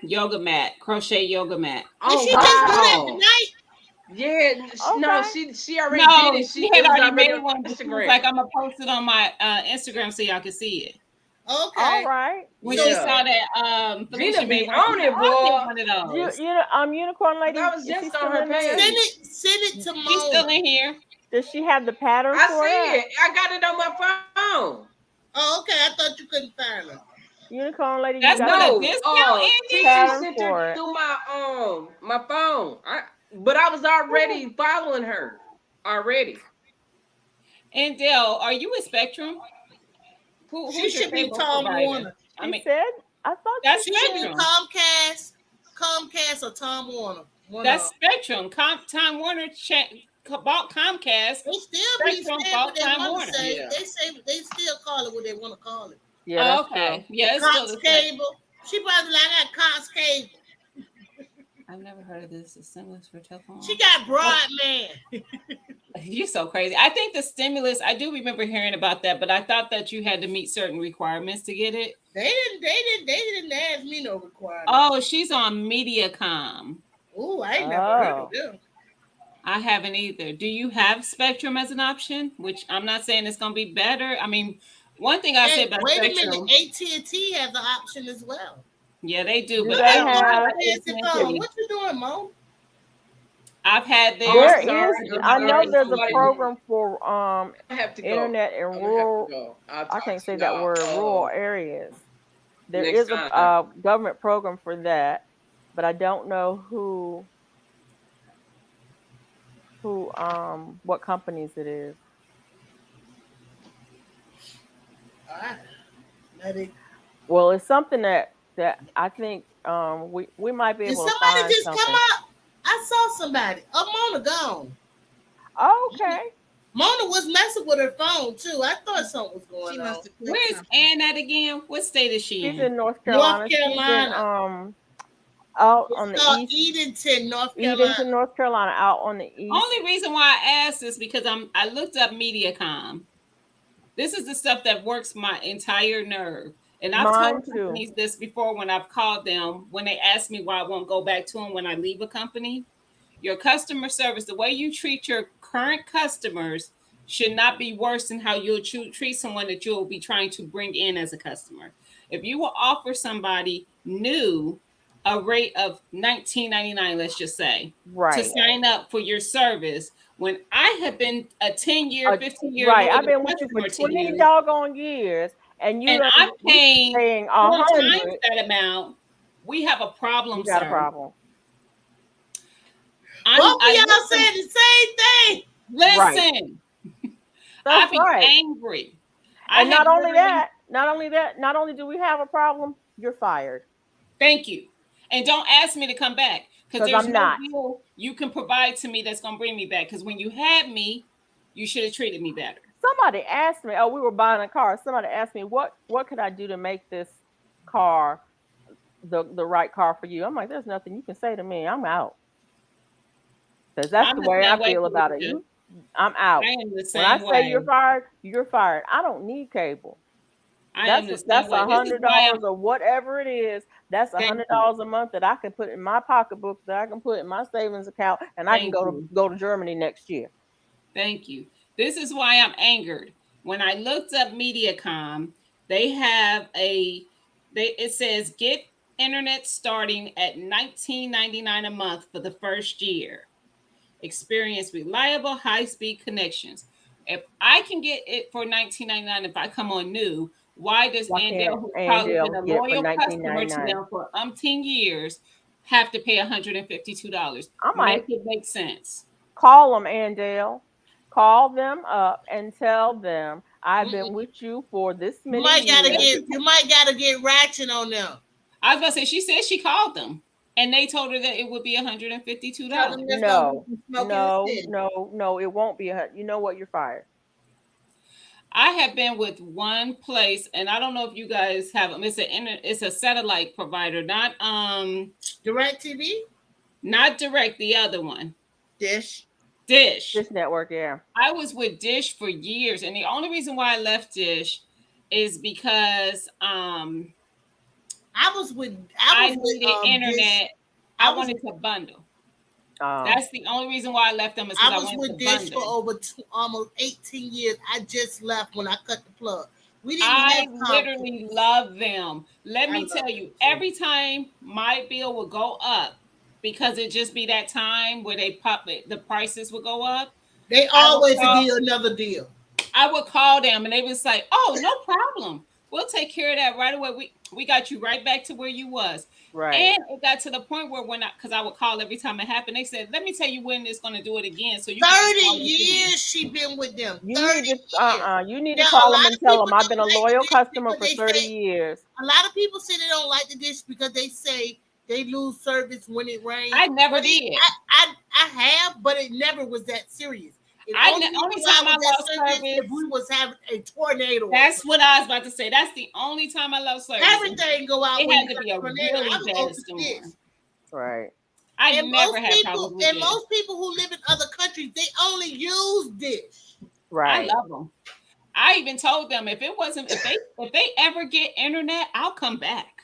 yoga mat, crochet yoga mat. Did Oh she just do that wow. tonight? Yeah. No, Okay. she already did it. No, she It had was already already made on one, but she was Instagram. like, I'm gonna post it on my Instagram so y'all can see it. All Okay. right. When So she Yeah. saw that Gina Felicia made be one, she on said, it, "Oh, I boy. need one of those." Unicorn 'Cause lady, I was is she just on still her in there? send page. it to She's Mona. still in here. Does she have the pattern I for see that? it. I got it on my phone. Oh, okay. I thought you couldn't find her. Unicorn lady, you That's got with a the No, discount, T Andy. T pattern sent her for it. through my phone. But I was already following her already. And Dale, are you with Spectrum? She Who's your should be cable Tom provider? Warner. I She mean, said, I thought that's she She should said. be Spectrum. Comcast. Comcast or Time Warner. That's Spectrum. Time Warner bought Comcast. They still be Spectrum saying what bought they Time want to Warner. say. Yeah. They say they still call it what they want to call it. Yeah, that's Okay. true. Yeah, it's still Cox the same. Cable. She probably like I got Cox Cable. I've never heard of this. The stimulus for telephone. She got broadband. You're so crazy. I think the stimulus. I do remember hearing about that, but I thought that you had to meet certain requirements to get it. They didn't ask me no requirement. Oh, she's on MediaCom. Oh, I ain't never heard of Oh. them. I haven't either. Do you have Spectrum as an option? Which I'm not saying it's going to be better. I mean, one thing I said about Wait a Spectrum. minute, AT&T has an option as well. Yeah, they do. Do But they I don't know have- about Fancy phone. AT&T. What you doing, Mo? I've had There theirs. is. I'm I know sorry, there's a somebody- program for I have to go. internet in I'm gonna have rural. to go. I'll I talk can't to say that y'all, word. Rural areas. There next is a time. government program for that, but I don't know what companies it is. All right. Let it. Well, it's something that I think we might be Did able to somebody find just something. come up? I saw somebody. Oh, Mona gone. Okay. Mona was messing with her phone too. I thought something was going She on. must have clicked Where's something. Ann at again? What state is she She's in? in North Carolina. She's in out It's on the called east, Edenton, North Carolina. Edenton, North Carolina, out on the east. Only reason why I asked is because I looked up MediaCom. This is the stuff that works my entire nerve. And I've Mine told too. companies this before when I've called them, when they ask me why I won't go back to them when I leave a company. Your customer service, the way you treat your current customers should not be worse than how you'll treat someone that you'll be trying to bring in as a customer. If you will offer somebody new a rate of $19.99, let's just say, to Right. sign up for your service, when I have been a 10-year, 15-year Right. I've loyal been with you for customer to 20 you, doggone years, and and I'm paying paying 4 times 100. that amount, we have a problem, You got sir. a problem. Both of y'all said the same thing. Listen, I That's be right. angry. And not only literally- that, not only do we have a problem, you're fired. Thank you. And don't ask me to come back because 'Cause there's I'm no not. deal you can provide to me that's going to bring me back. Because when you had me, you should have treated me better. Somebody asked me, we were buying a car. Somebody asked me, what could I do to make this car the right car for you? I'm like, there's nothing you can say to me. I'm out. Because that's I'm the the way I same way, feel about it. Felicia. I'm out. I am the When I same say way. you're fired, you're fired. I don't need cable. I am the That's same way. This is why I'm $100 or whatever it is. That's Thank you. $100 a month that I can put in my pocketbook, that I can put in my savings account, and I can Thank you. go to Germany next year. Thank you. This is why I'm angered. When I looked up MediaCom, they have it says get internet starting at $19.99 a month for the first year. Experience reliable high-speed connections. If I can get it for $19.99 if I come on new, why does Why Andale, can't who's probably been a Andale get for loyal customer to $19.99? them for 10 years, have to pay $152? I might Make it make sense. call them, Andale. Call them up and tell them I've been with you for this You many might gotta years. get ratchet on them. I was gonna say she said she called them and they told her that it would be $152. Tell them there's No, gonna be some smoke in no, the city. no, it won't be. You know what? You're fired. I have been with one place, and I don't know if you guys have them. It's a satellite provider, not Direct TV, not Direct, the other one, Dish. Dish. This network, yeah. I was with Dish for years, and the only reason why I left Dish is because I needed internet. Dish. I wanted to bundle. Um, That's the only reason why I left them is because I I was wanted with to Dish for bundle. over almost 18 years. I just left when I cut the plug. We didn't I have literally love them. Let I me love tell them you, too. every time my bill would go up, because it just be that time where they pop it, the prices would go up. They I would always call- deal another deal. I would call them and they would say, "Oh, no problem. We'll take care of that right away. We got you right back to where you was." right. And it got to the point where because I would call every time it happened, they said, "Let me tell you when it's going to do it again." So you can 30 call again. years she been with them. You 30 need years. to you need to Now, call a them lot and of tell people them I've been a don't like loyal this customer because for they 30 say- years. A lot of people say they don't like the dish because they say they lose service when it rains. I never But did. I have, but it never was that serious. It Only time time I lost serious if service. we was having a tornado. That's what I was about to say. That's the only time I lost service. Everything go out. It when had you to be got a tornado. really I would go bad to storm. this. Right. I And never most had people, problems with and this. most people who live in other countries, they only use dish. Right. I love them. I even told them if they ever get internet, I'll come back.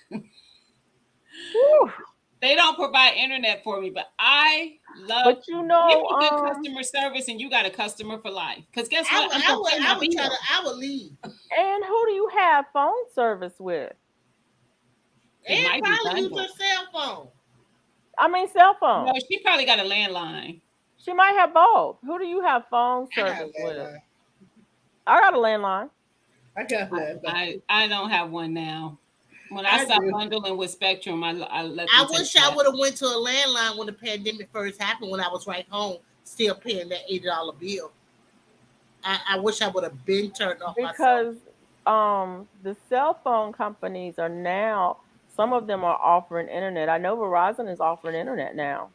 Whew. They don't provide internet for me, but I love. But you know, give me good customer service, and you got a customer for life. Because guess what? I would leave. And who do you have phone service with? It And might be probably use bundled. her cell phone. I mean, cell phone. No, she probably got a landline. She might have both. Who do you have phone I got a service with? landline. I got a landline. I got a landline. I don't have one now. When I stopped bundling with Spectrum, I let them I wish I would have went to a landline when the pandemic first happened. When I was right home, still paying that $80 bill. I wish I would have been turned off because the cell phone companies are now, some of them are offering internet. I know Verizon is offering internet now.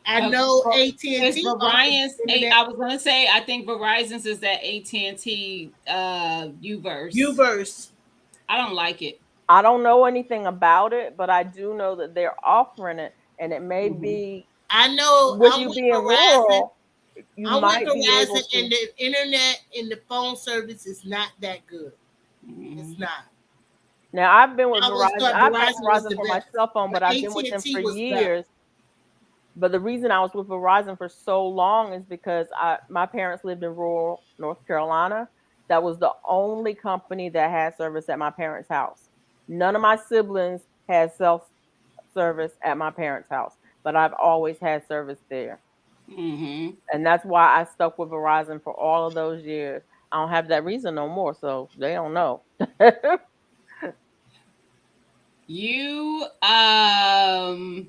I know AT&T. Verizon's. I was gonna say I think Verizon's is that AT&T Uverse. Uverse. I don't like it. I don't know anything about it, but I do know that they're offering it, and it may be. I know with you being rural, you might be able to. And the internet and the phone service is not that good. It's not. Now I've been with Verizon. I've had Verizon for my cell phone, but I've been with them for years. But the reason I was with Verizon for so long is because my parents lived in rural North Carolina. That was the only company that had service at my parents' house. None of my siblings had cell service at my parents' house, but I've always had service there. Mm-hmm. And that's why I stuck with Verizon for all of those years. I don't have that reason no more, so they don't know. You and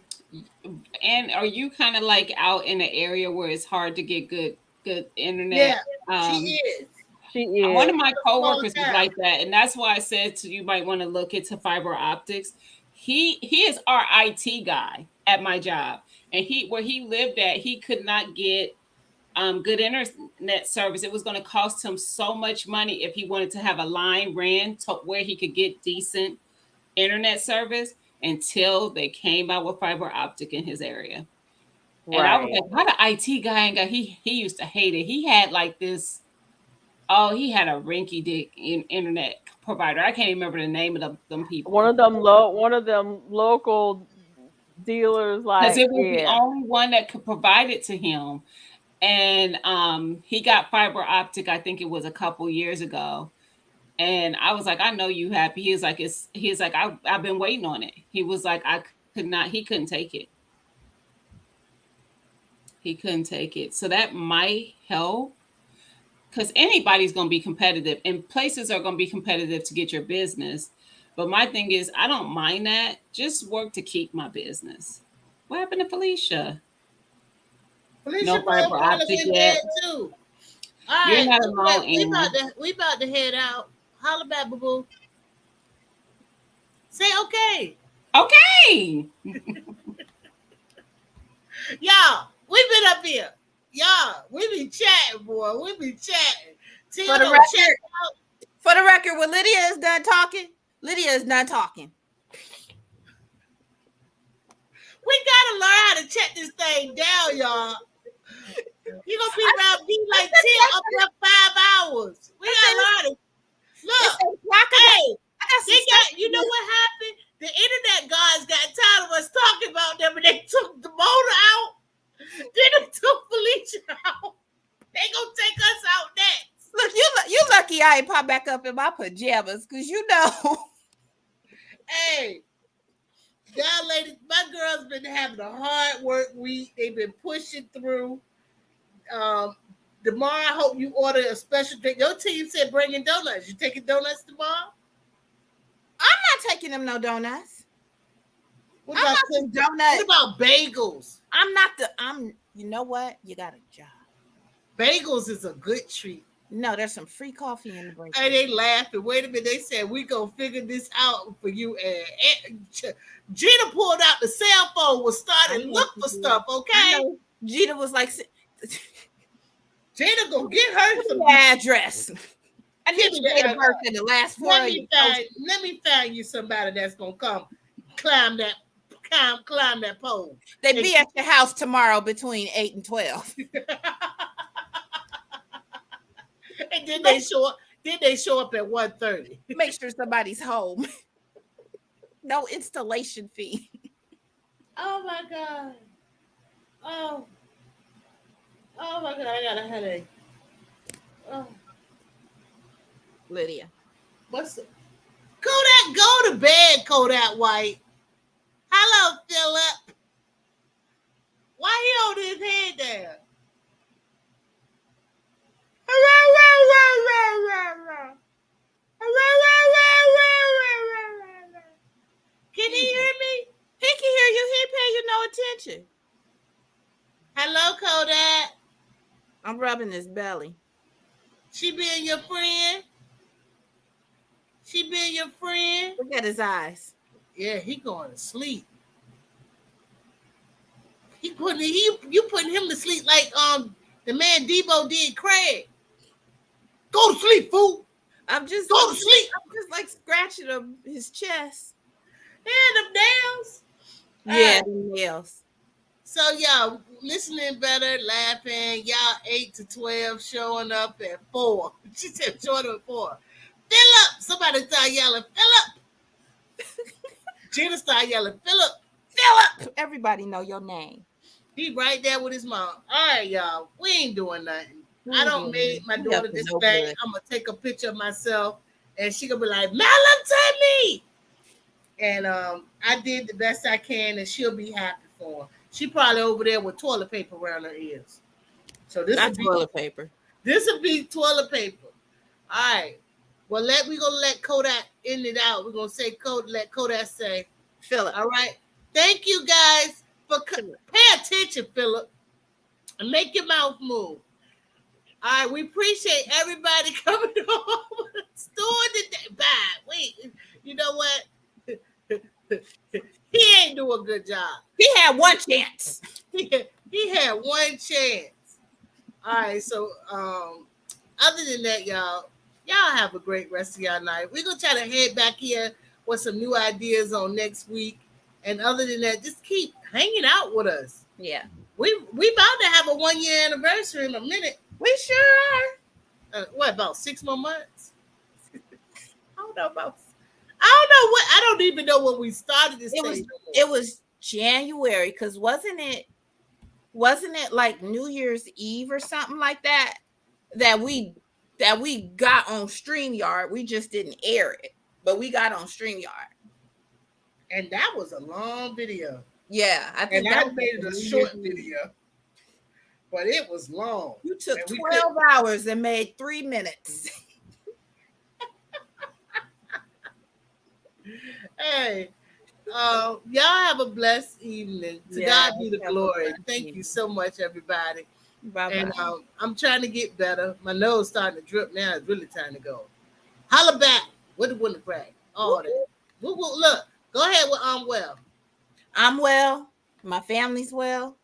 are you kind of like out in an area where it's hard to get good internet? Yeah, she is. She is. One of my coworkers is like that, and that's why I said you might want to look into fiber optics. He is our IT guy at my job, and where he lived at, he could not get good internet service. It was going to cost him so much money if he wanted to have a line ran to where he could get decent internet service until they came out with fiber optic in his area. Right. And I was like, how the IT guy ain't got he used to hate it. He had like this. Oh, he had a rinky dick internet provider. I can't even remember the name of them people. One of them local dealers, like, because it was the only one that could provide it to him. And he got fiber optic. I think it was a couple years ago. And I was like, I know you happy. He's like, I've been waiting on it. He was like, he couldn't take it. He couldn't take it. So that might help. Because anybody's going to be competitive, and places are going to be competitive to get your business. But my thing is, I don't mind that. Just work to keep my business. What happened to Felicia? No fiber optic yet. Too. All You're right, not alone. We about to head out. Holla back, boo boo. Say okay. Okay. Y'all, we've been up here. Y'all, we be chatting, boy. We be chatting. For the record, when Lydia is done talking, Lydia is not talking. We gotta learn how to check this thing down, y'all. You gonna be around me like 10 up to 5 hours. We gotta learn it. Look, hey, you know what happened? The internet guys got tired of us talking about them, and they took the motor out. Then they took Felicia out. They gonna take us out next. Look, you lucky I ain't pop back up in my pajamas, because you know. Hey, y'all ladies, my girls been having a hard work week. They've been pushing through. Tomorrow, I hope you order a special drink. Your team said bringing donuts. You taking donuts tomorrow? I'm not taking them no donuts. What about donuts? What about bagels? You know what? You got a job. Bagels is a good treat. No, there's some free coffee in the break. And they laughing. Wait a minute. They said, we going to figure this out for you. And Gina pulled out the cell phone, was starting to look for stuff, okay? Gina was like, Gina going to get her some address. I need your date of birth in the last 4 let me find you somebody that's going to come climb that pole. They be at your house tomorrow between 8 and 12. And then they show up. Then they show up at 1:30. Make sure somebody's home. No installation fee. Oh my God. Oh my God. I got a headache. Oh. Lydia. What's it? Kodak, go to bed, Kodak White. Hello, Philip. Why he holding his head down? Can he hear me? He can hear you. He pay you no attention. Hello, Kodak. I'm rubbing his belly. She being your friend? She being your friend? Look at his eyes. Yeah, he going to sleep. You putting him to sleep like the man Debo did Craig. Go to sleep, fool. I'm just go to sleep. I'm just like scratching his chest. And them nails. Yeah, the nails. So y'all listening better, laughing. Y'all 8 to 12 showing up at 4. She said showing up at 4. Philip. Somebody start yelling, Philip. Gina start yelling, Philip. Philip. Everybody know your name. He right there with his mom. All right, y'all. We ain't doing nothing. I don't make my daughter this thing. I'm gonna take a picture of myself, and she gonna be like, "Melody me," and I did the best I can, and she'll be happy for her. She probably over there with toilet paper around her ears. So this is toilet paper. This will be toilet paper. All right. Well, we gonna let Kodak end it out. We're gonna say let Kodak say, Philip. All right. Thank you guys for pay attention, Philip, and make your mouth move. All right, we appreciate everybody coming over the store today. Bye. Wait, you know what? He ain't doing a good job. He had one chance. He had one chance. All right, so other than that, y'all have a great rest of y'all night. We're gonna try to head back here with some new ideas on next week. And other than that, just keep hanging out with us. Yeah. We about to have a 1-year anniversary in a minute. We sure are. What, about 6 more months? I don't know what. I don't even know when we started this thing. It was January, because wasn't it like New Year's Eve or something like that we got on StreamYard. We just didn't air it, but we got on StreamYard. And that was a long video. Yeah, I think I made it a short video. But it was long. You took 12 hours and made 3 minutes. Hey, y'all have a blessed evening. To God be the glory. Thank you so much, everybody. Bye-bye. And I'm trying to get better. My nose starting to drip now. It's really time to go. Holla back with the winter crack. All that. Look, go ahead with I'm well. I'm well. My family's well.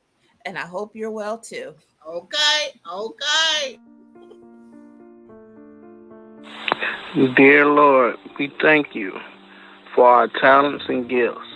And I hope you're well too. Okay. Dear Lord, we thank you for our talents and gifts.